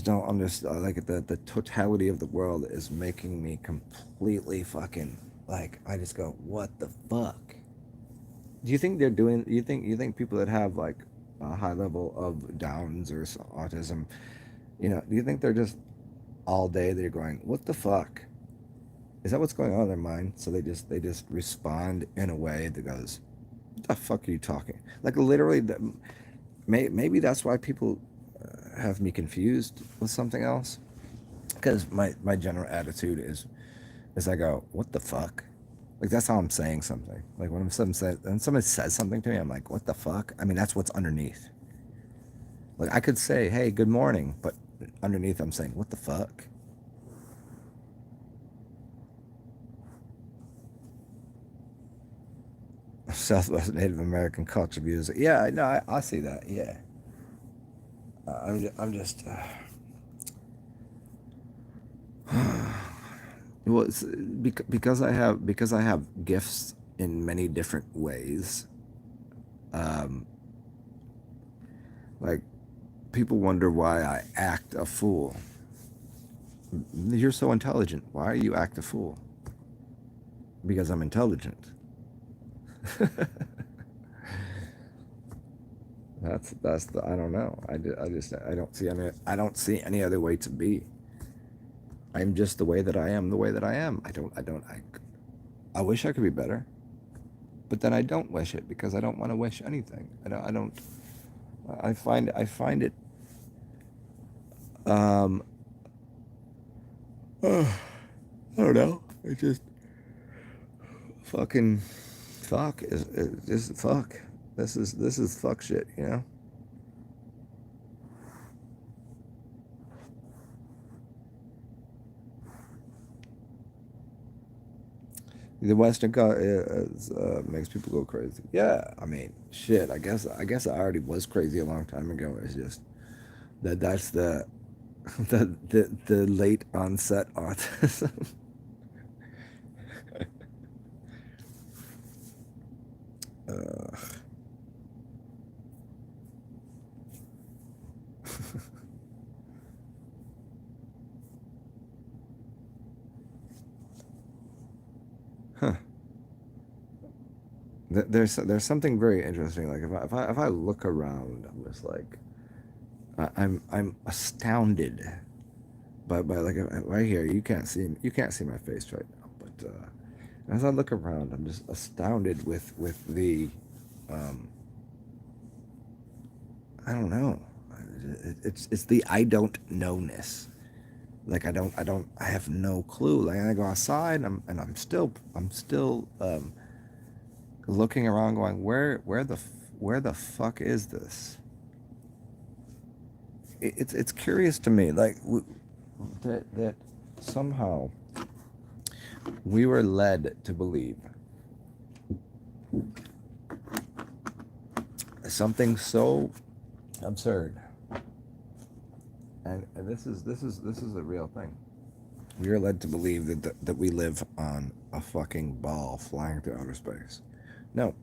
don't understand. Like, the totality of the world is making me completely fucking, like, I just go, what the fuck? Do you think they're doing? You think people that have like a high level of Downs or autism, do you think they're just all day they're going, what the fuck? Is that what's going on in their mind? So they just respond in a way that goes, what the fuck are you talking? Like, literally, maybe that's why people have me confused with something else. Because my general attitude is I go, what the fuck? Like, that's how I'm saying something. Like, when somebody says something to me, I'm like, what the fuck? I mean, that's what's underneath. Like, I could say, hey, good morning, but underneath I'm saying, what the fuck? Southwest Native American culture music. Yeah, I know. I see that. Yeah. I'm just. Well, because I have gifts in many different ways. Um, like, people wonder why I act a fool. You're so intelligent. Why are you act a fool? Because I'm intelligent. That's the I don't know. I don't see any other way to be. I'm just the way that I am, the way that I am. I wish I could be better, but then I don't wish it because I don't want to wish anything. I don't. I find it. Um. I don't know. It just fucking fuck is just fuck. This is fuck shit. The Western makes people go crazy. Yeah, I mean, shit. I guess I already was crazy a long time ago. It's just that's the late onset autism. uh, there's something very interesting. Like if I look around, I'm just like I'm astounded by like right here. You can't see my face right now, but as I look around, I'm just astounded with the um, I don't know. It's the I don't knownness. Like I have no clue. Like I go outside and I'm still looking around going where the fuck is this? It's curious to me like that somehow we were led to believe something so absurd, and this is a real thing. We are led to believe that we live on a fucking ball flying through outer space. No,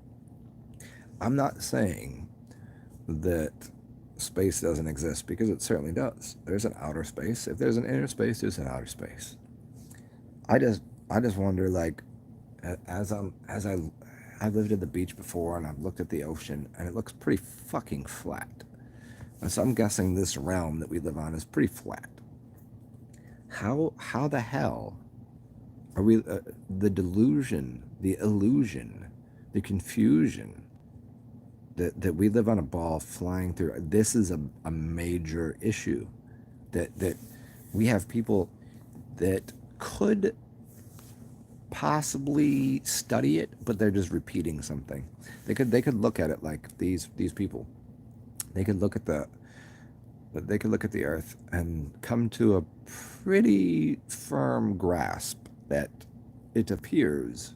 I'm not saying that space doesn't exist, because it certainly does. There's an outer space. If there's an inner space, there's an outer space. I just I just wonder, like, I've lived at the beach before, and I've looked at the ocean, and it looks pretty fucking flat. And so I'm guessing this realm that we live on is pretty flat. How the hell are we the delusion, the illusion, the confusion that we live on a ball flying through? This is a major issue. That we have people that could possibly study it, but they're just repeating something. They could look at it like these people. They could look at the earth and come to a pretty firm grasp that it appears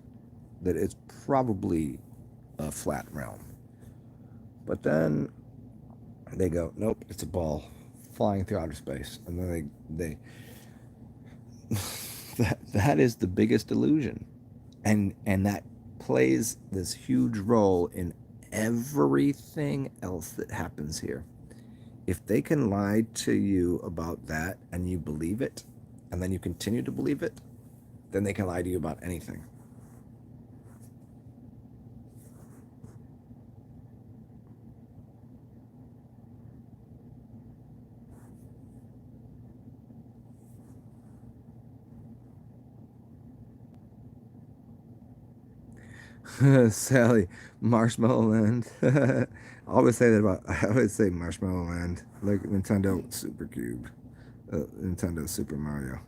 that it's probably a flat realm. But then they go, nope, it's a ball flying through outer space, and then they that is the biggest illusion, and that plays this huge role in everything else that happens here. If they can lie to you about that and you believe it, and then you continue to believe it, then they can lie to you about anything. Sally, Marshmallow Land. I always say that about. I always say Marshmallow Land, like Nintendo Super Cube, Nintendo Super Mario.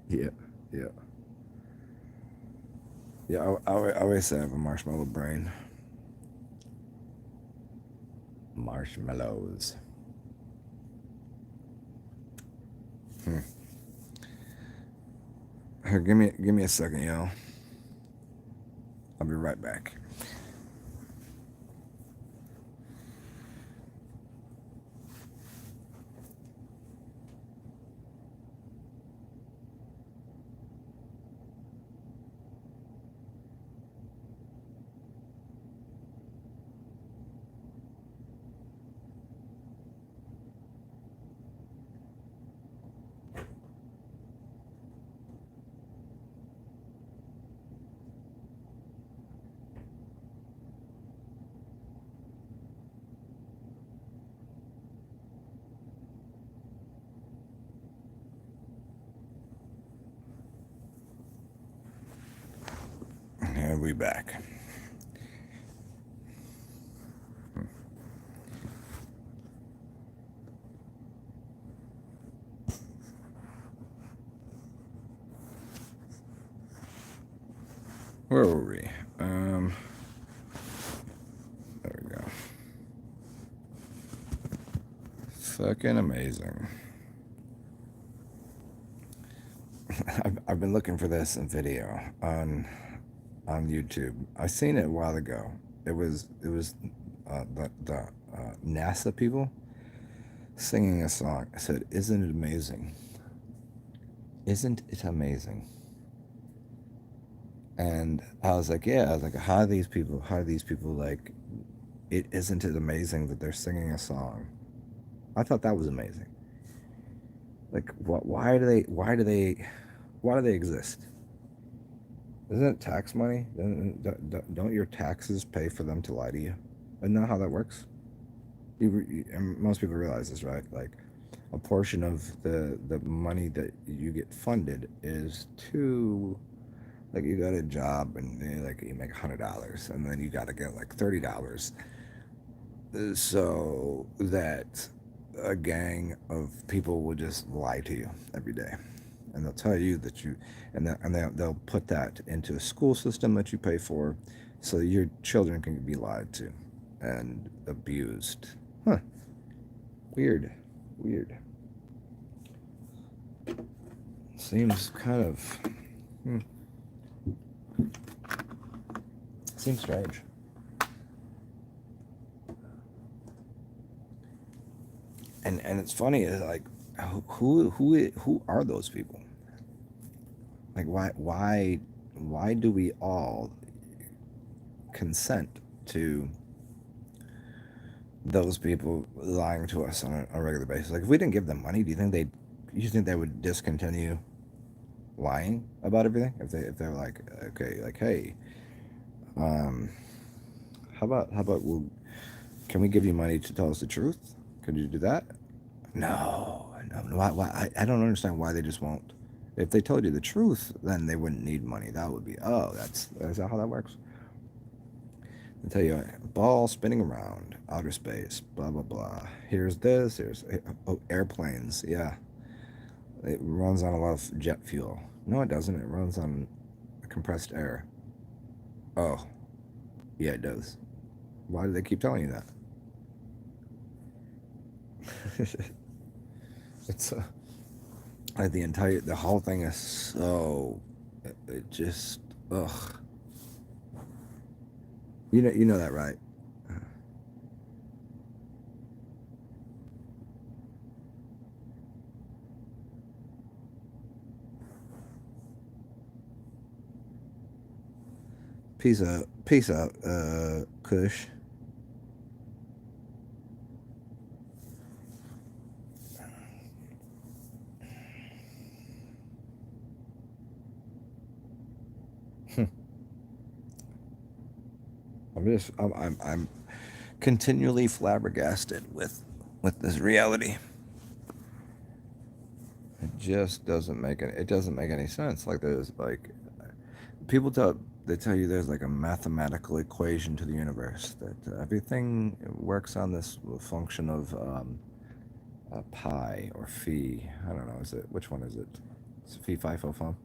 Yeah, yeah, yeah. I always say I have a marshmallow brain. Marshmallows. Hmm. Here, give me a second, y'all. I'll be right back. And we back. Where were we? There we go. Fucking amazing. I've been looking for this in video on YouTube. I seen it a while ago. It was the NASA people singing a song. I said, "Isn't it amazing? Isn't it amazing?" And I was like, "Yeah." I was like, "How are these people? How are these people like? It isn't it amazing that they're singing a song?" I thought that was amazing. Like, what? Why do they? Why do they exist? Isn't it tax money? Don't your taxes pay for them to lie to you? Isn't that how that works? And most people realize this, right? Like, a portion of the money that you get funded is to, like, you got a job and like you make $100 and then you got to get like $30 so that a gang of people will just lie to you every day, and they'll tell you that you, and they'll put that into a school system that you pay for, so your children can be lied to and abused. Huh? Weird, weird. Seems kind of, hmm, seems strange. And it's funny, like, who are those people? Like, why do we all consent to those people lying to us on a regular basis? Like, if we didn't give them money, do you think they would discontinue lying about everything? If they're like, okay, like, hey, um, how about can we give you money to tell us the truth? Could you do that? No, no. Why? I don't understand why they just won't. If they told you the truth, then they wouldn't need money. That would be, oh, that's how that works. I tell you, ball spinning around outer space, blah blah blah. Here's this. Here's, oh, airplanes. Yeah, it runs on a lot of jet fuel. No, it doesn't. It runs on compressed air. Oh, yeah, it does. Why do they keep telling you that? It's like the whole thing is so, it just, ugh. You know that, right? Peace out, Kush. I'm continually flabbergasted with this reality. It just doesn't make any sense. Like, there's like, people tell you there's like a mathematical equation to the universe, that everything works on this function of pi or phi. I don't know. Is it, which one is it? It's phi, phi, fo, fum.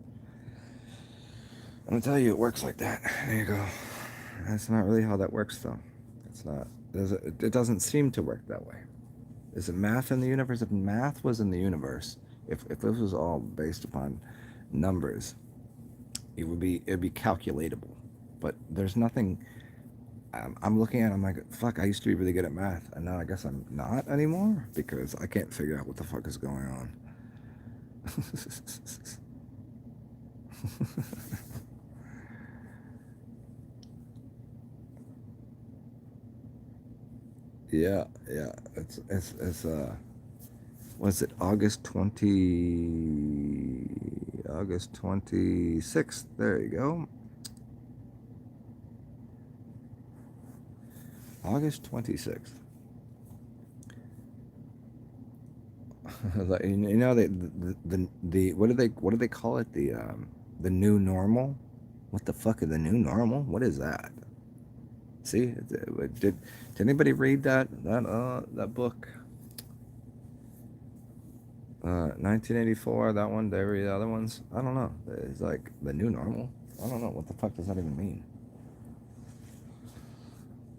I'm gonna tell you, it works like that. There you go. That's not really how that works, though. It's not. It doesn't seem to work that way. Is it math in the universe? If math was in the universe, if this was all based upon numbers, it'd be calculatable. But there's nothing. I'm looking at it, I'm like, fuck, I used to be really good at math, and now I guess I'm not anymore because I can't figure out what the fuck is going on. Yeah, yeah. It's what's it? August 26th. There you go. August 26th. You know, what do they call it? The new normal. What the fuck is the new normal? What is that? See, did anybody read that book? 1984. That one. Did they read the other ones? I don't know. It's like the new normal. I don't know what the fuck does that even mean.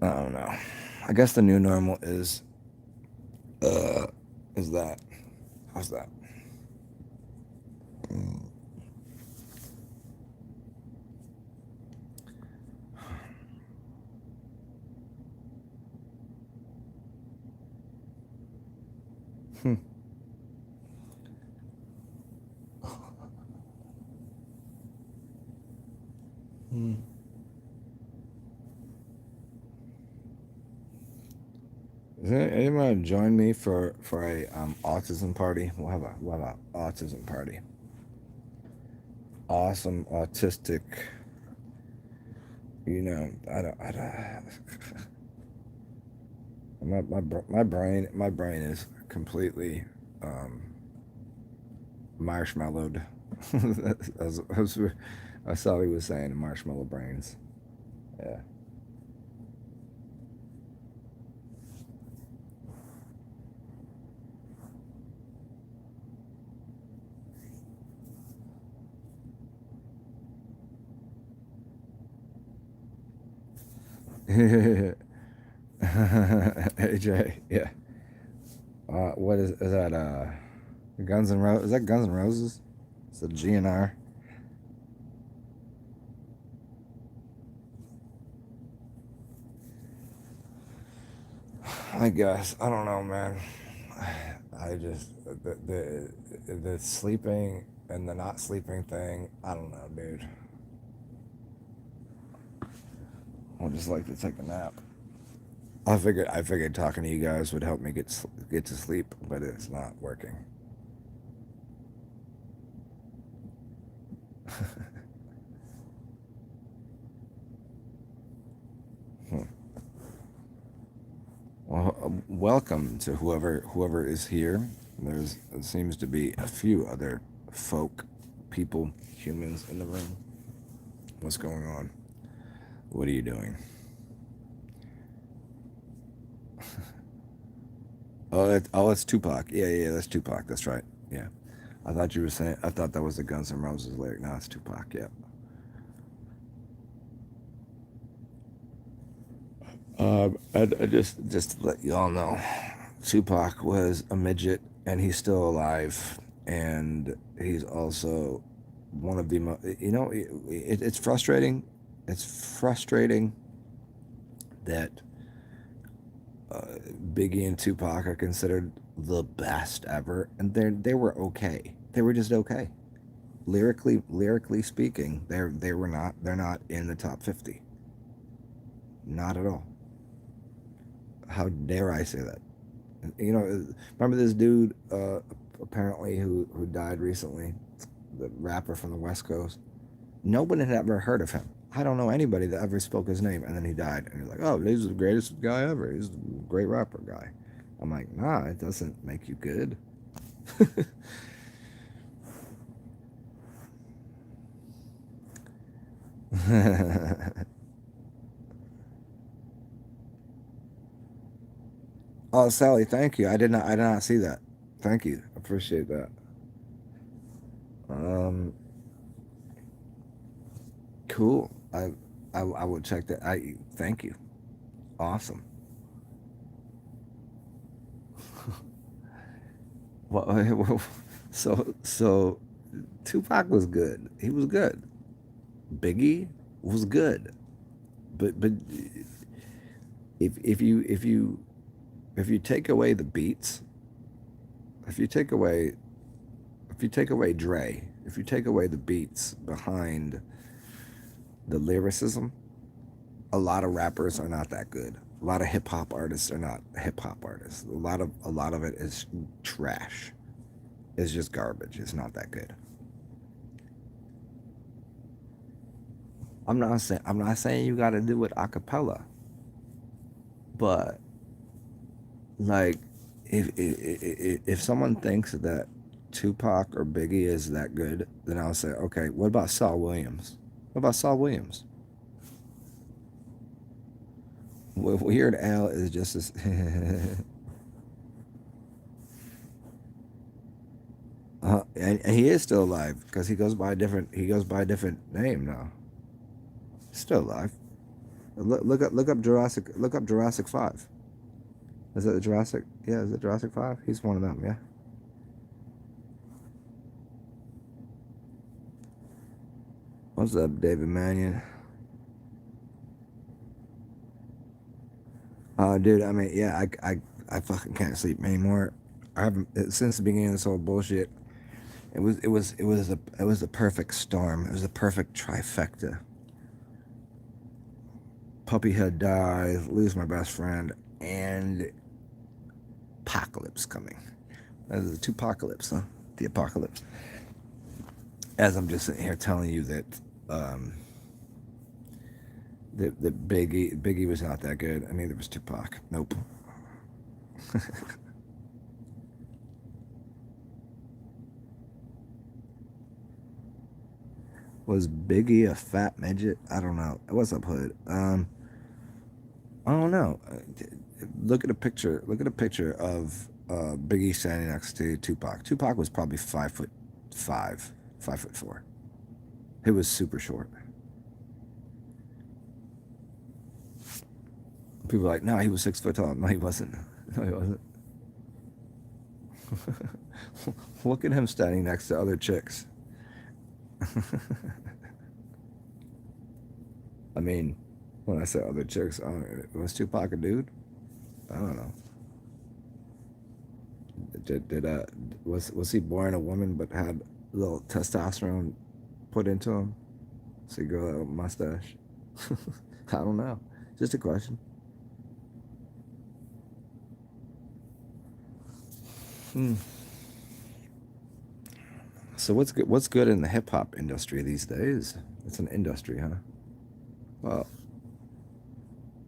I don't know. I guess the new normal uh is that. How's that? Mm. Hmm. Hmm. Is anyone join me for a autism party? We'll have a autism party. Awesome autistic you know, I don't my brain is completely marshmallowed. That's all he was saying. Marshmallow brains. Yeah. AJ. Yeah. What is that? Guns and Roses. Is that Guns and Roses? It's a GNR. I guess I don't know, man. I just the sleeping and the not sleeping thing. I don't know, dude. I just like to take a nap. I figured talking to you guys would help me get to sleep, but it's not working. Hmm. Well, welcome to whoever is here. There seems to be a few other people, humans in the room. What's going on? What are you doing? It's Tupac. Yeah, that's Tupac. That's right. Yeah. I thought you were saying. I thought that was the Guns N' Roses lyric. No, it's Tupac. Yeah. I just to let y'all know, Tupac was a midget, and he's still alive, and he's also one of the it's frustrating. It's frustrating that Biggie and Tupac are considered the best ever, and they were okay. They were just okay. Lyrically speaking, they're not in the top 50. Not at all. How dare I say that? You know, remember this dude apparently who died recently, the rapper from the West Coast. Nobody had ever heard of him. I don't know anybody that ever spoke his name, and then he died, and he's like, "Oh, he's the greatest guy ever. He's a great rapper guy." I'm like, "Nah, it doesn't make you good." Oh, Sally, thank you. I did not see that. Thank you. Appreciate that. Um, cool. I will check that. I thank you. Awesome. Well, so Tupac was good. He was good. Biggie was good. But if you take away the beats, if you take away Dre, if you take away the beats behind the lyricism, a lot of rappers are not that good. A lot of hip hop artists are not hip hop artists. A lot of it is trash. It's just garbage. It's not that good. I'm not saying you got to do it a cappella, but like if someone thinks that Tupac or Biggie is that good, then I'll say, okay, what about Saul Williams? What about Saul Williams? Weird Al is just as and he is still alive because he goes by a different name now. Still alive. Look up Jurassic 5. Is it the Jurassic? Yeah, is it Jurassic 5? He's one of them, yeah. What's up, David Mannion? Dude, I mean, yeah, I fucking can't sleep anymore. I haven't since the beginning of this whole bullshit. It was the perfect storm. It was the perfect trifecta. Puppyhead dies, lose my best friend, and apocalypse coming. That is the two apocalypse, huh? The apocalypse. As I'm just sitting here telling you that The Biggie was not that good, and neither was Tupac. Nope. Was Biggie a fat midget? I don't know. What's up, Hood? I don't know. Look at a picture. Look at a picture of Biggie standing next to Tupac. Tupac was probably 5'5", 5'4". He was super short. People are like, no, he was 6 foot tall. No, he wasn't. No, he wasn't. Look at him standing next to other chicks. I mean, when I say other chicks, was Tupac a dude? I don't know. Did was he born a woman but had a little testosterone put into him? So he grew a mustache. I don't know. Just a question. Hmm. So what's good? What's good in the hip hop industry these days? It's an industry, huh? Well,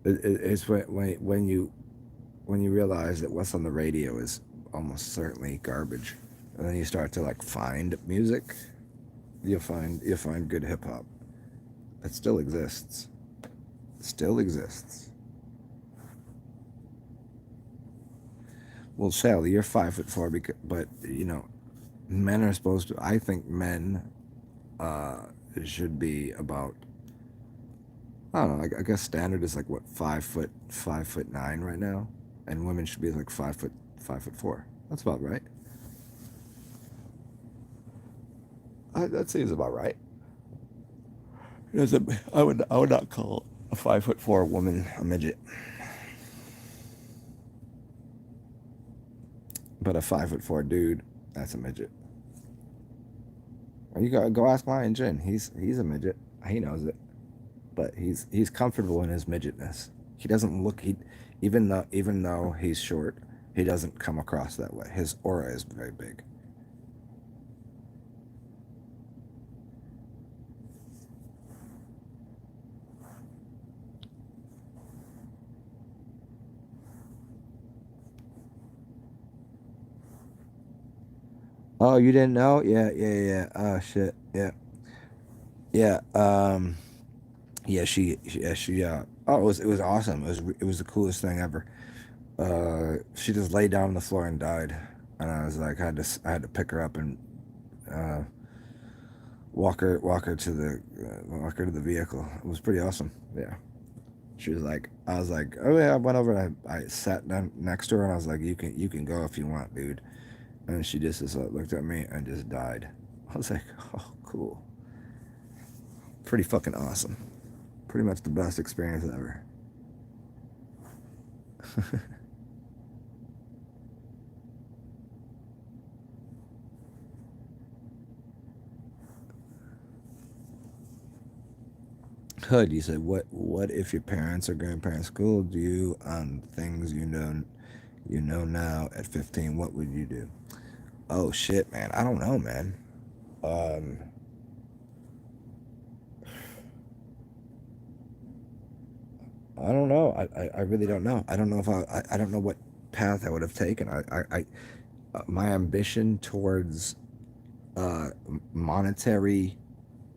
it's when you realize that what's on the radio is almost certainly garbage, and then you start to like find music. You'll find good hip hop. It still exists. Still exists. Well, Sally, you're 5'4", but men are supposed to. I think men should be about. I don't know. I guess standard is like what 5', 5'9" right now, and women should be like 5', 5'4". That's about right. That seems about right. I would not call a 5'4" woman a midget, but a 5'4" dude, that's a midget. You go ask Lion Jin. He's a midget. He knows it, but he's comfortable in his midgetness. He doesn't look he even though he's short, he doesn't come across that way. His aura is very big. Oh, you didn't know? Yeah, yeah, yeah. Oh shit. Yeah, yeah. Yeah. She. Oh, it was awesome. It was the coolest thing ever. She just laid down on the floor and died, and I was like, I had to pick her up and uh, walk her to the vehicle. It was pretty awesome. Yeah. She was like, I was like, oh yeah. I went over and I sat down next to her and I was like, you can go if you want, dude. And she just looked at me and just died. I was like, oh, cool. Pretty fucking awesome. Pretty much the best experience ever. Hood, you said, what if your parents or grandparents schooled you on things you know now at 15? What would you do? Oh shit, man. I don't know, man. Um, I don't know. I really don't know. I don't know if I don't know what path I would have taken. My ambition towards monetary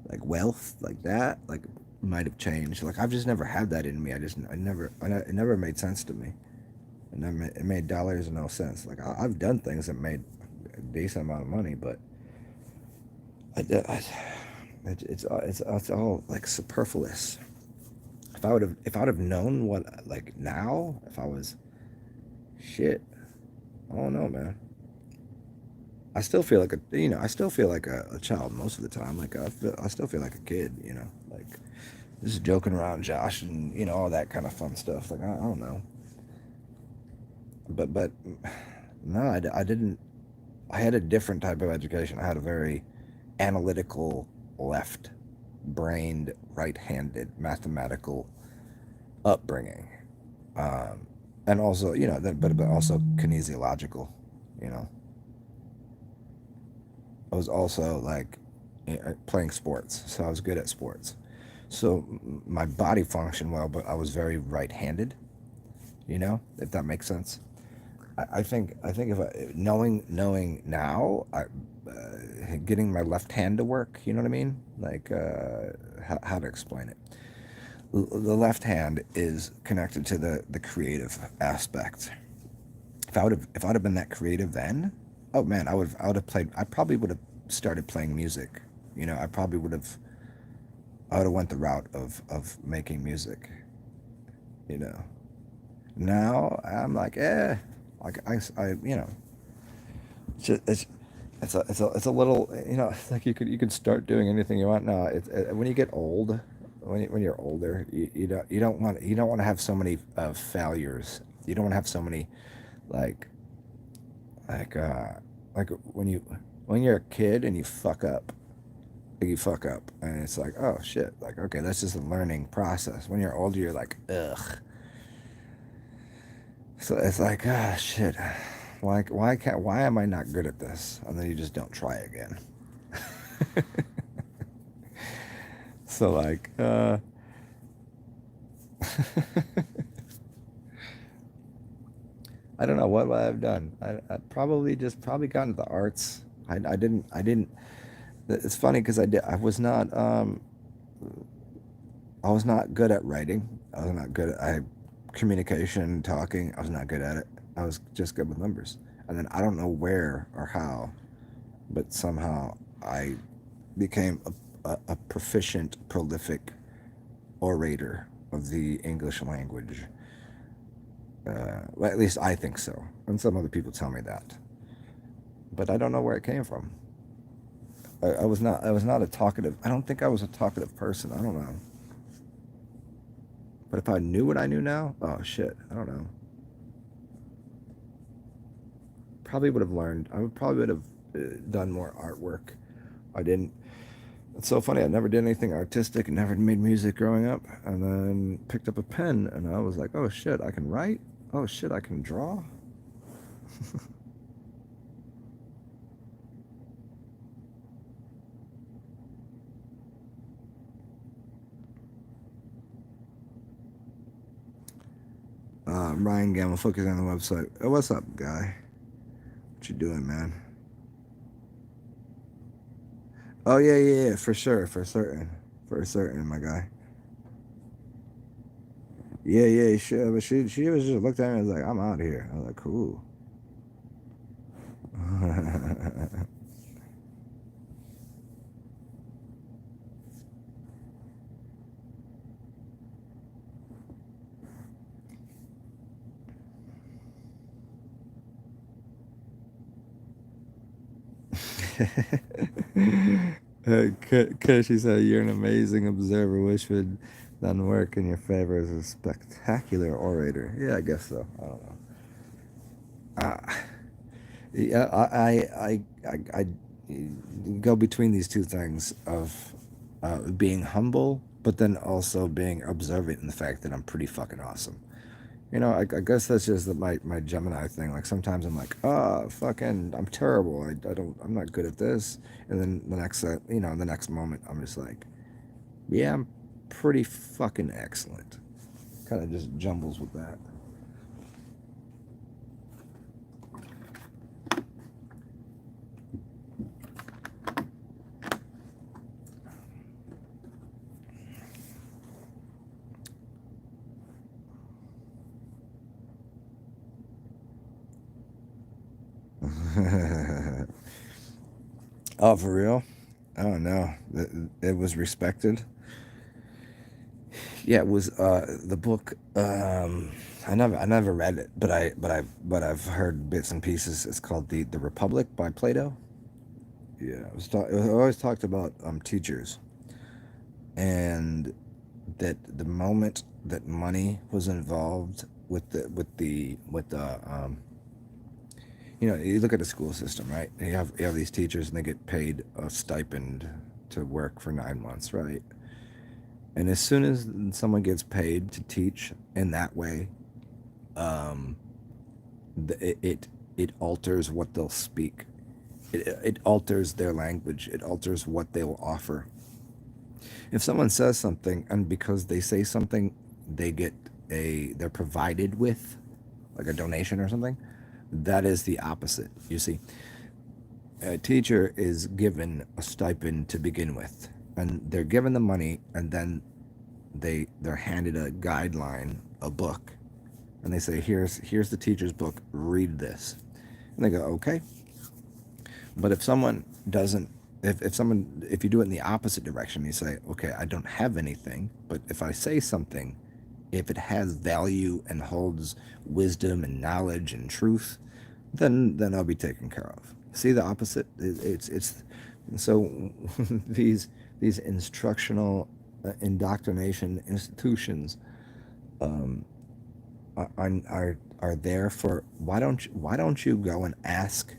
like wealth like that like might have changed. Like I've just never had that in me. It never made sense to me. It made dollars no sense. Like I've done things that made a decent amount of money, but I it's all like superfluous. If I would have known what like now, if I was shit, I don't know, man. I still feel like a child most of the time. Like I still feel like a kid, like just joking around, Josh, and all that kind of fun stuff. Like I don't know, but no, I didn't. I had a different type of education. I had a very analytical, left-brained, right-handed, mathematical upbringing, um, and also but also kinesiological. You know, I was also like playing sports, so I was good at sports. So my body functioned well, but I was very right-handed. If that makes sense. I think if knowing now, getting my left hand to work. You know what I mean? Like how to explain it. The left hand is connected to the creative aspect. If I would have been that creative then, oh man, I would have played. I probably would have started playing music. I would have went the route of making music. You know. Now I'm like, like it's just, it's a little, it's like you could start doing anything you want. No, when you get old, when you're older, you don't want to have so many failures. You don't want to have so many like like uh like when you're a kid and you fuck up and it's like, oh shit, like, okay, that's just a learning process. When you're older, you're like, ugh. So it's like, ah, shit. Why am I not good at this? And then you just don't try again. So like, I don't know what I've done. I probably got into the arts. I didn't. It's funny because I was not good at writing. I was not good at communication, talking. I was not good at it. I was just good with numbers. And then I don't know where or how, but somehow I became a proficient, prolific orator of the English language. Well, at least I think so. And some other people tell me that. But I don't know where it came from. I was not a talkative. I don't think I was a talkative person. I don't know. But if I knew what I knew now, oh shit, I don't know. Probably would have learned. I would probably would have done more artwork. I didn't. It's so funny. I never did anything artistic and never made music growing up. And then picked up a pen and I was like, oh shit, I can write. Oh shit, I can draw. Ryan Gamble, focus on the website. Oh, what's up, guy? What you doing, man? Oh yeah, yeah, yeah, for sure, for certain, my guy. Yeah, yeah, sure. But she was just looked at me and was like, I'm out of here. I was like, cool. She said, you're an amazing observer. Wish would done work in your favor as a spectacular orator. Yeah, I guess so. I don't know. Uh, yeah, I go between these two things of being humble, but then also being observant in the fact that I'm pretty fucking awesome. I guess that's just my Gemini thing. Like sometimes I'm like, oh, fucking, I'm terrible. I'm not good at this. And then the next moment, I'm just like, yeah, I'm pretty fucking excellent. Kind of just jumbles with that. Oh, for real? Oh no, it was respected. Yeah, it was the book. I never read it, but I've heard bits and pieces. It's called the Republic by Plato. Yeah, it was always talked about teachers, and that the moment that money was involved with the you look at the school system, right? You have these teachers and they get paid a stipend to work for 9 months, right? And as soon as someone gets paid to teach in that way, um, it alters what they'll speak. It alters their language. It alters what they will offer. If someone says something and because they say something, they're provided with like a donation or something, that is the opposite. You see, a teacher is given a stipend to begin with, and they're given the money, and then they're handed a guideline, a book, and they say, here's the teacher's book, read this. And they go, okay. But if someone doesn't, if you do it in the opposite direction, you say, okay, I don't have anything, but if I say something, if it has value and holds wisdom and knowledge and truth, then I'll be taken care of. See the opposite? It's so these instructional indoctrination institutions are there for, why don't you go and ask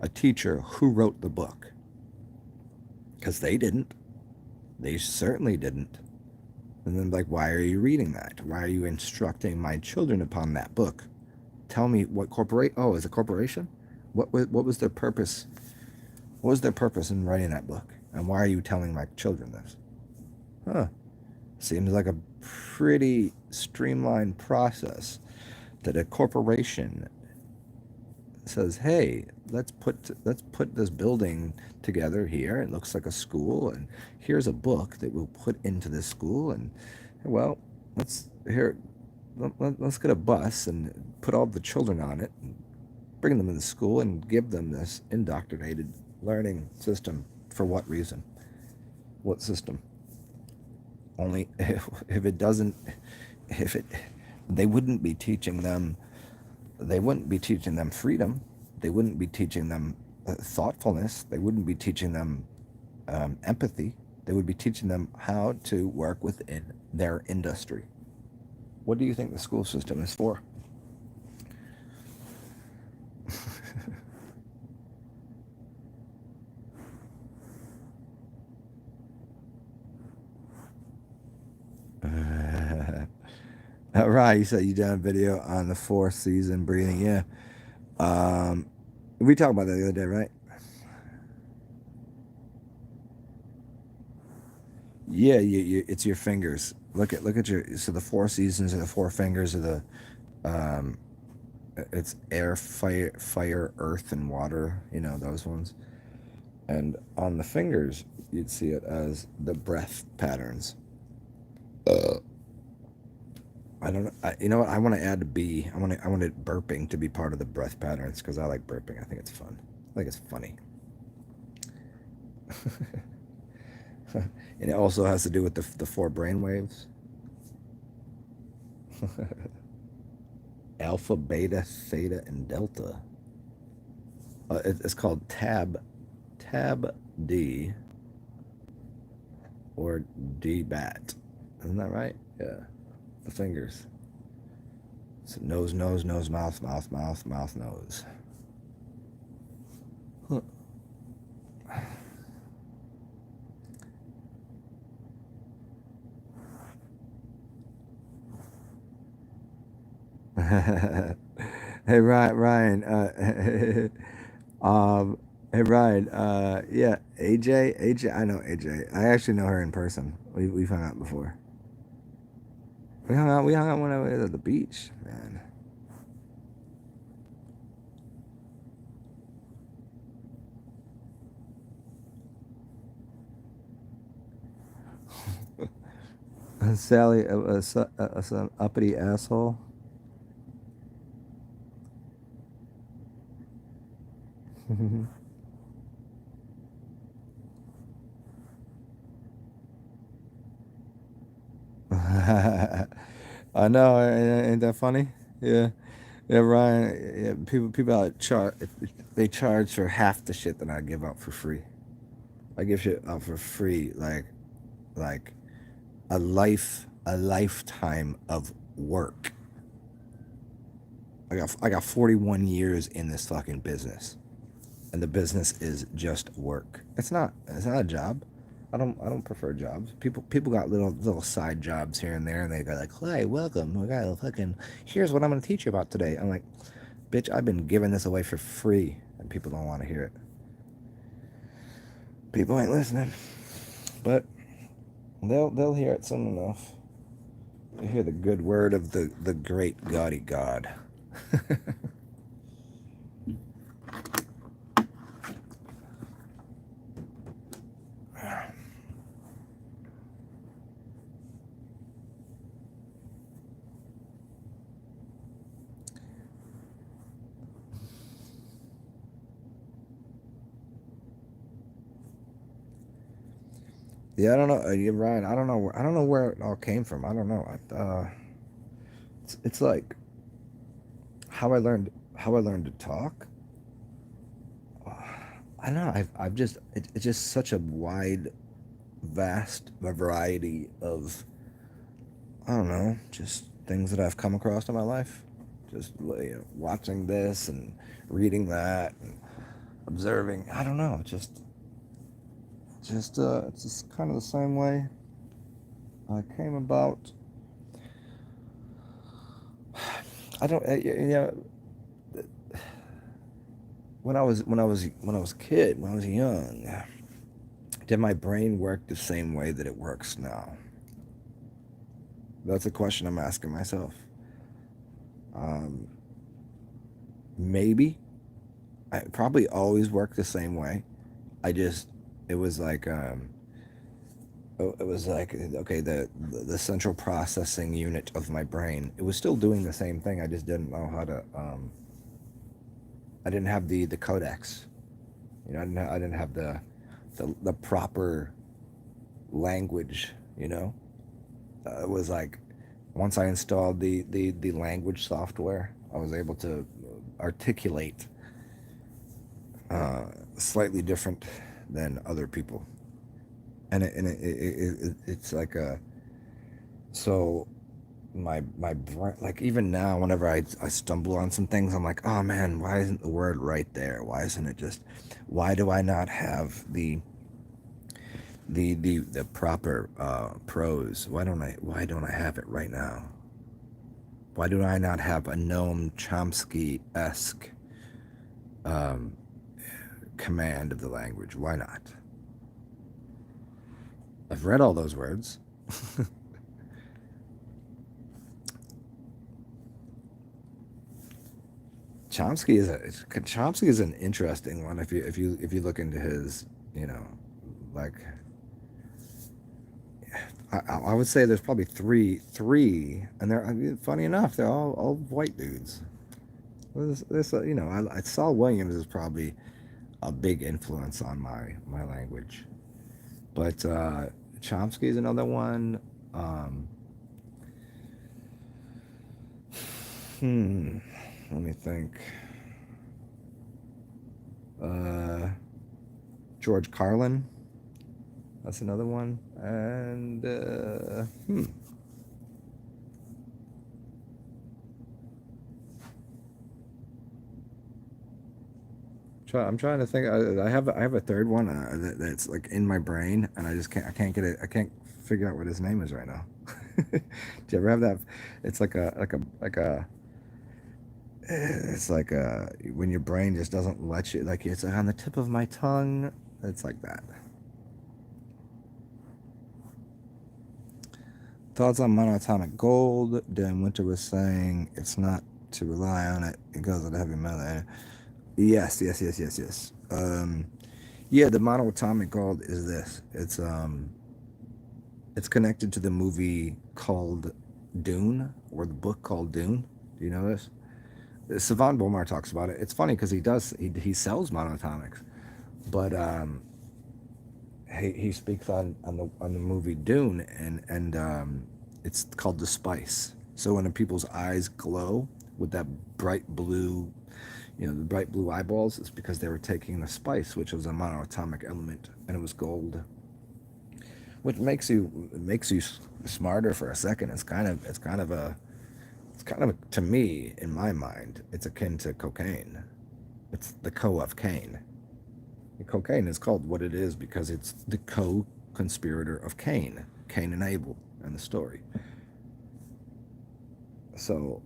a teacher who wrote the book? Because they didn't. They certainly didn't. And then, like, why are you reading that? Why are you instructing my children upon that book? Tell me what corporate. Oh, is a corporation? What was their purpose? What was their purpose in writing that book? And why are you telling my children this? Huh. Seems like a pretty streamlined process that a corporation says, hey, let's put this building together here. It looks like a school, and here's a book that we'll put into this school, and well, let's get a bus and put all the children on it and bring them into school and give them this indoctrinated learning system. For what reason? What system? Only if it doesn't, if it, they wouldn't be teaching them freedom. They wouldn't be teaching them thoughtfulness. They wouldn't be teaching them empathy. They would be teaching them how to work within their industry. What do you think the school system is for? Right, you said you done a video on the 4th season breathing. Yeah. We talked about that the other day, right? Yeah, it's your fingers. Look at so the 4 seasons are the 4 fingers of the it's air, fire, earth, and water. You know those ones. And on the fingers, you'd see it as the breath patterns. I don't know. You know what? I want to add a B. I want it burping to be part of the breath patterns because I like burping. I think it's fun. I think it's funny. And it also has to do with the 4 brain waves. Alpha, beta, theta, and delta. It's called tab D or D bat. Isn't that right? Yeah. The fingers. So nose, nose, nose, mouth, mouth, mouth, mouth, nose. Huh. Hey Ryan, hey Ryan, yeah, AJ, I know AJ. I actually know her in person. We've hung out before. We hung out when I was at the beach, man. Sally, some uppity asshole. I know, ain't that funny? Yeah, yeah, Ryan. Yeah, people out they charge for half the shit that I give out for free. I give shit out for free, like a lifetime of work. I got 41 years in this fucking business, and the business is just work. It's not a job. I don't prefer jobs. People got little side jobs here and there, and they go like, "Hi, welcome. We got a fucking here's what I'm going to teach you about today." I'm like, "Bitch, I've been giving this away for free, and people don't want to hear it. People ain't listening." But They'll hear it soon enough. They hear the good word of the great gaudy God. Yeah, I don't know. You're right. I don't know. I don't know where it all came from. I don't know. It's like how I learned to talk. I don't know. I've just it's just such a wide, vast variety of I don't know, just things that I've come across in my life. Just watching this and reading that and observing. I don't know. It's just kind of the same way I came about. I don't. When I was a kid, when I was young, did my brain work the same way that it works now? That's a question I'm asking myself. Um, Maybe I probably always worked the same way. I just it was like it was like okay the central processing unit of my brain. It was still doing the same thing. I just didn't know how to. I didn't have the codex. I didn't have the proper language. It was like once I installed the language software, I was able to articulate slightly different than other people, and it's like a so my brain, like even now whenever I stumble on some things, I'm like, oh man, why isn't the word right there? Why isn't it just? Why do I not have the proper prose? Why don't I have it right now? Why do I not have a Noam Chomsky-esque um, command of the language? Why not? I've read all those words. Chomsky is an interesting one if you look into his you know like I would say there's probably three and they're I mean, funny enough they're all white dudes. I Saul Williams is probably a big influence on my language, but Chomsky is another one. Um, hmm, Let me think. Uh, George Carlin, that's another one, and I'm trying to think. I have a third one that's like in my brain, and I can't get it. I can't figure out what his name is right now. Do you ever have that? It's like a it's like when your brain just doesn't let you like it's on the tip of my tongue. It's like that. Thoughts on monatomic gold? Dan Winter was saying it's not to rely on it. It goes with heavy metal. Yes. Yeah, the monoatomic gold is this. It's connected to the movie called Dune or the book called Dune. Do you know this? Savan Bomar talks about it. It's funny because he sells monoatomics, but he speaks on the movie Dune and it's called the spice. So when people's eyes glow with that bright blue, the bright blue eyeballs, it's because they were taking the spice, which was a monoatomic element, and it was gold, which makes you smarter for a second. It's kind of to me in my mind, it's akin to cocaine. It's the co of Cain. Cocaine is called what it is because it's the co-conspirator of Cain and Abel, and the story. So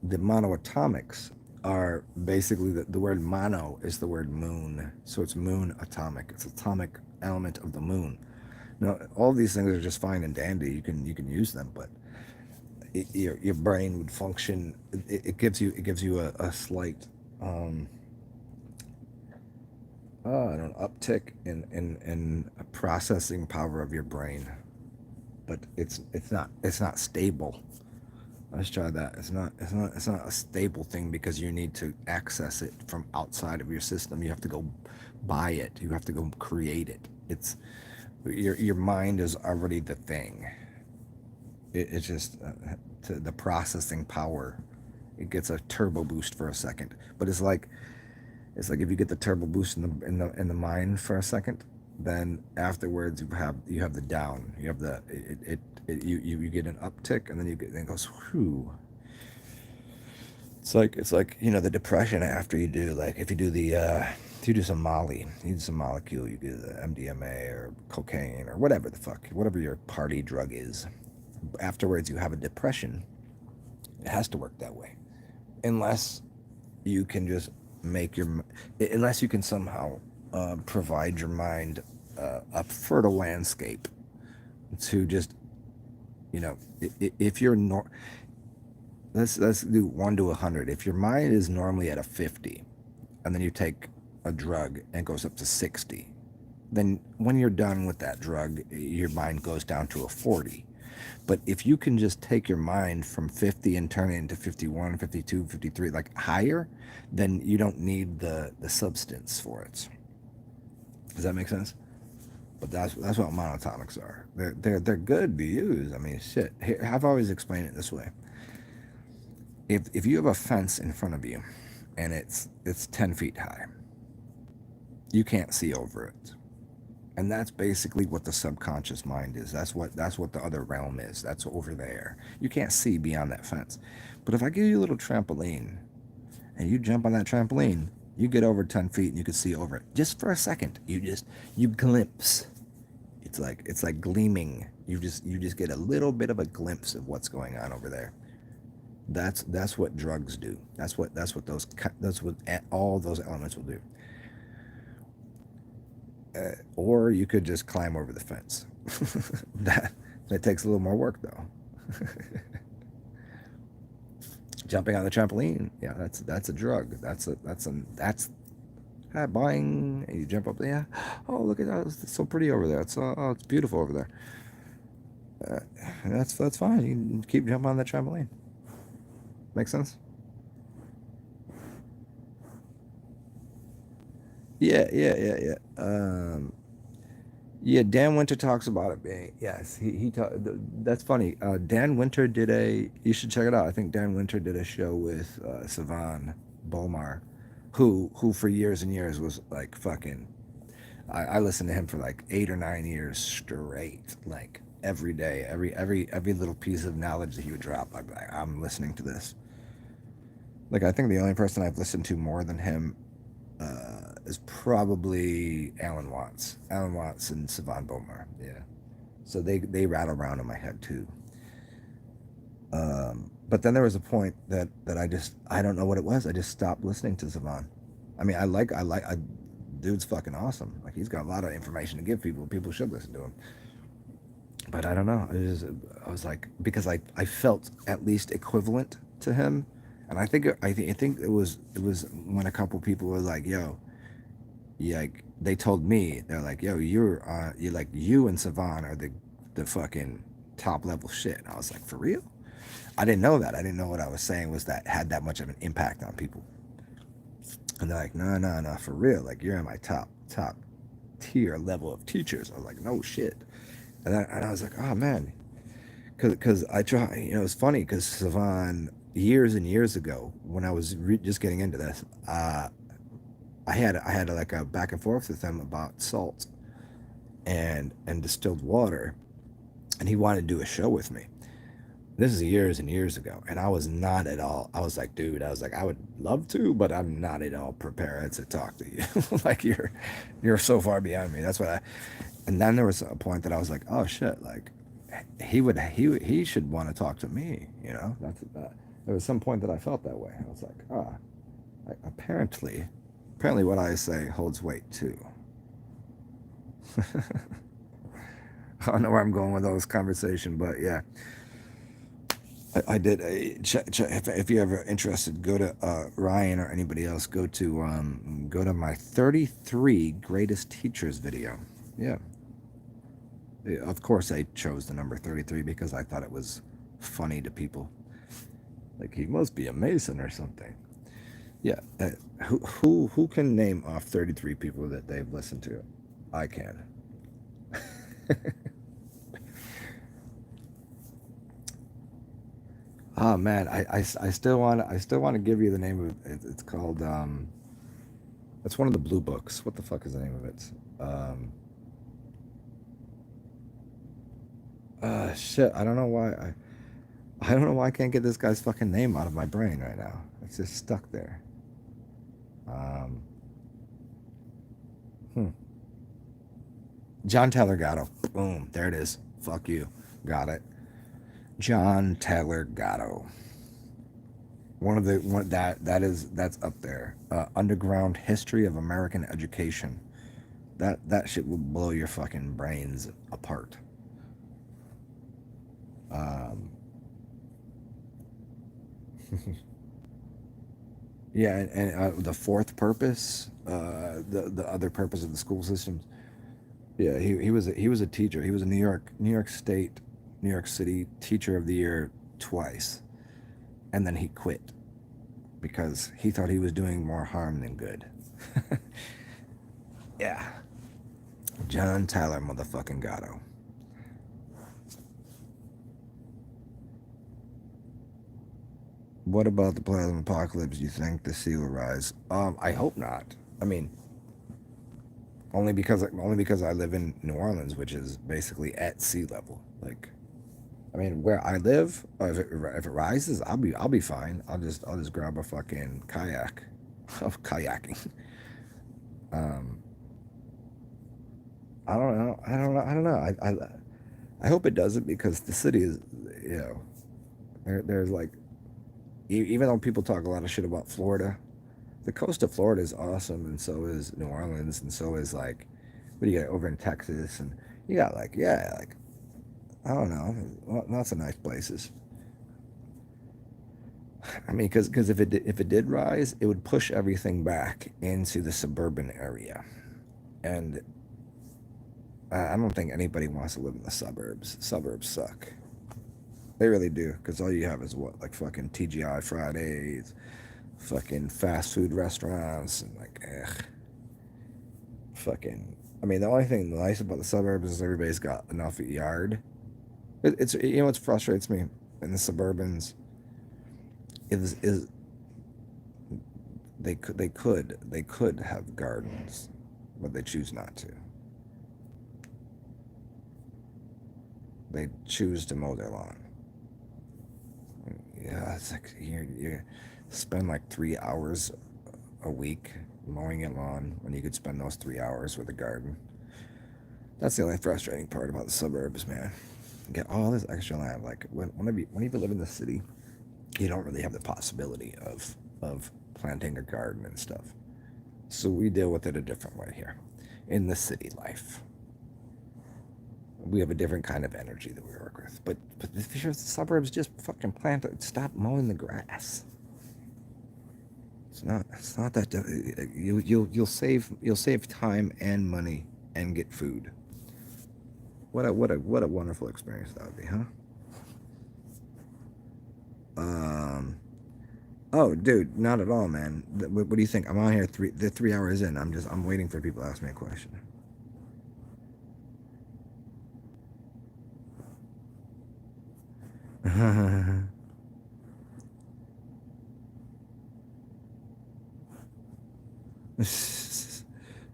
the monoatomics are basically the word mono is the word moon, so it's moon atomic. It's atomic element of the moon. No, all these things are just fine and dandy. You can use them, but your brain would function. It gives you a slight I don't know, uptick in processing power of your brain, but it's not stable. Let's try that. It's not a stable thing because you need to access it from outside of your system. You have to go buy it. You have to go create it. It's your mind is already the thing. It's just the processing power. It gets a turbo boost for a second, but it's like if you get the turbo boost in the mind for a second, then afterwards you have the down. You have you get an uptick, and then it goes whew. It's like the depression after you do, like, if you do some Molly, you do some molecule, you do the MDMA or cocaine or whatever the fuck, whatever your party drug is. Afterwards you have a depression. It has to work that way, unless you can just unless you can somehow provide your mind a fertile landscape to just, if you're let's do 1 to 100. If your mind is normally at a 50, and then you take a drug and it goes up to 60, then when you're done with that drug, your mind goes down to a 40. But if you can just take your mind from 50 and turn it into 51, 52, 53, like higher, then you don't need the substance for it. Does that make sense? But that's what monatomics are. They're good to use. I mean, shit. Here, I've always explained it this way. If you have a fence in front of you, and it's 10 feet high, you can't see over it. And that's basically what the subconscious mind is. That's what the other realm is. That's over there. You can't see beyond that fence. But if I give you a little trampoline and you jump on that trampoline, you get over 10 feet and you can see over it. Just for a second. You glimpse. It's like gleaming. You just get a little bit of a glimpse of what's going on over there. That's what drugs do. That's what all those elements will do. Or you could just climb over the fence. that takes a little more work though. Jumping on the trampoline, yeah, that's a drug. That's buying. And you jump up there. Oh, look at that! It's so pretty over there. It's beautiful over there. And that's fine. You can keep jumping on that trampoline. Make sense? Yeah. Yeah, Dan Winter talks about it being, yes, that's funny. Dan Winter did you should check it out. I think Dan Winter did a show with Savan Bomar, who for years and years was like fucking, I listened to him for like 8 or 9 years straight, like every day, every little piece of knowledge that he would drop, I'd be like, I'm listening to this. Like, I think the only person I've listened to more than him is probably Alan Watts. Alan Watts and Savan Bomar. Yeah. So they rattle around in my head too. But then there was a point that I don't know what it was. I just stopped listening to Savan. I mean, dude's fucking awesome. Like, he's got a lot of information to give people. People should listen to him. But I don't know. I was like, because I felt at least equivalent to him. And I think it was when a couple people were like, "Yo, yeah," like, they told me, they're like, "Yo, you're like, you and Savan are the fucking top level shit." And I was like, "For real?" I didn't know that. I didn't know what I was saying was that had that much of an impact on people. And they're like, "No, for real. Like, you're in my top tier level of teachers." I was like, "No shit." And I was like, "Oh man," because I try. It's funny because Savan, years and years ago, when I was just getting into this, I had like a back and forth with him about salt and distilled water, and he wanted to do a show with me. This is years and years ago, and I was not at all. I was like, dude, I would love to, but I'm not at all prepared to talk to you. Like, you're so far beyond me. That's what I. And then there was a point that I was like, oh shit, like he should want to talk to me. There was some point that I felt that way. I was like, apparently what I say holds weight too. I don't know where I'm going with all this conversation, but yeah, I did. If you're ever interested, go to Ryan or anybody else. Go to my 33 greatest teachers video. Yeah. Yeah, of course, I chose the number 33 because I thought it was funny to people. Like he must be a Mason or something. Yeah. Who can name off 33 people that they've listened to? I can. Oh man, I still want to give you the name of it. It's called it's one of the blue books. What the fuck is the name of it? Shit, I don't know why I can't get this guy's fucking name out of my brain right now. It's just stuck there. Um, hmm. John Taylor Gatto. Boom, there it is. Fuck you. Got it. John Taylor Gatto. That's up there. Underground History of American Education. That shit will blow your fucking brains apart. Um, yeah, and the fourth purpose, the other purpose of the school systems. Yeah, he was a teacher. He was a New York State, New York City Teacher of the Year twice, and then he quit because he thought he was doing more harm than good. Yeah, John Tyler motherfucking Gatto. What about the plasma apocalypse? You think the sea will rise? I hope not. I mean, only because I live in New Orleans, which is basically at sea level. Like, I mean, where I live, if it rises, I'll be fine. I'll just grab a fucking kayak, of kayaking. Um, I don't know. I hope it doesn't because the city is, you know, there's like, even though people talk a lot of shit about Florida, the coast of Florida is awesome, and so is New Orleans, and so is like, what do you got over in Texas, and you got like, yeah, like, I don't know, lots of nice places. I mean, because if it did rise, it would push everything back into the suburban area, and I don't think anybody wants to live in the suburbs. Suburbs suck. They really do, because all you have is what, like fucking TGI Fridays, fucking fast food restaurants, and like, ugh, fucking. I mean, the only thing nice about the suburbs is everybody's got enough yard. It's you know what frustrates me in the suburbans is they could have gardens, but they choose not to. They choose to mow their lawn. Yeah, it's like you spend like 3 hours a week mowing your lawn when you could spend those 3 hours with a garden. That's the only frustrating part about the suburbs, man. You get all this extra land. Like when you live in the city, you don't really have the possibility of planting a garden and stuff. So we deal with it a different way here in the city life. We have a different kind of energy that we work with. But the suburbs, just fucking plant it. Stop mowing the grass. It's not that you'll save time and money and get food. What a wonderful experience that would be, huh? Um. Oh, dude, not at all, man. What do you think? I'm on here 3 hours in. I'm waiting for people to ask me a question.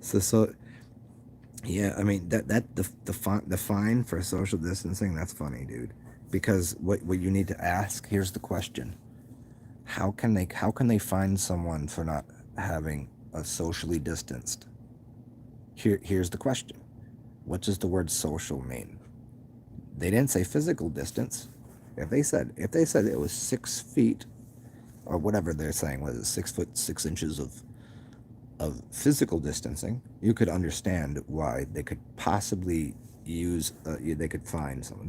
So yeah, I mean the fine for social distancing, that's funny, dude. Because what you need to ask, here's the question. How can they find someone for not having a socially distanced? Here's the question. What does the word social mean? They didn't say physical distance. If they said it was 6 feet or whatever they're saying, was it 6 foot 6 inches of physical distancing, you could understand why they could possibly use they could find something.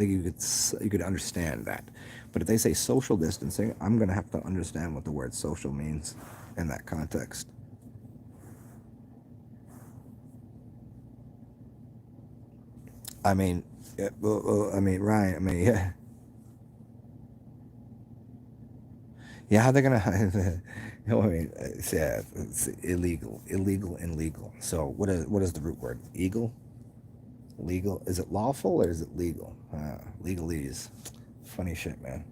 You could understand that. But if they say social distancing, I'm gonna have to understand what the word social means in that context. I mean, I mean, Ryan. I mean, yeah, yeah. How they gonna? I mean, yeah, it's illegal, illegal, and legal. So what is the root word? Eagle, legal. Is it lawful or is it legal? Legalese. Funny shit, man.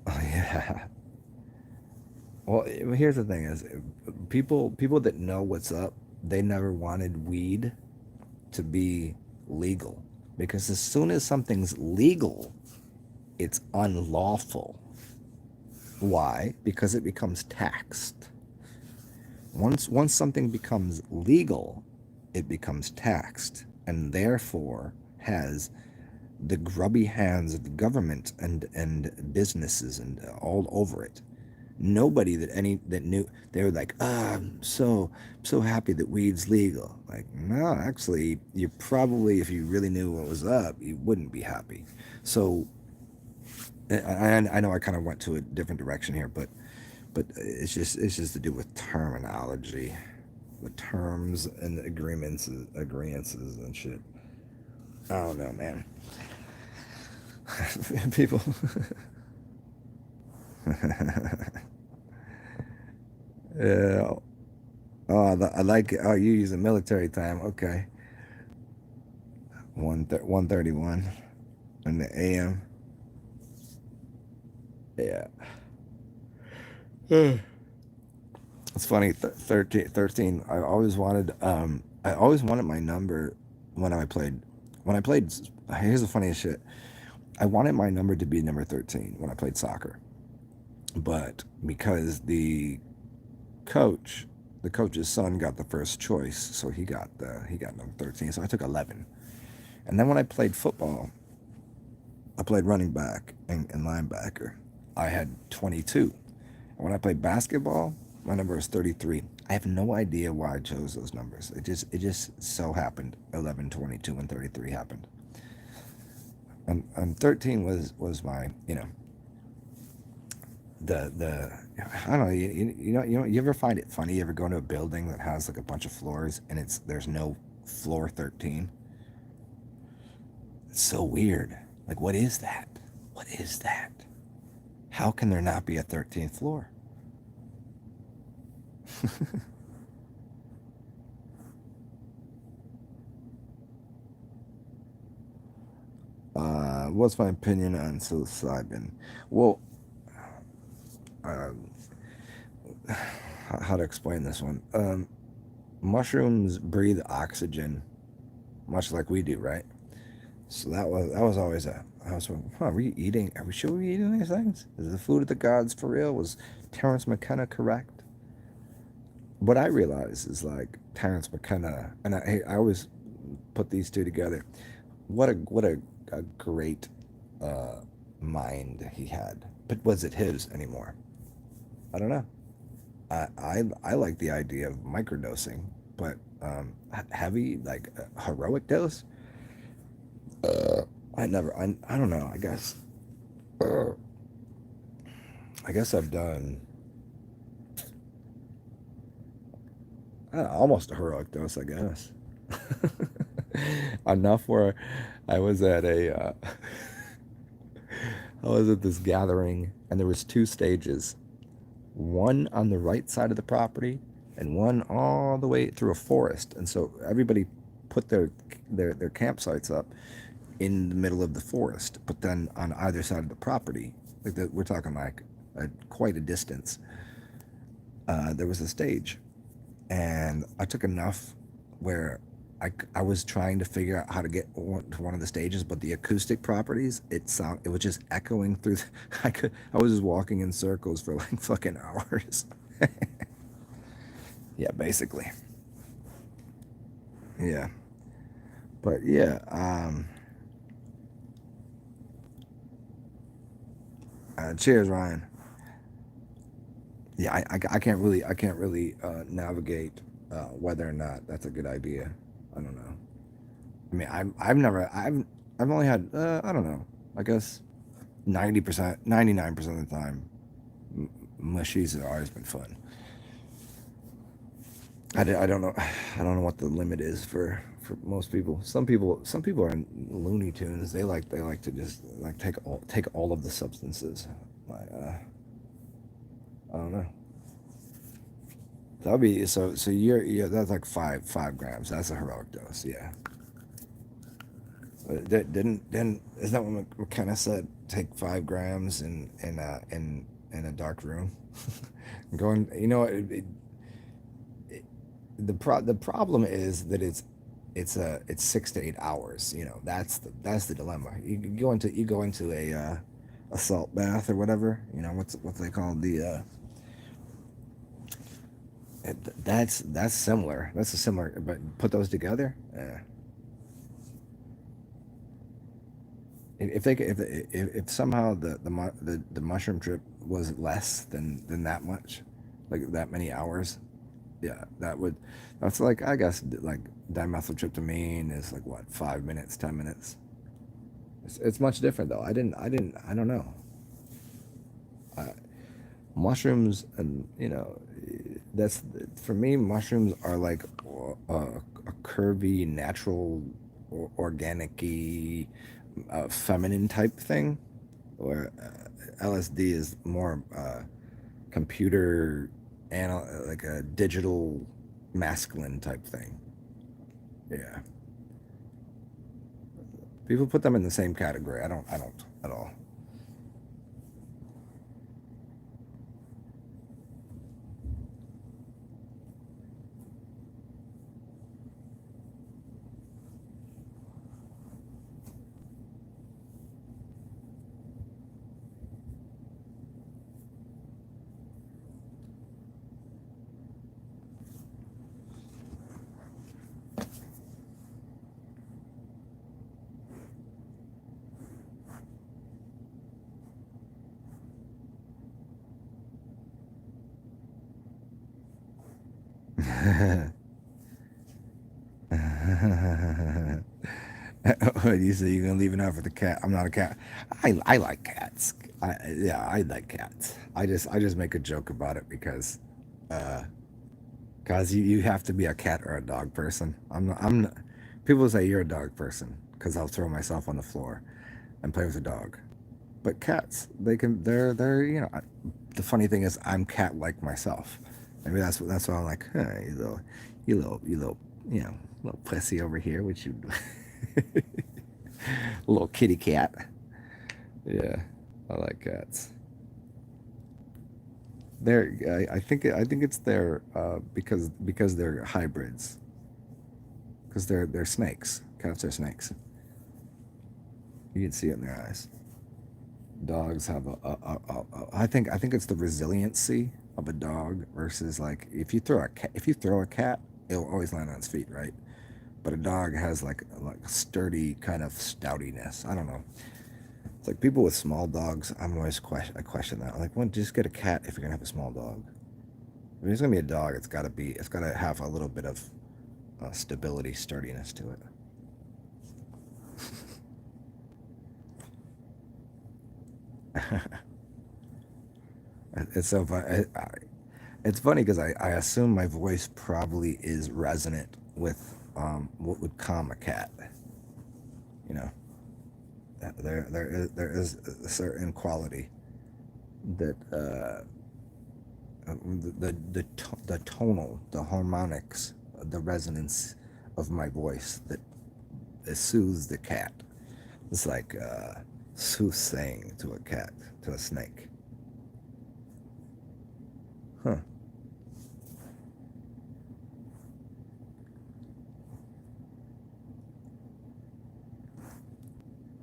Oh yeah. Well, here's the thing: is people that know what's up, they never wanted weed to be legal because as soon as something's legal, it's unlawful. Why? Because it becomes taxed. Once something becomes legal, it becomes taxed and therefore has the grubby hands of the government and businesses and all over it. Nobody that knew, they were like, I'm so happy that weed's legal. Like, no, actually, you probably, if you really knew what was up, you wouldn't be happy. So I know I kind of went to a different direction here, but it's just to do with terminology, with terms and agreements and shit. I don't know, man. People. Yeah. Oh, I like it. Oh, you using military time? Okay. 1:31 in the AM. Yeah. It's funny. 13. I always wanted my number when I played. When I played, here's the funniest shit. I wanted my number to be number 13 when I played soccer, but because coach, the coach's son got the first choice, so he got number 13. So I took 11. And then when I played football, I played running back and linebacker. I had 22. And when I played basketball, my number was 33. I have no idea why I chose those numbers. It just so happened. 11, 22, and 33 happened. And 13 was my, the I don't know, you ever find it funny? You ever go to a building that has like a bunch of floors and there's no floor 13? It's so weird. Like, what is that? What is that? How can there not be a 13th floor? What's my opinion on psilocybin? Well, uh, how to explain this one? Mushrooms breathe oxygen, much like we do, right? So that was always I was like, huh, are we eating? Are we sure we eating these things? Is the food of the gods for real? Was Terrence McKenna correct? What I realize is like Terrence McKenna, and I always put these two together. What a great uh, mind he had. But was it his anymore? I don't know. I like the idea of microdosing, but heavy like heroic dose. Uh, I don't know. Uh, I guess I've done almost a heroic dose. I guess enough where I was at a I was at this gathering and there was two stages, one on the right side of the property and one all the way through a forest. And so everybody put their campsites up in the middle of the forest, but then on either side of the property, we're talking like quite a distance, there was a stage. And I took enough where I was trying to figure out how to get to one of the stages, but the acoustic properties, it was just echoing through. I was just walking in circles for like fucking hours. Yeah, basically. Yeah, but yeah. Cheers, Ryan. Yeah, I can't really navigate whether or not that's a good idea. I don't know. I mean, I've only had I don't know. I guess 90%, 99% of the time, mushies have always been fun. I don't know. I don't know what the limit is for most people. Some people are Looney Tunes. They like to just like take all of the substances. Like, I don't know. That'll be so you're that's like five grams. That's a heroic dose. Yeah. Didn't isn't that what McKenna said? Take 5 grams in a dark room. Going, you know, the problem is that it's 6 to 8 hours. You know, that's the dilemma. You go into a salt bath or whatever. You know what they call that's similar. That's a similar, but put those together. If somehow the mushroom trip was less than that much, like that many hours, yeah, that's like I guess like dimethyltryptamine is like what 5 minutes, 10 minutes. It's much different though. I don't know. I, Mushrooms and that's for me. Mushrooms are like a curvy, natural, organic-y, feminine type thing, where LSD is more computer like a digital masculine type thing. Yeah, people put them in the same category. I don't at all. What you say? You're gonna leave it out for the cat? I'm not a cat. I like cats. I like cats. I just make a joke about it because, uh, cause you have to be a cat or a dog person. I'm not, people say you're a dog person because I'll throw myself on the floor and play with a dog. But cats, they're the funny thing is I'm cat like myself. Maybe that's why I'm like, huh, you little you know little pussy over here, which you little kitty cat. Yeah, I like cats. I think it's there because they're hybrids. Because they're snakes. Cats are snakes. You can see it in their eyes. Dogs have I think it's the resiliency of a dog versus like if you throw a cat, it'll always land on its feet, right? But a dog has like a sturdy kind of stoutiness. I don't know. It's like people with small dogs. I question that. I'm like, well, just get a cat if you're gonna have a small dog. If it's gonna be a dog, it's gotta have a little bit of stability, sturdiness to it. It's so fun. It's funny because I assume my voice probably is resonant with what would calm a cat. You know, there is a certain quality that the tonal, the harmonics, the resonance of my voice that soothes the cat. It's like soothsaying to a cat, to a snake. Huh.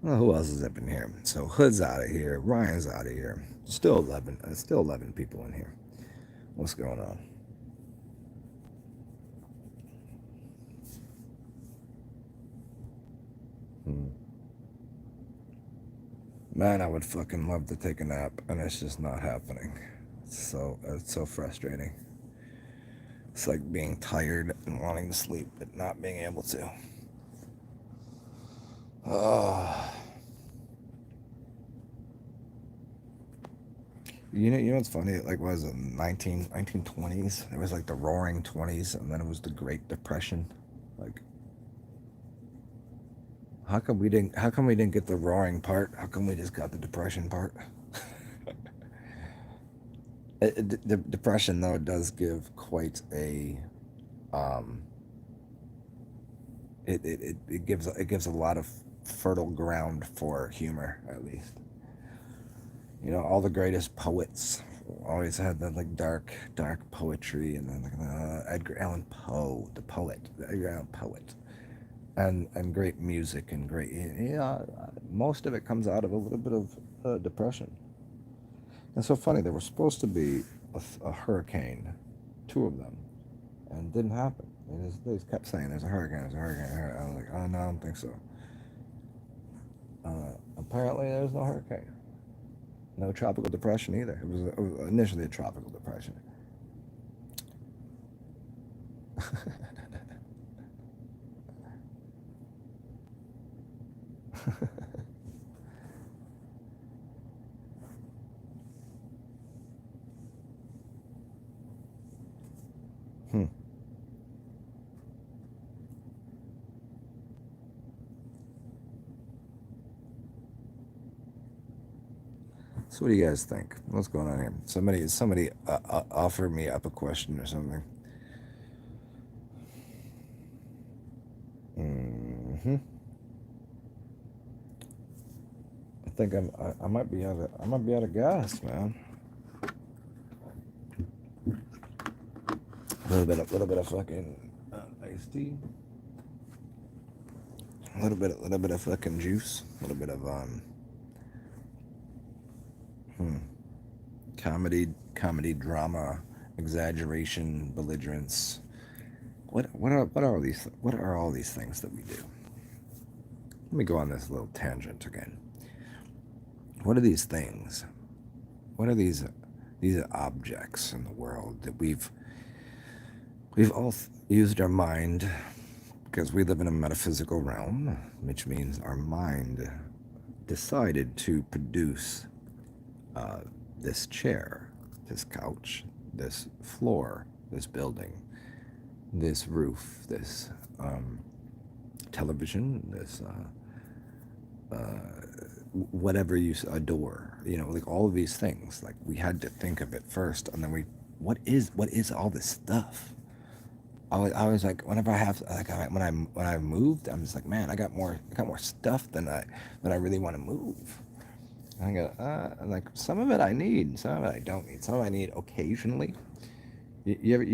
Well, who else is up in here? So Hood's out of here. Ryan's out of here. Still 11. Still 11 people in here. What's going on? Hmm. Man, I would fucking love to take a nap, and it's just not happening. It's so frustrating. It's like being tired and wanting to sleep, but not being able to. Oh. You know what's funny? Like, what was it, 1920s? It was like the Roaring Twenties, and then it was the Great Depression. Like, how come we didn't get the roaring part? How come we just got the depression part? The depression, though, does give quite a um, it gives a lot of fertile ground for humor, at least. All the greatest poets always had that like dark poetry, and then like Edgar Allan Poe, the Edgar Allan poet, and great music and great. Most of it comes out of a little bit of depression. And so funny, there was supposed to be a hurricane, two of them, and it didn't happen. They just kept saying, "There's a hurricane, there's a hurricane." I was like, "Oh no, I don't think so." Apparently, there's no hurricane. No tropical depression either. It was initially a tropical depression. Hmm. So what do you guys think? What's going on here? Somebody offer me up a question or something. Hmm. I think I might be out of gas, man. A little bit of fucking iced tea. A little bit of fucking juice. A little bit of hmm, comedy, drama, exaggeration, belligerence. What are all these things that we do? Let me go on this little tangent again. What are these things? What are these objects in the world that we've all used our mind, because we live in a metaphysical realm, which means our mind decided to produce uh, this chair, this couch, this floor, this building, this roof, this television, this whatever you adore, like all of these things. Like, we had to think of it first, and then what is all this stuff? I was like, whenever I have like when I moved, I'm just like, man, I got more stuff than I really want to move. And I go, like, some of it I need, some of it I don't need, some of it I need occasionally. You ever,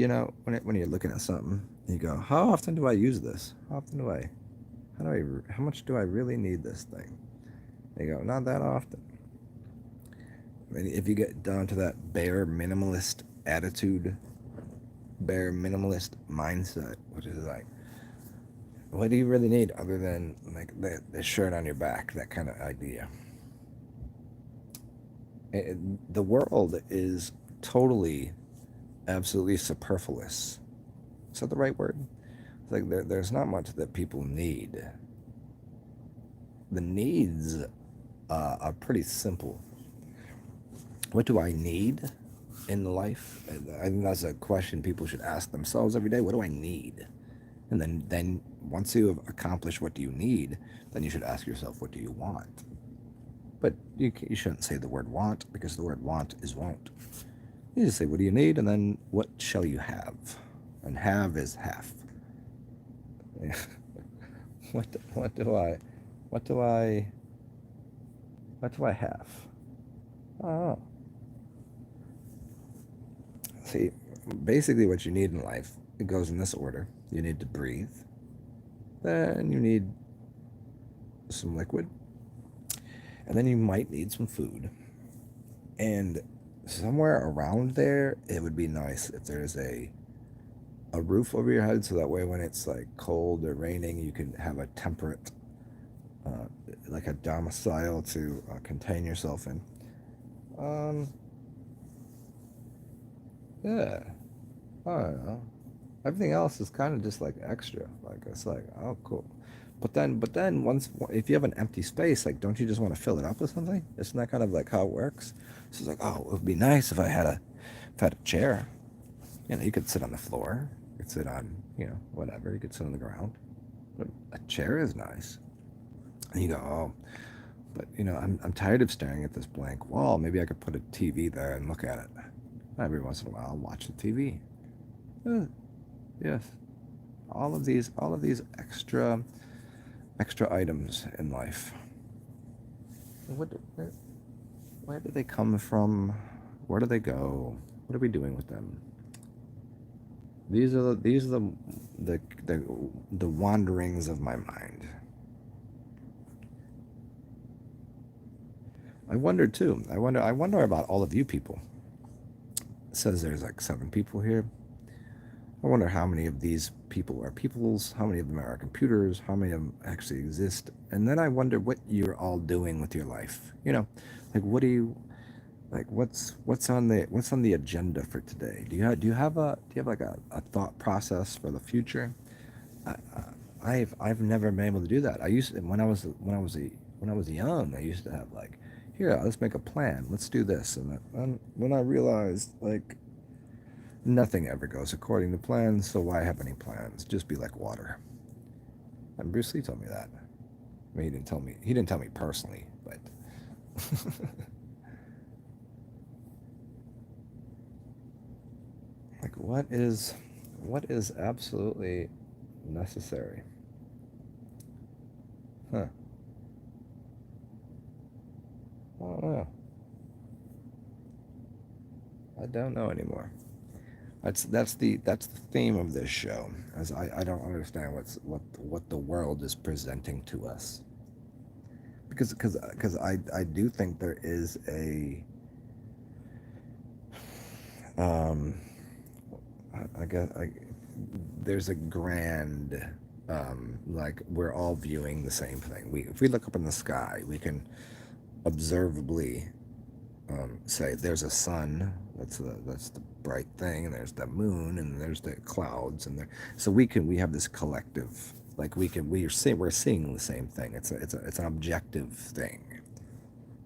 when you're looking at something, you go, how often do I use this? How much do I really need this thing? You go, not that often. I mean, if you get down to that bare minimalist attitude, bare minimalist mindset, which is like, what do you really need other than like the shirt on your back, that kind of idea? The world is totally, absolutely superfluous. Is that the right word? It's like there's not much that people need. The needs are pretty simple. What do I need in life? I think that's a question people should ask themselves every day. What do I need? And then once you have accomplished what do you need, then you should ask yourself, what do you want? But you shouldn't say the word want, because the word want is won't. You just say, what do you need? And then, what shall you have? And have is half. what do I have? Oh. See, basically what you need in life, it goes in this order. You need to breathe. Then you need some liquid. And then you might need some food. And somewhere around there, it would be nice if there's a roof over your head, so that way when it's like cold or raining, you can have a temperate, like a domicile to contain yourself in. Yeah. I don't know. Everything else is kind of just like extra. Like it's like, oh, cool. But then once if you have an empty space, like, don't you just want to fill it up with something? Isn't that kind of like how it works? So it's like, oh, it would be nice if I had a chair. You know, you could sit on the floor. You could sit on, whatever. You could sit on the ground. But a chair is nice. And you go, oh, but I'm tired of staring at this blank wall. Maybe I could put a TV there and look at it. Every once in a while, I'll watch the TV. Yes, all of these extra items in life. What, where do they come from? Where do they go? What are we doing with them? These are the wanderings of my mind. I wonder too. I wonder about all of you people. It says there's like 7 people here. I wonder how many of these people are peoples, how many of them are computers, how many of them actually exist, and then I wonder what you're all doing with your life. Like what do you like? What's on the agenda for today? Do you have like a thought process for the future? I, I've never been able to do that. I used to, when I was young. I used to have like, here, let's make a plan. Let's do this, and when I realized like nothing ever goes according to plan, so why have any plans? Just be like water. And Bruce Lee told me that. I mean, he didn't tell me. He didn't tell me personally, but like, what is absolutely necessary? Huh? I don't know. I don't know anymore. That's the theme of this show. As I don't understand what the world is presenting to us, because I do think there is a um I guess there's a grand, like, we're all viewing the same thing. If we look up in the sky, we can observably, say there's a sun. That's the bright thing, and there's the moon, and there's the clouds, and there. So we have this collective, like, we're seeing the same thing. It's an objective thing.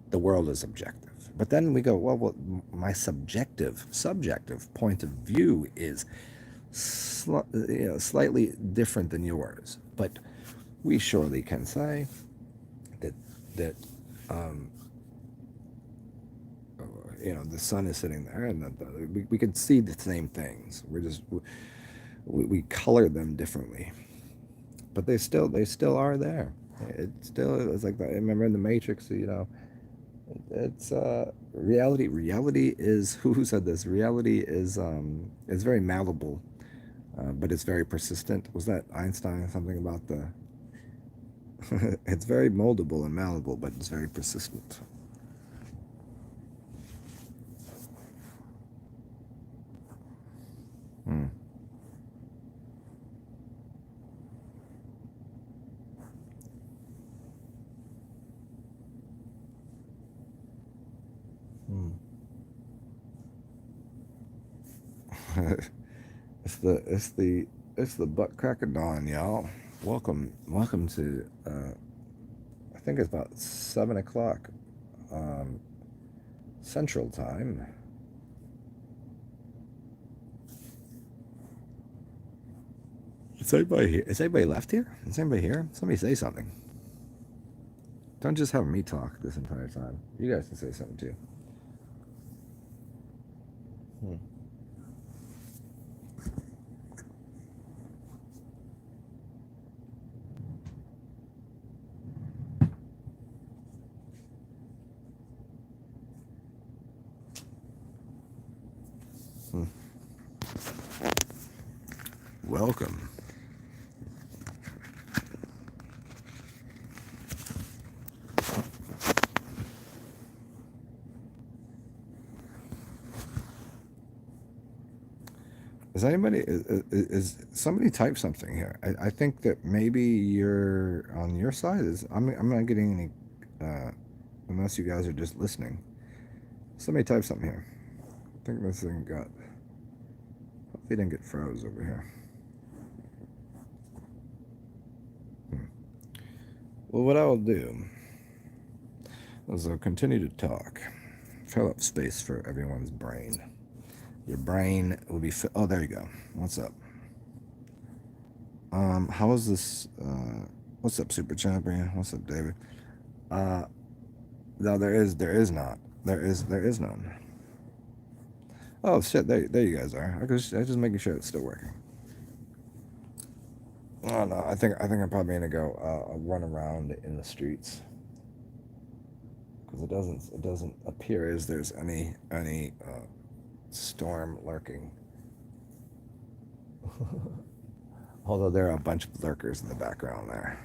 The world is objective. But then we go, well, my subjective point of view is slightly different than yours. But we surely can say that that um, the sun is sitting there, and we can see the same things. We color them differently, but they still are there. It's like that. I remember in the Matrix, it's reality. Reality is who said this? Reality is very malleable, but it's very persistent. Was that Einstein? Something about the it's very moldable and malleable, but it's very persistent. Hmm. Hmm. it's the butt crack of dawn, y'all. Welcome to I think it's about 7 o'clock, um, Central Time. Is anybody left here? Is anybody here? Somebody say something. Don't just have me talk this entire time. You guys can say something too. Hmm. Hmm. Welcome. Is somebody type something here? I think that maybe you're on your side. I'm not getting any, unless you guys are just listening. Somebody type something here. I think this thing got. luckily didn't get froze over here. Well, what I'll do is I'll continue to talk. Fill up space for everyone's brain. Your brain will be oh, there you go. What's up? How is this? What's up, Super Champion? What's up, David? No, there is not. There is none. Oh shit! There you guys are. I was just making sure it's still working. Oh no, I think I'm probably gonna go run around in the streets because it doesn't appear as there's any storm lurking. Although there are a bunch of lurkers in the background there.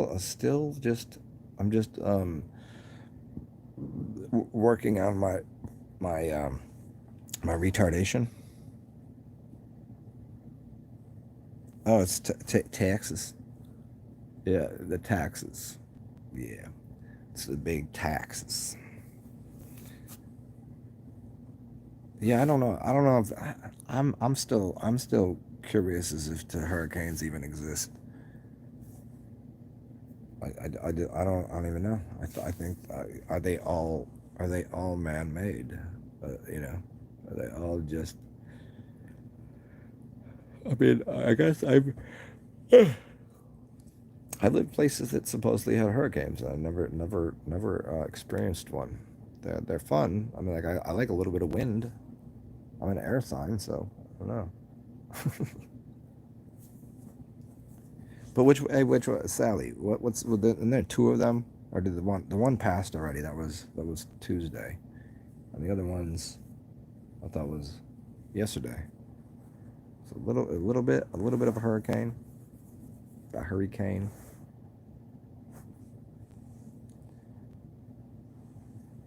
Still just I'm just working on my retardation. Oh, it's taxes. Yeah, the taxes. Yeah, it's the big taxes. Yeah, I don't know. I don't know if I'm still curious as if the hurricanes even exist. I don't even know. I think are they all man-made? You know, are they all just? I mean, I guess I lived places that supposedly had hurricanes. I never experienced one. They're fun. I mean, like I like a little bit of wind. I'm an air sign, so I don't know. But which one, Sally? What's and there two of them, or did the one passed already? That was Tuesday, and the other ones I thought was yesterday. So a little bit of a hurricane. A hurricane.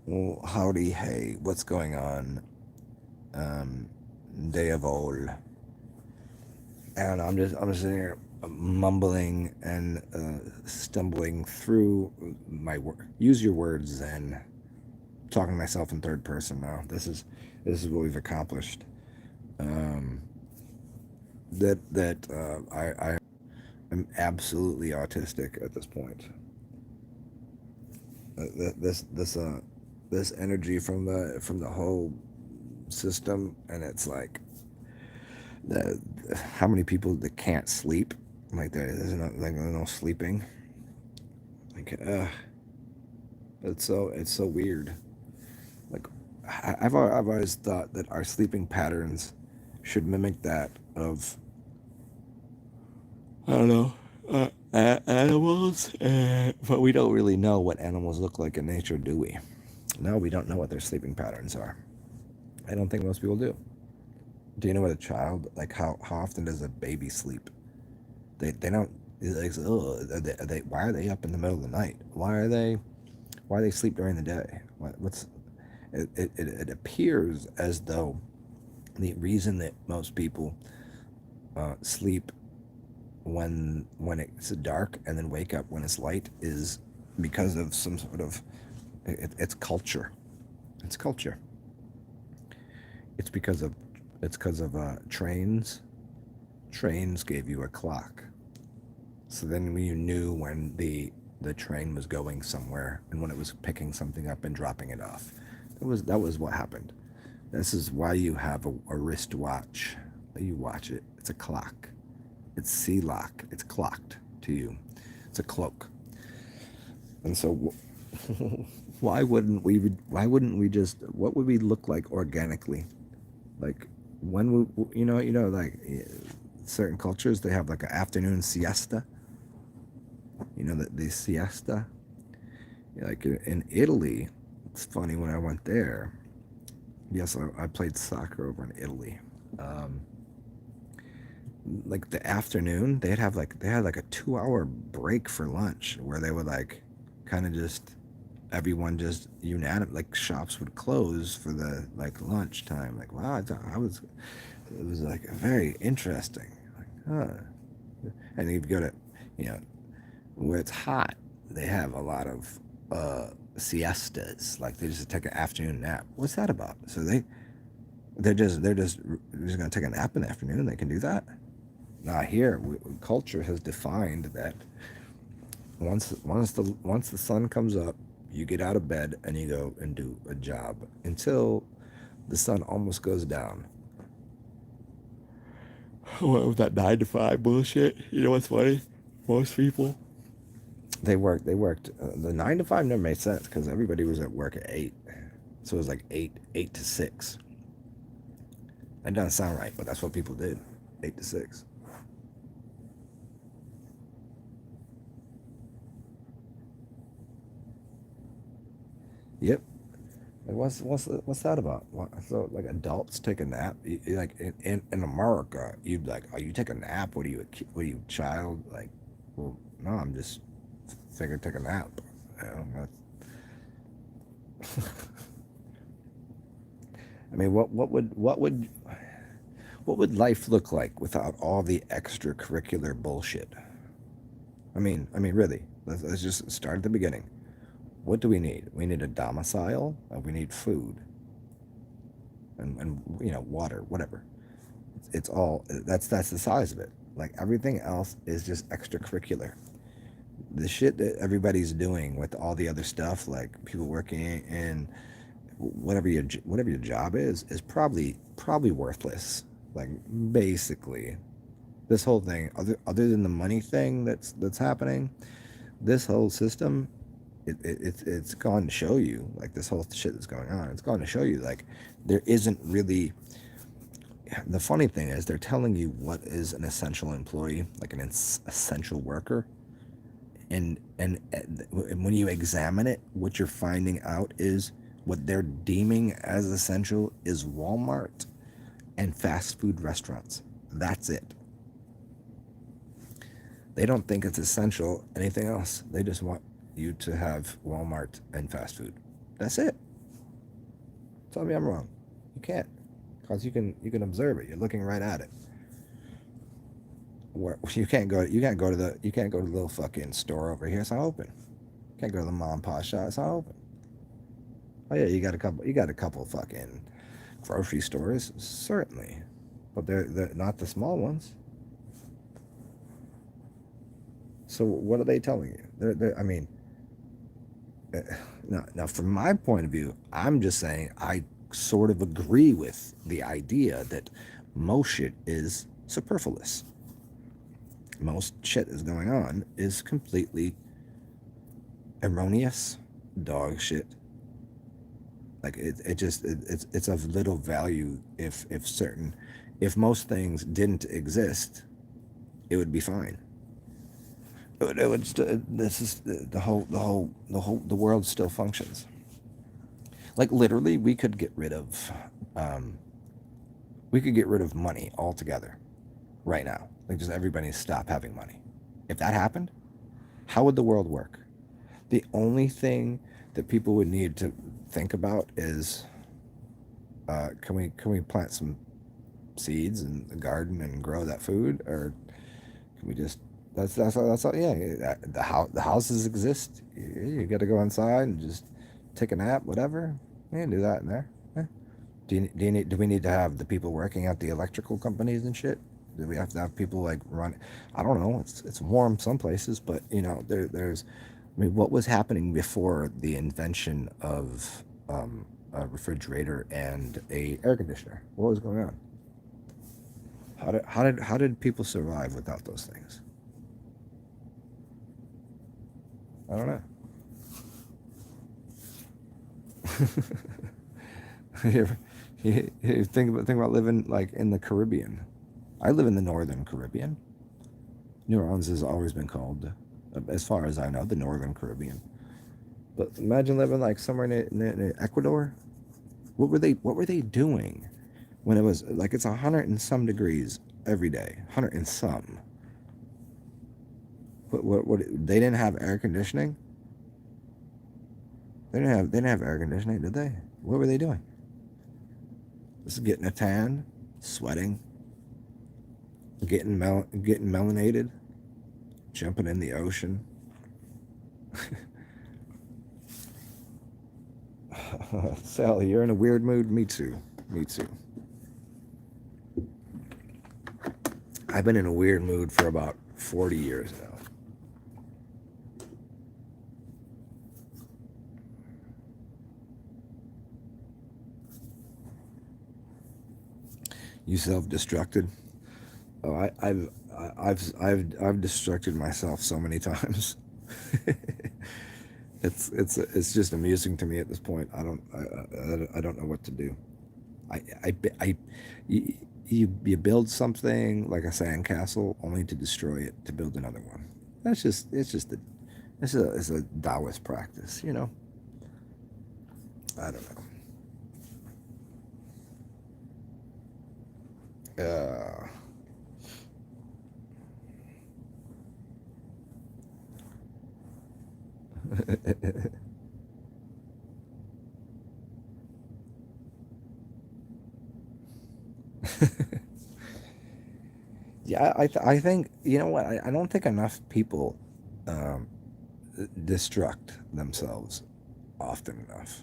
Well, howdy, hey, what's going on? Day of old. I don't know. I'm just sitting here mumbling and stumbling through my use your words, Zen. Talking to myself in third person now. This is what we've accomplished. I am absolutely autistic at this point. This energy from the whole system, and it's like how many people that can't sleep, like there's no sleeping, like it's so weird. Like I've always thought that our sleeping patterns should mimic that of, I don't know, animals, but we don't really know what animals look like in nature, do we? No, we don't know what their sleeping patterns are. I don't think most people do. Do you know what a child, like how often does a baby sleep? They don't, like, oh, why are they up in the middle of the night? Why they sleep during the day? It appears as though the reason that most people sleep when it's dark and then wake up when it's light is because of some sort of it's culture. It's culture. It's because of trains. Trains gave you a clock, so then you knew when the train was going somewhere and when it was picking something up and dropping it off. That was what happened. This is why you have a wristwatch. You watch it. It's a clock. It's C-lock. It's clocked to you. It's a cloak. And so, why wouldn't we just? What would we look like organically? Like when we, like certain cultures, they have like an afternoon siesta. You know, the siesta. Like in Italy, it's funny when I went there. Yes, I played soccer over in Italy. Like the afternoon, they had like a 2-hour break for lunch where they would like kind of just everyone just unanimous, like shops would close for the like lunchtime. Like, wow, I was, it was like very interesting. Like, and you go to, you know, where it's hot, they have a lot of siestas. Like they just take an afternoon nap. What's that about? So they're just gonna take a nap in the afternoon. They can do that. Not here. Culture has defined that once the sun comes up, you get out of bed and you go and do a job until the sun almost goes down. What was that 9 to 5 bullshit? You know what's funny? Most people they worked the 9 to 5 never made sense because everybody was at work at 8, so it was like 8 to 6. That doesn't sound right, but that's what people did, 8 to 6. Yep. Like, what's that about? So like adults take a nap? Like in America, you'd like, oh, you take a nap? What are you what are you, child? Like, well, no, I'm just figured take a nap. You know, I mean, what would life look like without all the extracurricular bullshit? I mean, really. Let's just start at the beginning. What do we need? We need a domicile. We need food, and water, whatever. It's all that's the size of it. Like everything else is just extracurricular. The shit that everybody's doing with all the other stuff, like people working in whatever your job is probably worthless. Like basically, this whole thing, other than the money thing that's happening, this whole system, it's gone to show you, like this whole shit that's going on. It's gone to show you like there isn't really. The funny thing is they're telling you what is an essential employee, like an essential worker, and when you examine it, what you're finding out is what they're deeming as essential is Walmart and fast food restaurants. That's it. They don't think it's essential anything else. They just want you to have Walmart and fast food. That's it. Tell me I'm wrong. You can't, because you can observe it. You're looking right at it. Where you can't go to the little fucking store over here. It's not open. You can't go to the mom and pop shop. It's not open. Oh yeah, you got a couple fucking grocery stores, certainly, but they're not the small ones. So what are they telling you? I mean, now from my point of view, I'm just saying I sort of agree with the idea that most shit is superfluous. Most shit is going on is completely erroneous dog shit. Like it's of little value if most things didn't exist, it would be fine. This is the world still functions. Like literally, um, we could get rid of money altogether right now. Like just everybody stop having money. If that happened, how would the world work? The only thing that people would need to think about is, can we plant some seeds in the garden and grow that food, or can we just that's all, yeah, the houses exist. You got to go inside and just take a nap, whatever. You can do that in there. Yeah. Do we need to have the people working at the electrical companies and shit? Do we have to have people like run? I don't know. It's warm some places, but there's. I mean, what was happening before the invention of a refrigerator and a air conditioner? What was going on? How did people survive without those things? I don't know. you, you think about living like in the Caribbean. I live in the northern Caribbean. New Orleans has always been called, as far as I know, the northern Caribbean. But imagine living like somewhere near Ecuador. What were they doing when it was like it's 100 and some degrees every day, 100 and some? What they didn't have air conditioning. They didn't have air conditioning, did they? What were they doing? This is getting a tan, sweating, getting melanated, jumping in the ocean. Sally, you're in a weird mood. Me too. Me too. I've been in a weird mood for about 40 years now. You self-destructed? Oh, I've destructed myself so many times. It's just amusing to me at this point. I don't know what to do. I you, you build something like a sandcastle only to destroy it to build another one. It's a Taoist practice, you know. I don't know. Yeah, I think you know what I don't think enough people um, destruct themselves often enough,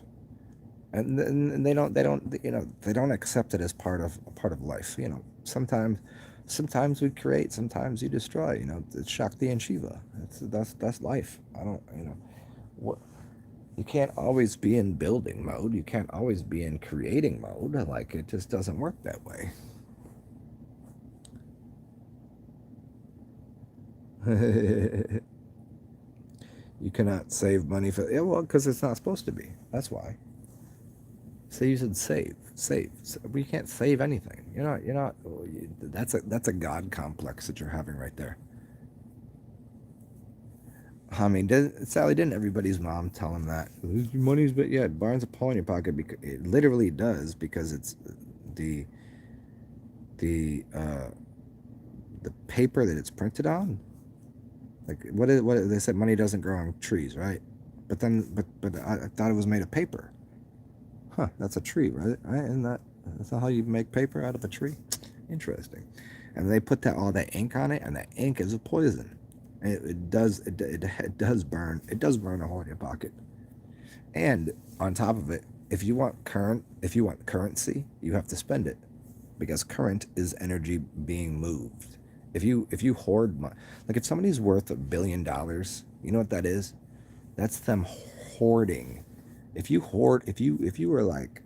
and they don't accept it as part of life. You know, sometimes we create, sometimes you destroy. You know, it's Shakti and Shiva. That's life. I don't what you can't always be in building mode. You can't always be in creating mode. Like it just doesn't work that way. You cannot save money for yeah, well, because it's not supposed to be. That's why. So you should save. We can't save anything. You're not. That's a god complex that you're having right there. I mean, Sally, didn't everybody's mom tell him that your money's but yeah, Barnes a Paul in your pocket because it literally does because it's the the uh, the paper that it's printed on. Like what they said, money doesn't grow on trees, right? But I thought it was made of paper. Huh, that's a tree, right? Right? Isn't that's not how you make paper out of a tree? Interesting. And they put that all that ink on it, and that ink is a poison. It does burn. It does burn a hole in your pocket. And on top of it, if you want currency, you have to spend it because current is energy being moved. If you hoard money, like if somebody's worth $1 billion, you know what that is? That's them hoarding. If you were like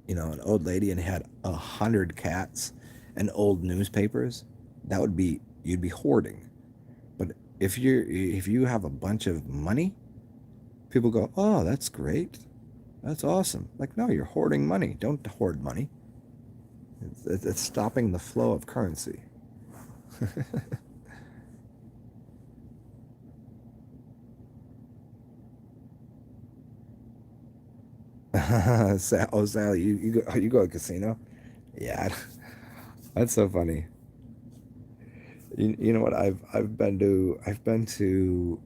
an old lady and had 100 cats and old newspapers, that would be you'd be hoarding. But if you have a bunch of money, people go, oh, that's great, that's awesome. Like, no, you're hoarding money. Don't hoard money. It's stopping the flow of currency. Sally, you go to a casino? Yeah, that's so funny. You know what? I've been to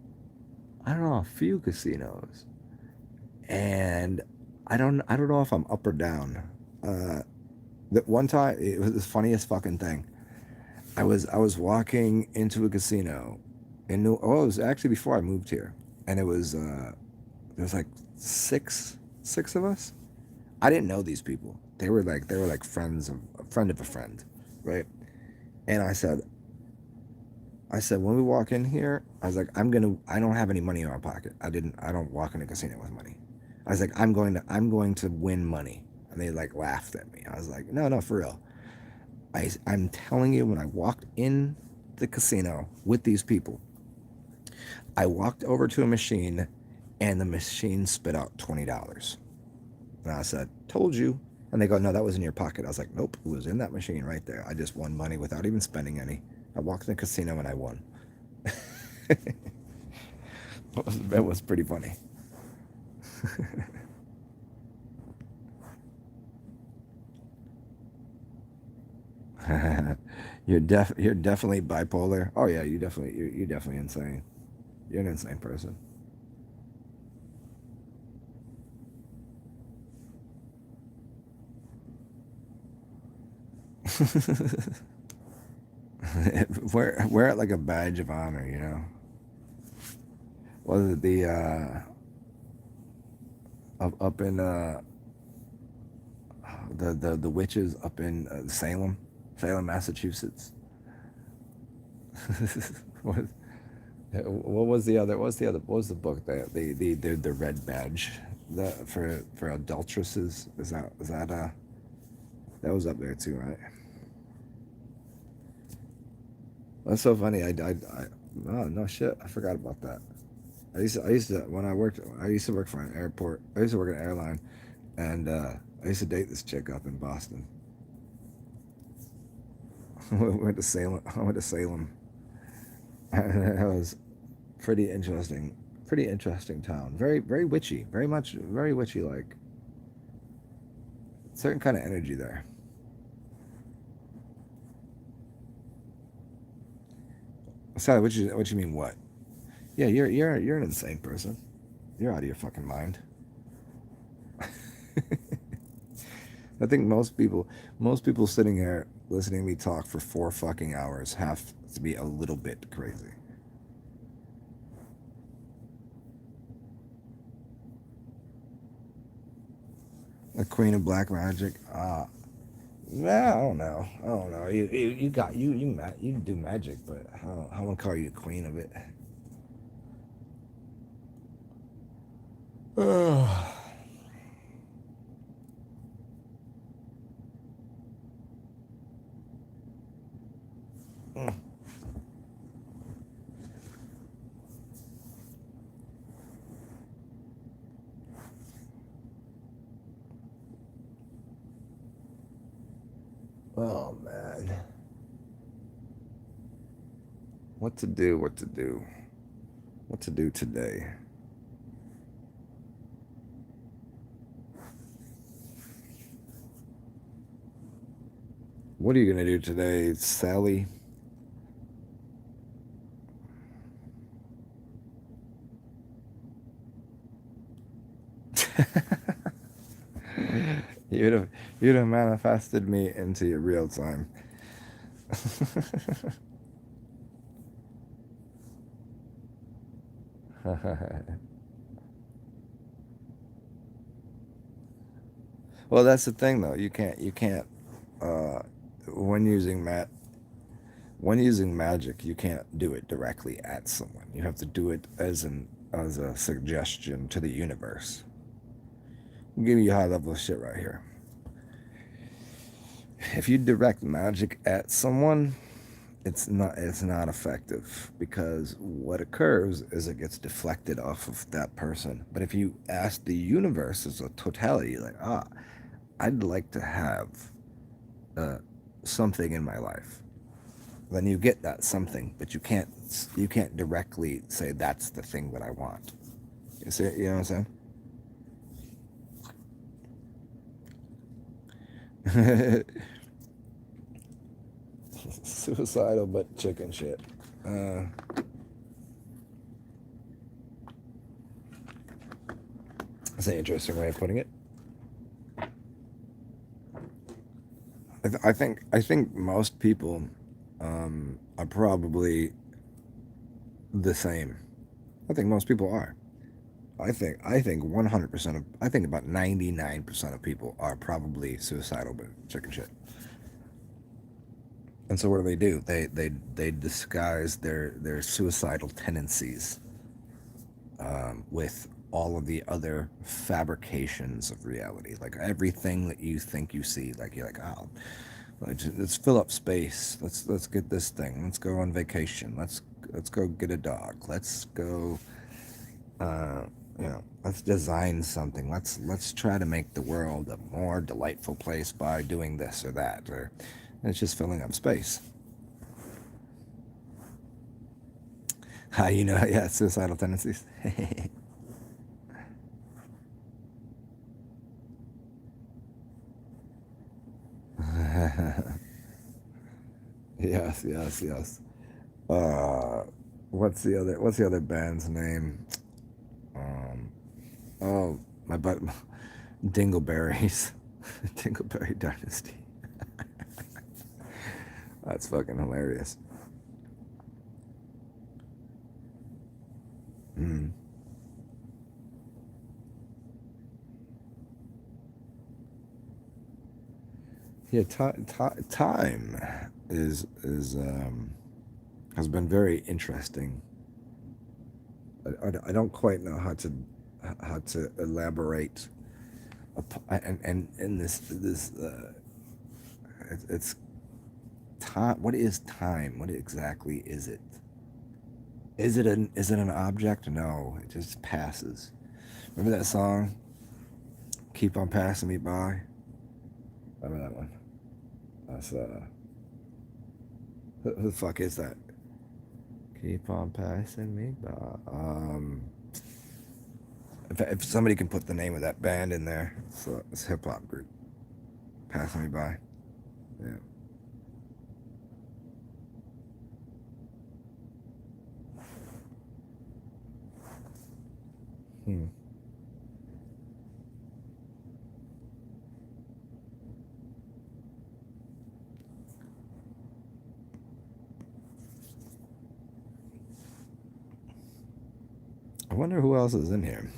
I don't know a few casinos, and I don't know if I'm up or down. Uh, that one time it was the funniest fucking thing. I was walking into a casino in New. Oh, it was actually before I moved here, and there was like six of us. I didn't know these people. They were like friends of a friend of a friend, right? And I said, when we walk in here, I was like, I don't have any money in my pocket. I don't walk in a casino with money. I was like, I'm going to win money. And they like laughed at me. I was like, no, no, for real. I'm telling you, when I walked in the casino with these people, I walked over to a machine and the machine spit out $20. And I said, told you. And they go, no, that was in your pocket. I was like, nope, it was in that machine right there. I just won money without even spending any. I walked in the casino and I won. It was pretty funny. You're definitely bipolar. Oh yeah, you're definitely insane. You're an insane person. Wear it like a badge of honor, you know. Was it the up in the witches up in Salem, Massachusetts? what, what was the other? What was the book that the red badge for adulteresses? Is that that was up there too, right? That's so funny. Oh no shit, I forgot about that. I used to when I used to work for an airport. I used to work at an airline, and I used to date this chick up in Boston. We went to Salem. I went to Salem. That was pretty interesting. Pretty interesting town. Very witchy. Very witchy like. Certain kind of energy there. Sorry, what you mean what? Yeah, you're an insane person. You're out of your fucking mind. I think most people sitting here listening to me talk for 4 fucking hours have to be a little bit crazy. The Queen of Black Magic. Nah, I don't know. I don't know. You do magic, but I won't call you the queen of it. Oh man. What to do? What to do? What to do today? What are you gonna do today, Sally? you'd have you'd have manifested me into your real time. Well, that's the thing though. You can't uh, when using magic, you can't do it directly at someone. You have to do it as a suggestion to the universe. I'll give you high level shit right here. If you direct magic at someone, it's not effective because what occurs is it gets deflected off of that person. But if you ask the universe as a totality, like I'd like to have uh, something in my life, then you get that something, but you can't directly say that's the thing that I want. You see, you know what I'm saying? Suicidal but chicken shit. That's an interesting way of putting it. I think most people are probably the same. I think most people are. I think 100% of I think about 99% of people are probably suicidal but chicken shit. And so what do? They disguise their suicidal tendencies with all of the other fabrications of reality, like everything that you think you see. Like you're like, oh, let's fill up space. Let's get this thing. Let's go on vacation. Let's go get a dog. Let's go. Uh, let's design something. Let's try to make the world a more delightful place by doing this or that. Or it's just filling up space. How yeah, suicidal tendencies. Yes, yes, yes. Uh, what's the other band's name? Um, oh, my butt, Dingleberries, Dingleberry Dynasty. That's fucking hilarious. Mm. Yeah, time is has been very interesting. I don't quite know how to elaborate, and this it's time. What is time? What exactly is it? Is it an object? No, it just passes. Remember that song? Keep on passing me by. Remember that one? That's who the fuck is that? Keep on passing me by. If somebody can put the name of that band in there, it's a hip hop group. Passing me by. Yeah. Hmm. I wonder who else is in here.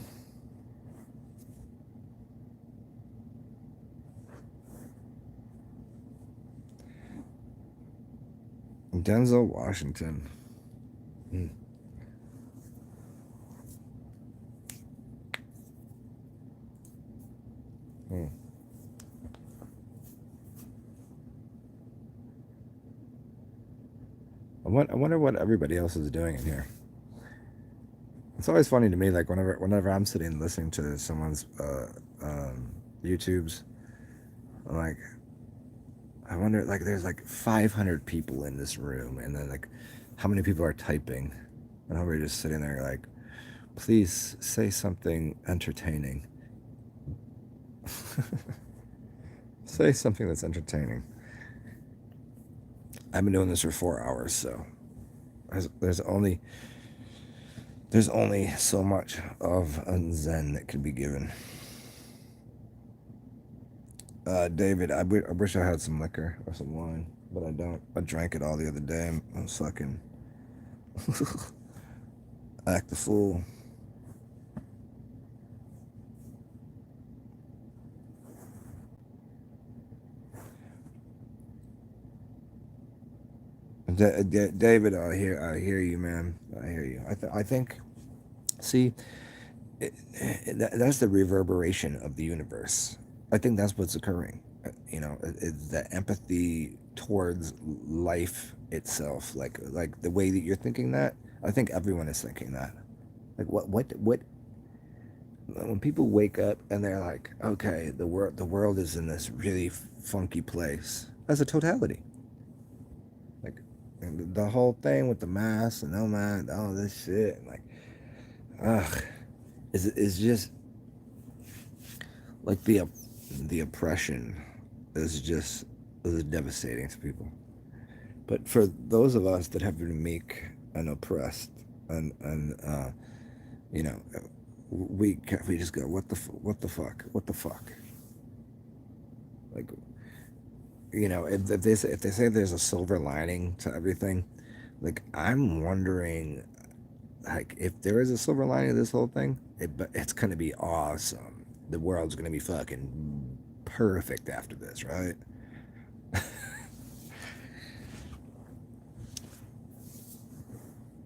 Denzel Washington. Hmm. Hmm. I wonder what everybody else is doing in here. It's always funny to me, like whenever I'm sitting listening to someone's YouTubes, I'm like, I wonder, like, there's like 500 people in this room, and then like, how many people are typing, and we're just sitting there like, please say something entertaining. Say something that's entertaining. I've been doing this for 4 hours, so there's only so much of a zen that can be given. David, I wish I had some liquor or some wine, but I don't. I drank it all the other day. I'm fucking act the fool. David, I hear you, man. I hear you. I think. See, that's the reverberation of the universe. I think that's what's occurring. You know, it's the empathy towards life itself, like the way that you're thinking that. I think everyone is thinking that. Like what? When people wake up and they're like, okay, the world is in this really funky place as a totality. Like, and the whole thing with the mask and no mask, all this shit, like, ugh, is just like the oppression is devastating to people. But for those of us that have been meek and oppressed, and you know, we just go, what the fuck, what the fuck, like, you know, if they say there's a silver lining to everything, like, I'm wondering, like, if there is a silver lining to this whole thing, it's gonna be awesome. The world's gonna be fucking perfect after this, right?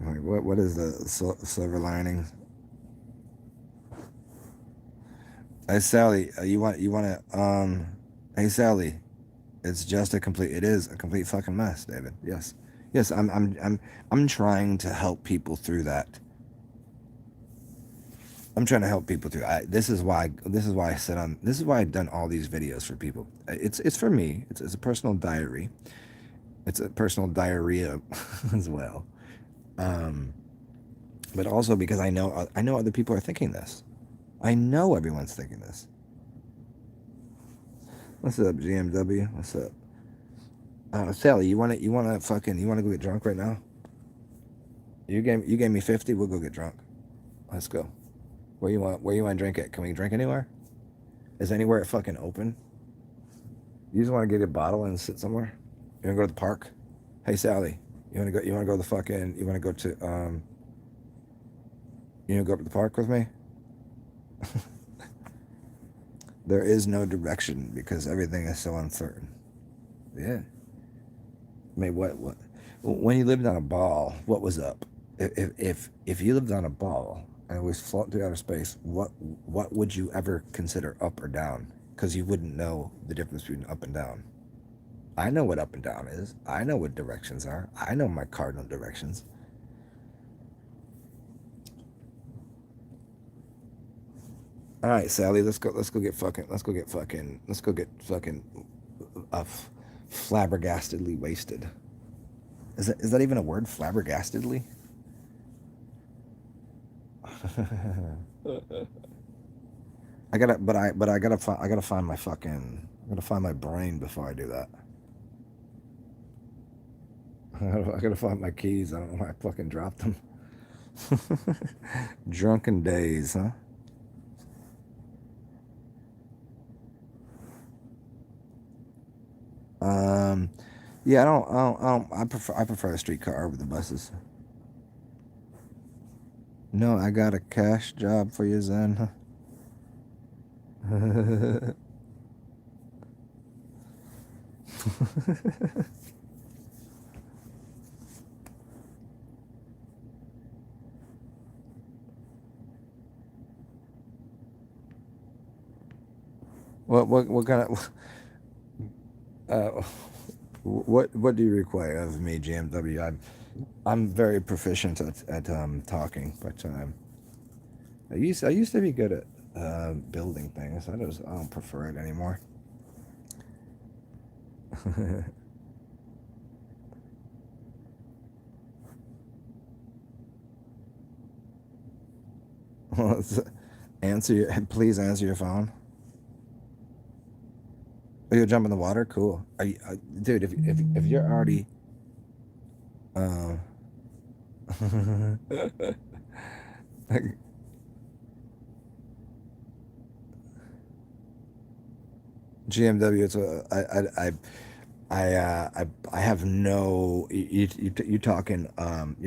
Like, what is the silver lining? Hey Sally, hey Sally, it's just a complete. It is a complete fucking mess, David. Yes, yes. I'm trying to help people through that. I'm trying to help people through. This is why. This is why I said on. This is why I've done all these videos for people. It's for me. It's a personal diary. It's a personal diarrhea as well. Um, but also because I know other people are thinking this. I know everyone's thinking this. What's up, GMW? What's up? Sally, you wanna go get drunk right now? You gave me 50. We'll go get drunk. Let's go. Where you want to drink it? Can we drink anywhere? Is anywhere fucking open? You just want to get a bottle and sit somewhere? You wanna go to the park? Hey Sally, you wanna go? You wanna go to the fucking? You wanna go to You wanna go up to the park with me? There is no direction because everything is so uncertain. Yeah. I mean, what? When you lived on a ball, what was up? If you lived on a ball and it was floating through outer space, what would you ever consider up or down? Because you wouldn't know the difference between up and down. I know what up and down is. I know what directions are. I know my cardinal directions. All right, Sally, let's go. Let's go get fucking. Let's go get fucking. Let's go get fucking. Uh, flabbergastedly wasted. Is that even a word? Flabbergastedly. I gotta find my fucking. I gotta find my brain before I do that. I gotta find my keys. I don't know why I fucking dropped them. Drunken days, huh? Um, yeah, I prefer a streetcar over the buses. No, I got a cash job for you, Zen. What kind of uh, what do you require of me, GMW? I'm very proficient at talking, but I used to be good at building things. I don't prefer it anymore. Well, please answer your phone. Are you jump in the water? Cool. Dude? If you're already uh, GMW, I have no. You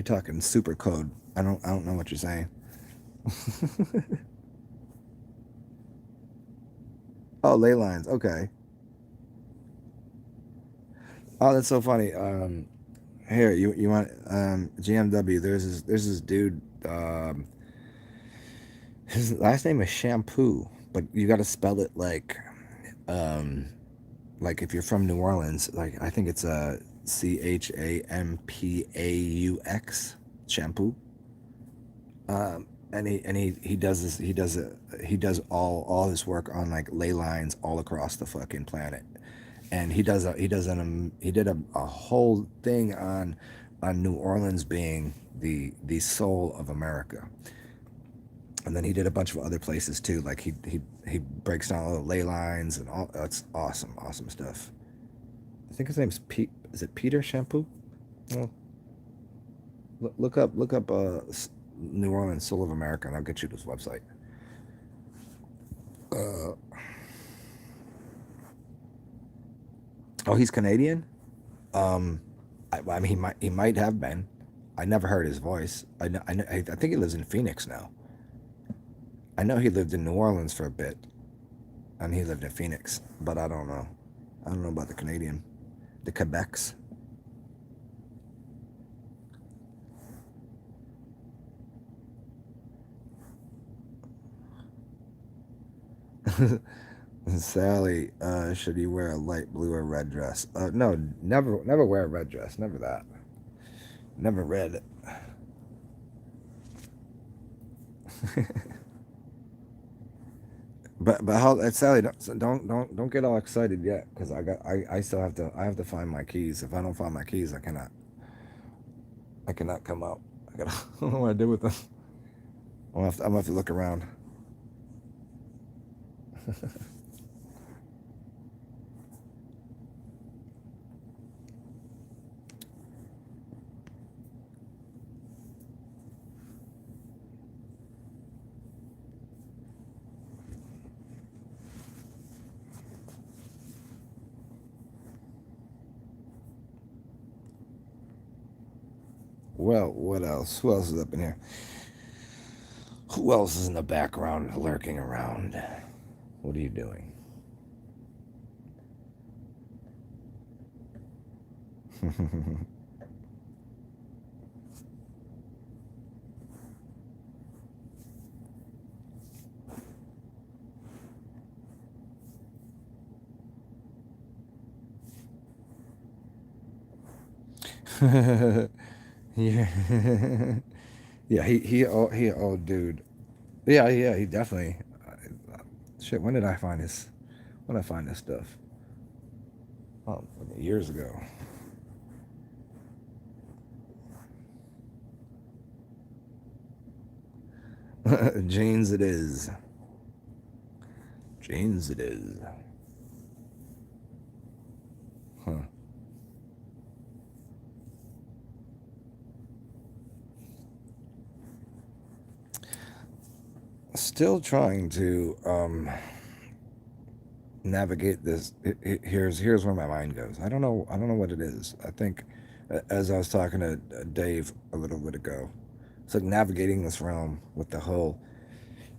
talking super code. I don't know what you're saying. Oh, ley lines. Okay. Oh, that's so funny. Here, you want GMW? There's this dude. His last name is Shampoo, but you got to spell it um, like if you're from New Orleans, like I think it's Champaux, Shampoo. And he does this. He does all his work on like ley lines all across the fucking planet. And he did a whole thing on New Orleans being the soul of America. And then he did a bunch of other places too. Like he breaks down all the ley lines and all. That's awesome stuff. I think his name's Pete. Is it Peter Shampoo? Well, look up New Orleans Soul of America, and I'll get you this website. Uh, oh, he's Canadian. Um, I mean, he might have been. I never heard his voice. I think he lives in Phoenix now. I know he lived in New Orleans for a bit, and he lived in Phoenix, but I don't know. I don't know about the Canadian, the Quebecs. Sally, should you wear a light blue or red dress? No, never wear a red dress. Never that. Never red. But how, Sally, don't get all excited yet, because I still have to find my keys. If I don't find my keys, I cannot come out. I don't know what I did with them. I'm gonna have to look around. Well, what else? Who else is up in here? Who else is in the background lurking around? What are you doing? Yeah, yeah. Oh, dude. Yeah, yeah. He definitely. Shit. When did I find this? When did I find this stuff? Oh, years ago. Jane's it is. Jane's it is. Huh. Still trying to navigate this. Here's where my mind goes. I don't know what it is. I think, as I was talking to Dave a little bit ago, it's like navigating this realm with the whole.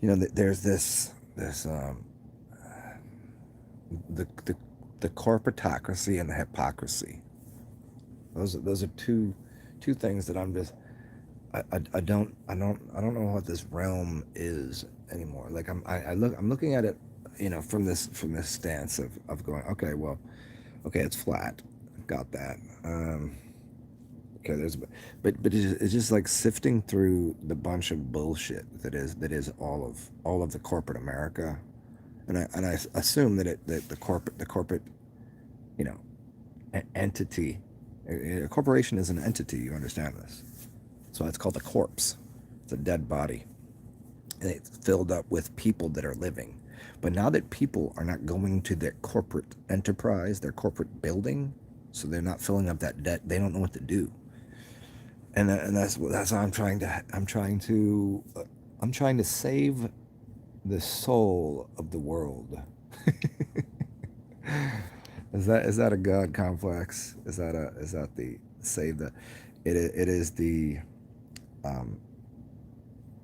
There's this the the corporatocracy and the hypocrisy. Those are two things that I'm just I don't know what this realm is anymore. Like I'm looking at it, from this stance of going, okay, well, okay, it's flat, got that. Okay, but it's just like sifting through the bunch of bullshit that is all of the corporate America, and I assume that the corporate, you know entity, a corporation is an entity. You understand this? So it's called a corpse. It's a dead body. And it's filled up with people that are living. But now that people are not going to their corporate enterprise, their corporate building, so they're not filling up that debt, they don't know what to do. And that's how I'm trying to save the soul of the world. Is that a god complex? Is that the save the it is um,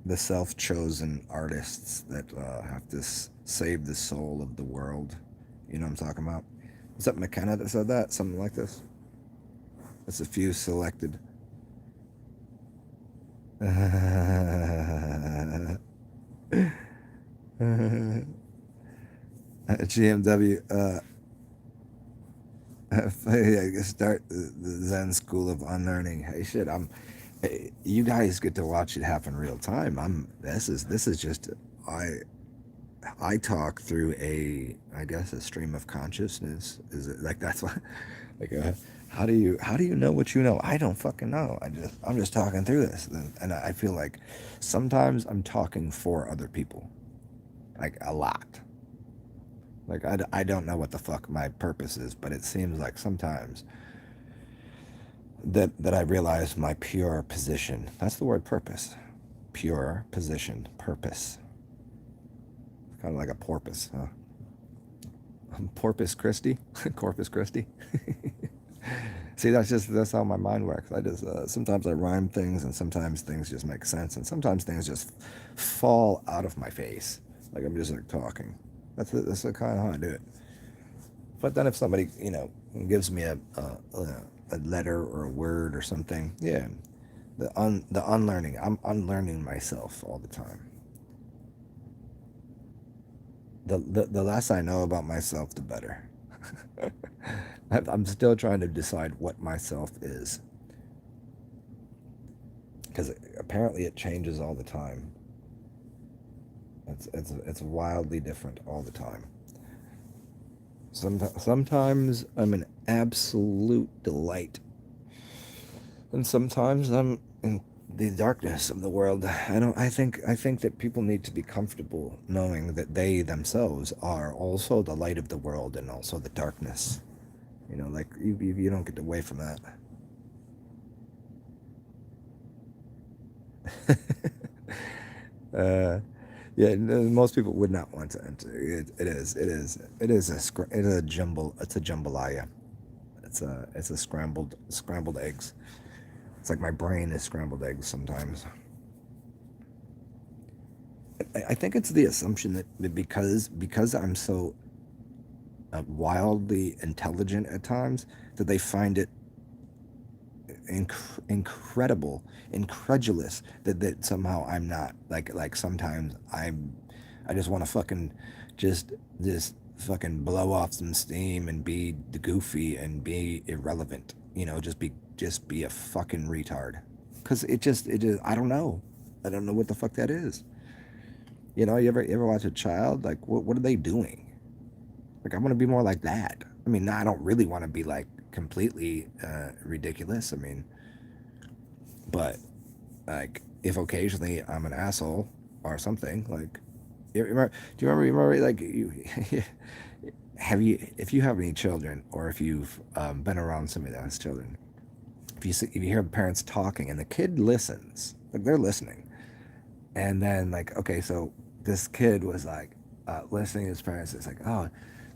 the self-chosen artists that have to save the soul of the world. You know what I'm talking about? Was that McKenna that said that? Something like this? It's a few selected. GMW, start the Zen school of unlearning. Hey, shit, you guys get to watch it happen real time. This is just, I I talk through I guess a stream of consciousness. Is it like that's what like how do you know what you know? I don't fucking know. I'm just talking through this, and I feel like sometimes I'm talking for other people, like a lot. Like I don't know what the fuck my purpose is, but it seems like sometimes that I realize my pure position. That's the word purpose. Pure position, purpose. It's kind of like a porpoise, huh? Porpoise Christi, Corpus Christi. See, that's how my mind works. I just sometimes I rhyme things, and sometimes things just make sense, and sometimes things just fall out of my face, like I'm just like talking. That's the kind of how I do it. But then if somebody gives me a letter or a word or something, yeah, the unlearning. I'm unlearning myself all the time. The less I know about myself, the better. I'm still trying to decide what myself is, because apparently it changes all the time. It's wildly different all the time. Sometimes I'm an absolute delight, and sometimes I'm in the darkness of the world. I think that people need to be comfortable knowing that they themselves are also the light of the world and also the darkness. Like you don't get away from that. uh, yeah, most people would not want to enter. It is a jumble. It's a jambalaya. It's a scrambled eggs. It's like my brain is scrambled eggs sometimes. I think it's the assumption that because I'm so wildly intelligent at times, that they find it incredible, incredulous that somehow I'm not. Like sometimes I just want to fucking just fucking blow off some steam and be goofy and be irrelevant. Just be a fucking retard. Cause it just I don't know. I don't know what the fuck that is. You ever watch a child? Like what are they doing? Like I want to be more like that. I mean, I don't really want to be like completely ridiculous. I mean, but like if occasionally I'm an asshole or something, like do you remember like if you have any children, or if you've been around somebody that has children, if you hear parents talking and the kid listens, like they're listening, and then like, okay, so this kid was like listening to his parents. It's like, oh,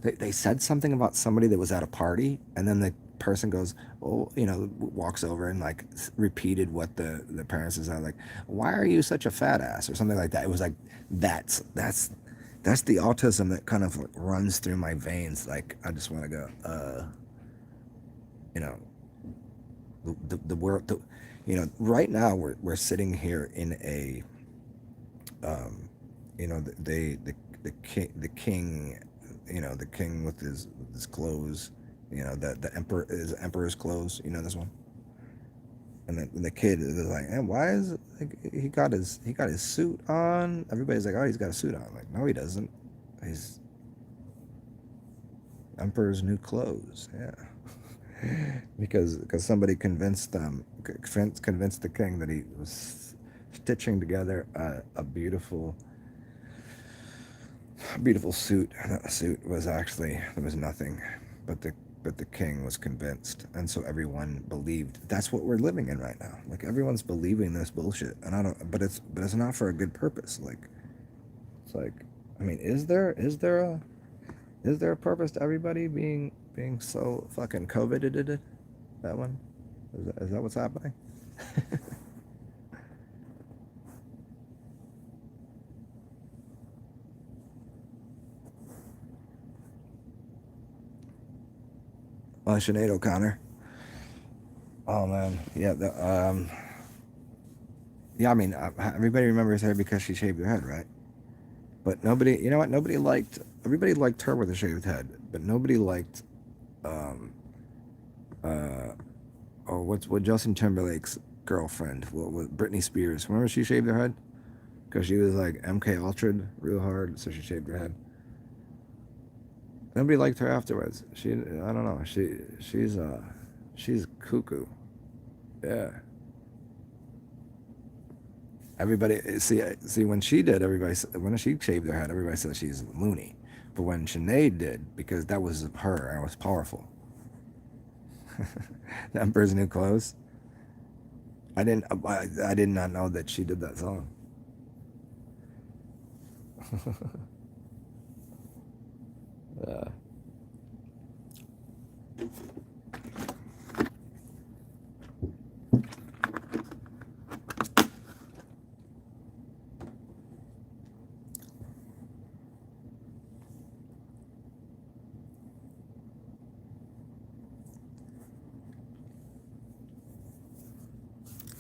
they said something about somebody that was at a party, and then the person goes, oh, walks over and like repeated what the parents is like, why are you such a fat ass, or something like that. It was like that's the autism that kind of like runs through my veins. Like I just want to go, you know, the world. Right now we're sitting here in a, the king, the king with his clothes, the emperor's clothes. This one. And the kid is like, and why is it, like, he got his suit on? Everybody's like, oh, he's got a suit on. I'm like, no, he doesn't. He's emperor's new clothes. Yeah, because somebody convinced the king that he was stitching together a beautiful suit. And that suit was actually, there was nothing, but the king was convinced, and so everyone believed. That's what we're living in right now. Like everyone's believing this bullshit, and I don't. But it's not for a good purpose. Like it's like, I mean, is there a purpose to everybody being so fucking coveted? That one, is that what's happening? Sinead O'Connor. Oh man, yeah. Yeah. I mean, everybody remembers her because she shaved her head, right? But nobody, you know what? Nobody liked. Everybody liked her with a shaved head, but nobody liked. Um, uh, oh, what Justin Timberlake's girlfriend? What Britney Spears? Remember she shaved her head because she was like MK Ultra'd real hard, so she shaved her head. Nobody liked her afterwards. I don't know. She's cuckoo. Yeah. Everybody see when she did, when she shaved her head, everybody said she's loony. But when Sinead did, because that was her and it was powerful. The Emperor's New Clothes. I did not know that she did that song. uh,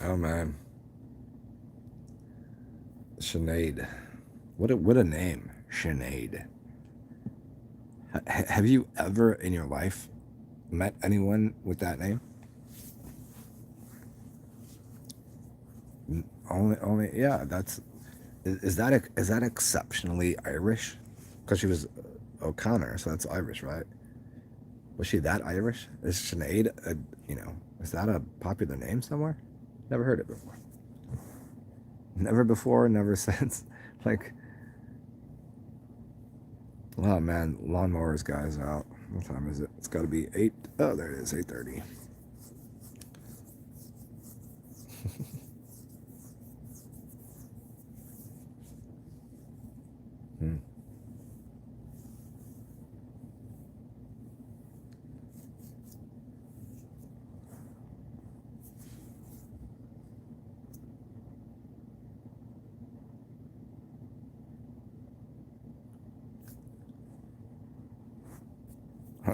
oh man, Sinead. What a name, Sinead. Have you ever in your life met anyone with that name? Only yeah. Is that exceptionally Irish? Because she was O'Connor, so that's Irish, right? Was she that Irish? Is Sinead is that a popular name somewhere? Never heard it before. Never before, never since. Like, oh man, lawnmowers guys out. What time is it? It's got to be 8. Oh, there it is, 8:30. Hmm.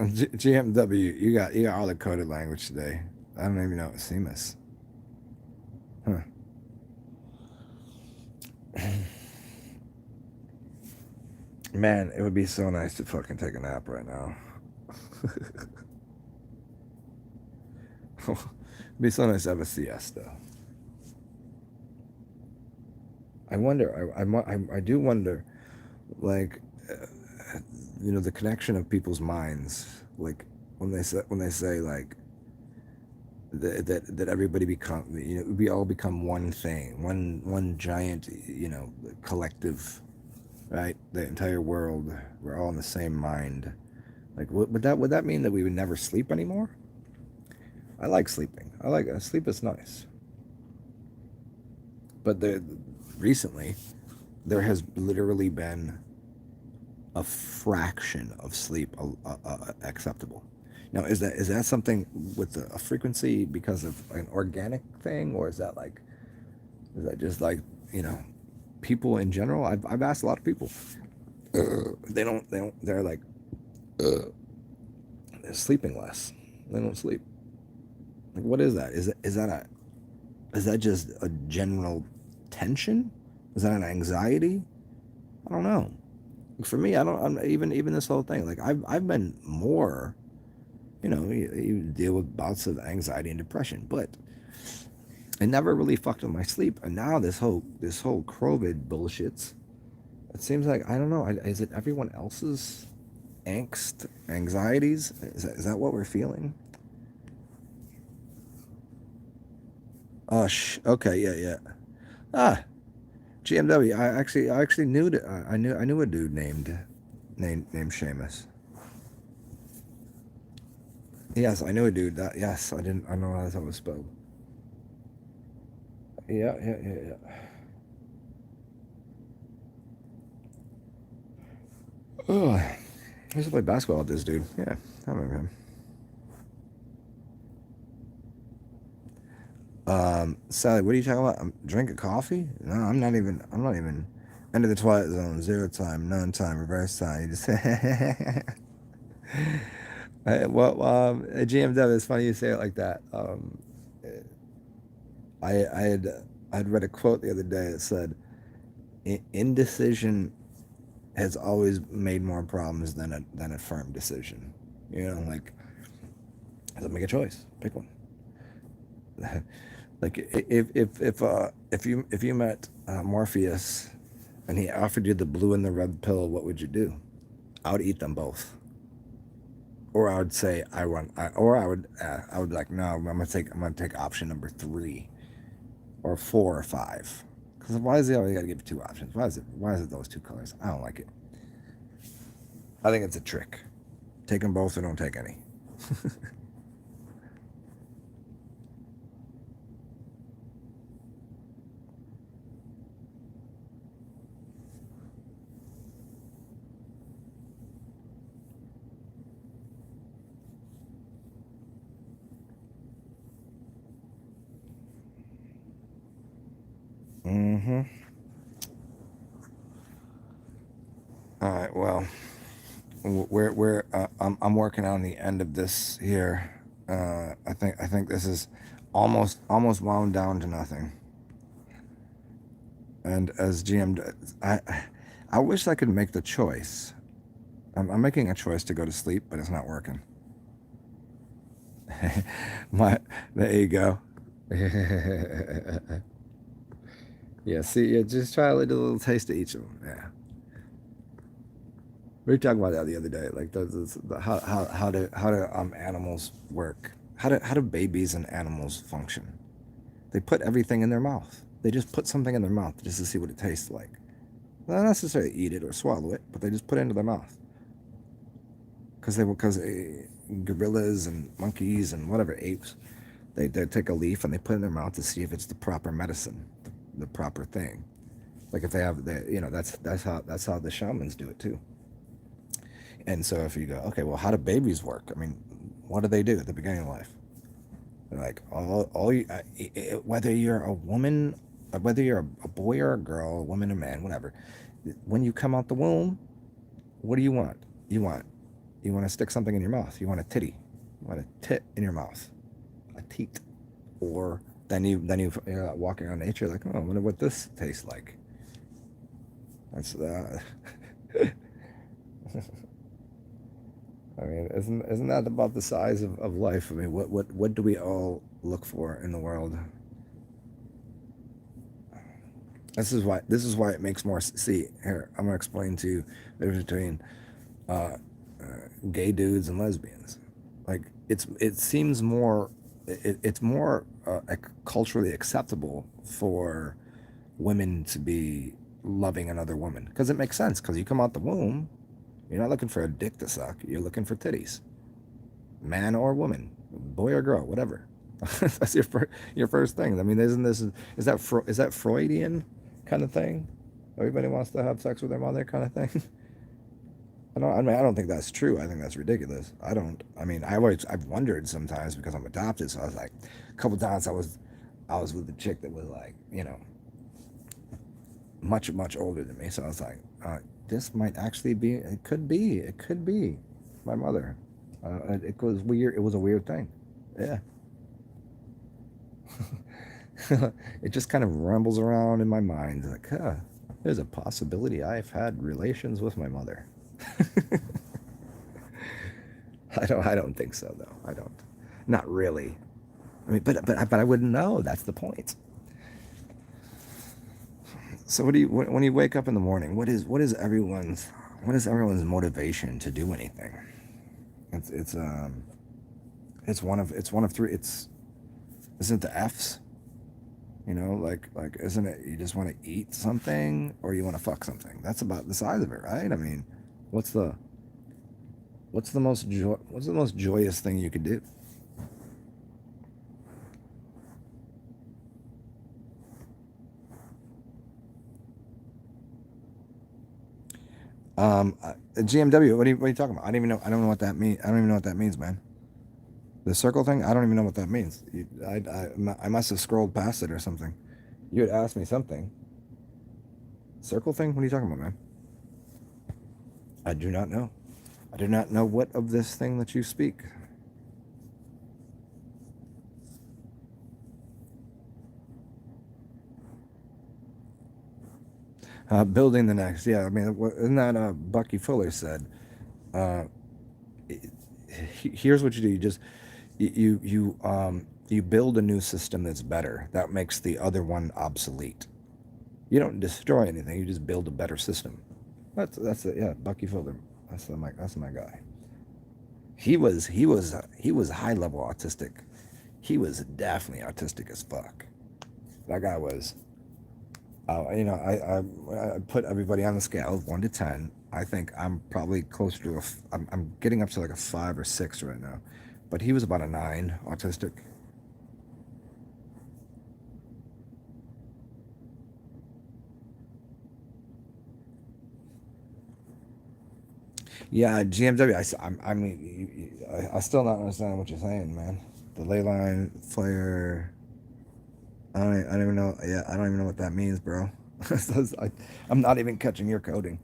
GMW, you got all the coded language today. I don't even know what seamless. Huh. Man, it would be so nice to fucking take a nap right now. It'd be so nice to have a siesta. I wonder. I do wonder, like, the connection of people's minds, like when they say like that everybody become, we all become one thing, one giant, collective, right? The entire world, we're all in the same mind. Like, would that mean that we would never sleep anymore? I like sleeping. I like sleep is nice, but recently there has literally been a fraction of sleep acceptable. Now, is that something with a frequency because of an organic thing, or is that just like, you know people in general? I've asked a lot of people. They're like, they're sleeping less. They don't sleep. Like, what is that? Is that just a general tension? Is that an anxiety? I don't know. For me, I don't. Even this whole thing. Like, I've been more. You deal with bouts of anxiety and depression, but it never really fucked with my sleep. And now this whole COVID bullshits. It seems like, I don't know. Is it everyone else's angst, anxieties? Is that what we're feeling? Oh, okay, yeah, yeah. Ah, GMW. I actually knew that. I knew a dude named Seamus. Yes, I knew a dude that. Yes, I didn't. I don't know how that was spelled. Yeah, yeah, yeah, yeah. Oh, I used to play basketball with this dude. Yeah, I remember him. Sally, what are you talking about? I'm drinking coffee? No, I'm not even. I'm not even. End of the Twilight Zone. Zero time. None time. Reverse time. You just. Well, GMW. It's funny you say it like that. I had read a quote the other day that said, Indecision has always made more problems than a firm decision." Like, so make a choice. Pick one. Like, if you met Morpheus and he offered you the blue and the red pill, what would you do? I would eat them both, or I would say I would like, no, I'm gonna take option number 3 or 4 or 5. Because why is he always got to give you 2 options? Why is it those 2 colors? I don't like it. I think it's a trick. Take them both or don't take any. Mm-hmm. All right. Well, I'm working on the end of this here. I think this is almost wound down to nothing. And as GM, I wish I could make the choice. I'm making a choice to go to sleep, but it's not working. My There you go. Yeah. See, yeah, just try to do a little taste of each of them. Yeah. We were talking about that the other day, like how do animals work? How do babies and animals function? They put everything in their mouth. They just put something in their mouth just to see what it tastes like. They don't necessarily eat it or swallow it, but they just put it into their mouth. Because gorillas and monkeys and whatever apes, they take a leaf and they put it in their mouth to see if it's the proper medicine, the proper thing. Like, if they have that's how the shamans do it too. And so if you go, okay, well, how do babies work? I mean, what do they do at the beginning of life? They're like, all you, whether you're a woman, whether you're a boy or a girl, a woman or man, whatever, when you come out the womb, what do you want? You want You want to stick something in your mouth. You want a titty. You want a tit in your mouth. A teat. Or you're walking around nature like, oh, I wonder what this tastes like. That's I mean, isn't that about the size of life? I mean, what do we all look for in the world? This is why it makes more. See, here, I'm gonna explain to you the difference between gay dudes and lesbians. Like it seems more it's more culturally acceptable for women to be loving another woman because it makes sense, because you come out the womb, you're not looking for a dick to suck, you're looking for titties, man or woman, boy or girl, whatever. That's your first thing. I mean, is that Freudian kind of thing? Everybody wants to have sex with their mother kind of thing. I don't think that's true. I think that's ridiculous. I don't. I mean, I've wondered sometimes because I'm adopted. So I was like, a couple times I was with a chick that was like, much older than me. So I was like, this might actually be. It could be my mother. It was weird. It was a weird thing. Yeah. It just kind of rumbles around in my mind like, there's a possibility I've had relations with my mother. I don't think so though. I don't. Not really. I mean, but I wouldn't know. That's the point. So when you wake up in the morning, what is everyone's motivation to do anything? It's one of three. Isn't the F's? Like isn't it, you just want to eat something or you want to fuck something? That's about the size of it, right? I mean, what's the most joyous thing you could do? GMW. What are you talking about? I don't even know. I don't know what that means. I don't even know what that means, man. The circle thing. I don't even know what that means. I must have scrolled past it or something. You had asked me something. Circle thing. What are you talking about, man? I do not know. I do not know what of this thing that you speak. Building the next. Yeah, I mean, isn't that Bucky Fuller said? Uh, Here's what you do. You just you build a new system that's better. That makes the other one obsolete. You don't destroy anything. You just build a better system. That's it. Yeah, Bucky Fuller. That's my guy. He was high level autistic. He was definitely autistic as fuck. That guy was. I put everybody on the scale of 1 to 10. I think I'm probably closer to I'm getting up to like a 5 or 6 right now, but he was about a 9 autistic. Yeah, GMW. I mean, I still not understand what you're saying, man. The ley line flare. I don't even know. Yeah, I don't even know what that means, bro. I'm not even catching your coding.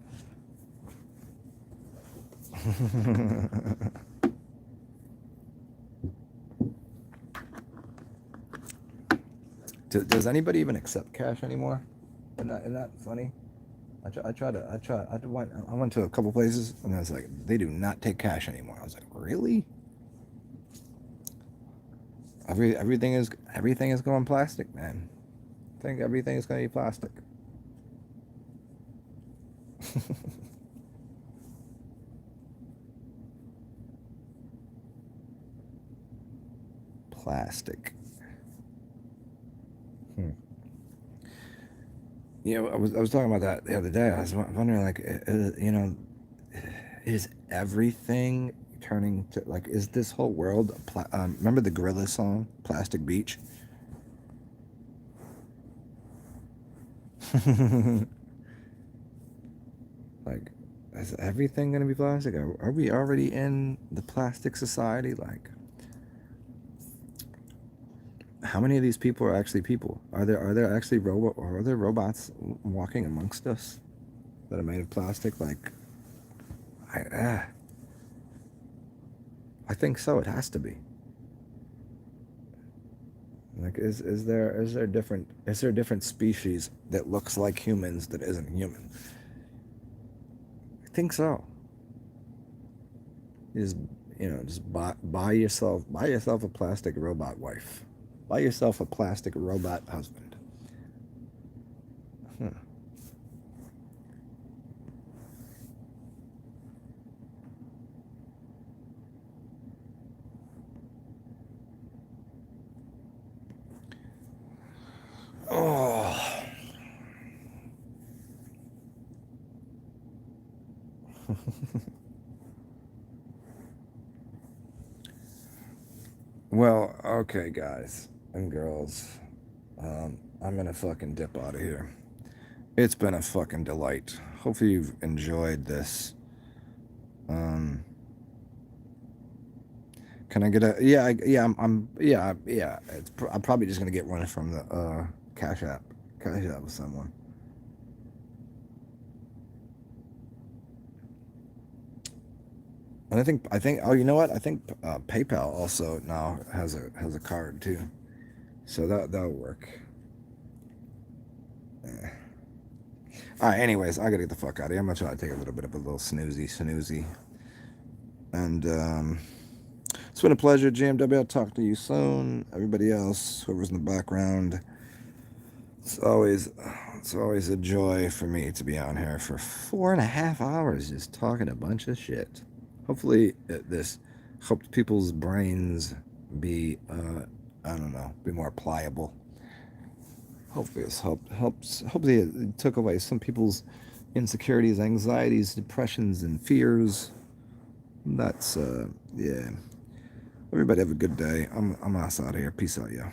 Does anybody even accept cash anymore? Isn't that funny? I went to a couple places and I was like, they do not take cash anymore. I was like, really? Everything is going plastic, man. I think everything is going to be plastic. Plastic. I was talking about that the other day. I was wondering, like, is everything turning to, like, is this whole world remember the Gorilla song, Plastic Beach? Like, is everything gonna be plastic? Are we already in the plastic society? Like, how many of these people are actually people? Are there actually are there robots walking amongst us that are made of plastic? Like, I think so. It has to be. Like, is there a different species that looks like humans that isn't human? I think so. Just just buy yourself a plastic robot wife. Buy yourself a plastic robot husband. Huh. Oh. Well, okay, guys and girls. I'm gonna fucking dip out of here. It's been a fucking delight. Hopefully you've enjoyed this. Um, can I get a yeah? I'm yeah. I'm probably just gonna get one from the Cash App. Cash App with someone. And I think oh, you know what? I think PayPal also now has a card too, so that'll work. Eh. All right. Anyways, I gotta get the fuck out of here. I'm gonna try to take a little bit of a little snoozy, and it's been a pleasure, GMW. I'll talk to you soon. Everybody else, whoever's in the background, it's always it's always a joy for me to be on here for 4.5 hours just talking a bunch of shit. Hopefully, this helped people's brains be I don't know, be more pliable. Hopefully, this helps. Hopefully, it took away some people's insecurities, anxieties, depressions, and fears. That's yeah. Everybody have a good day. I'm out of here. Peace out, yeah.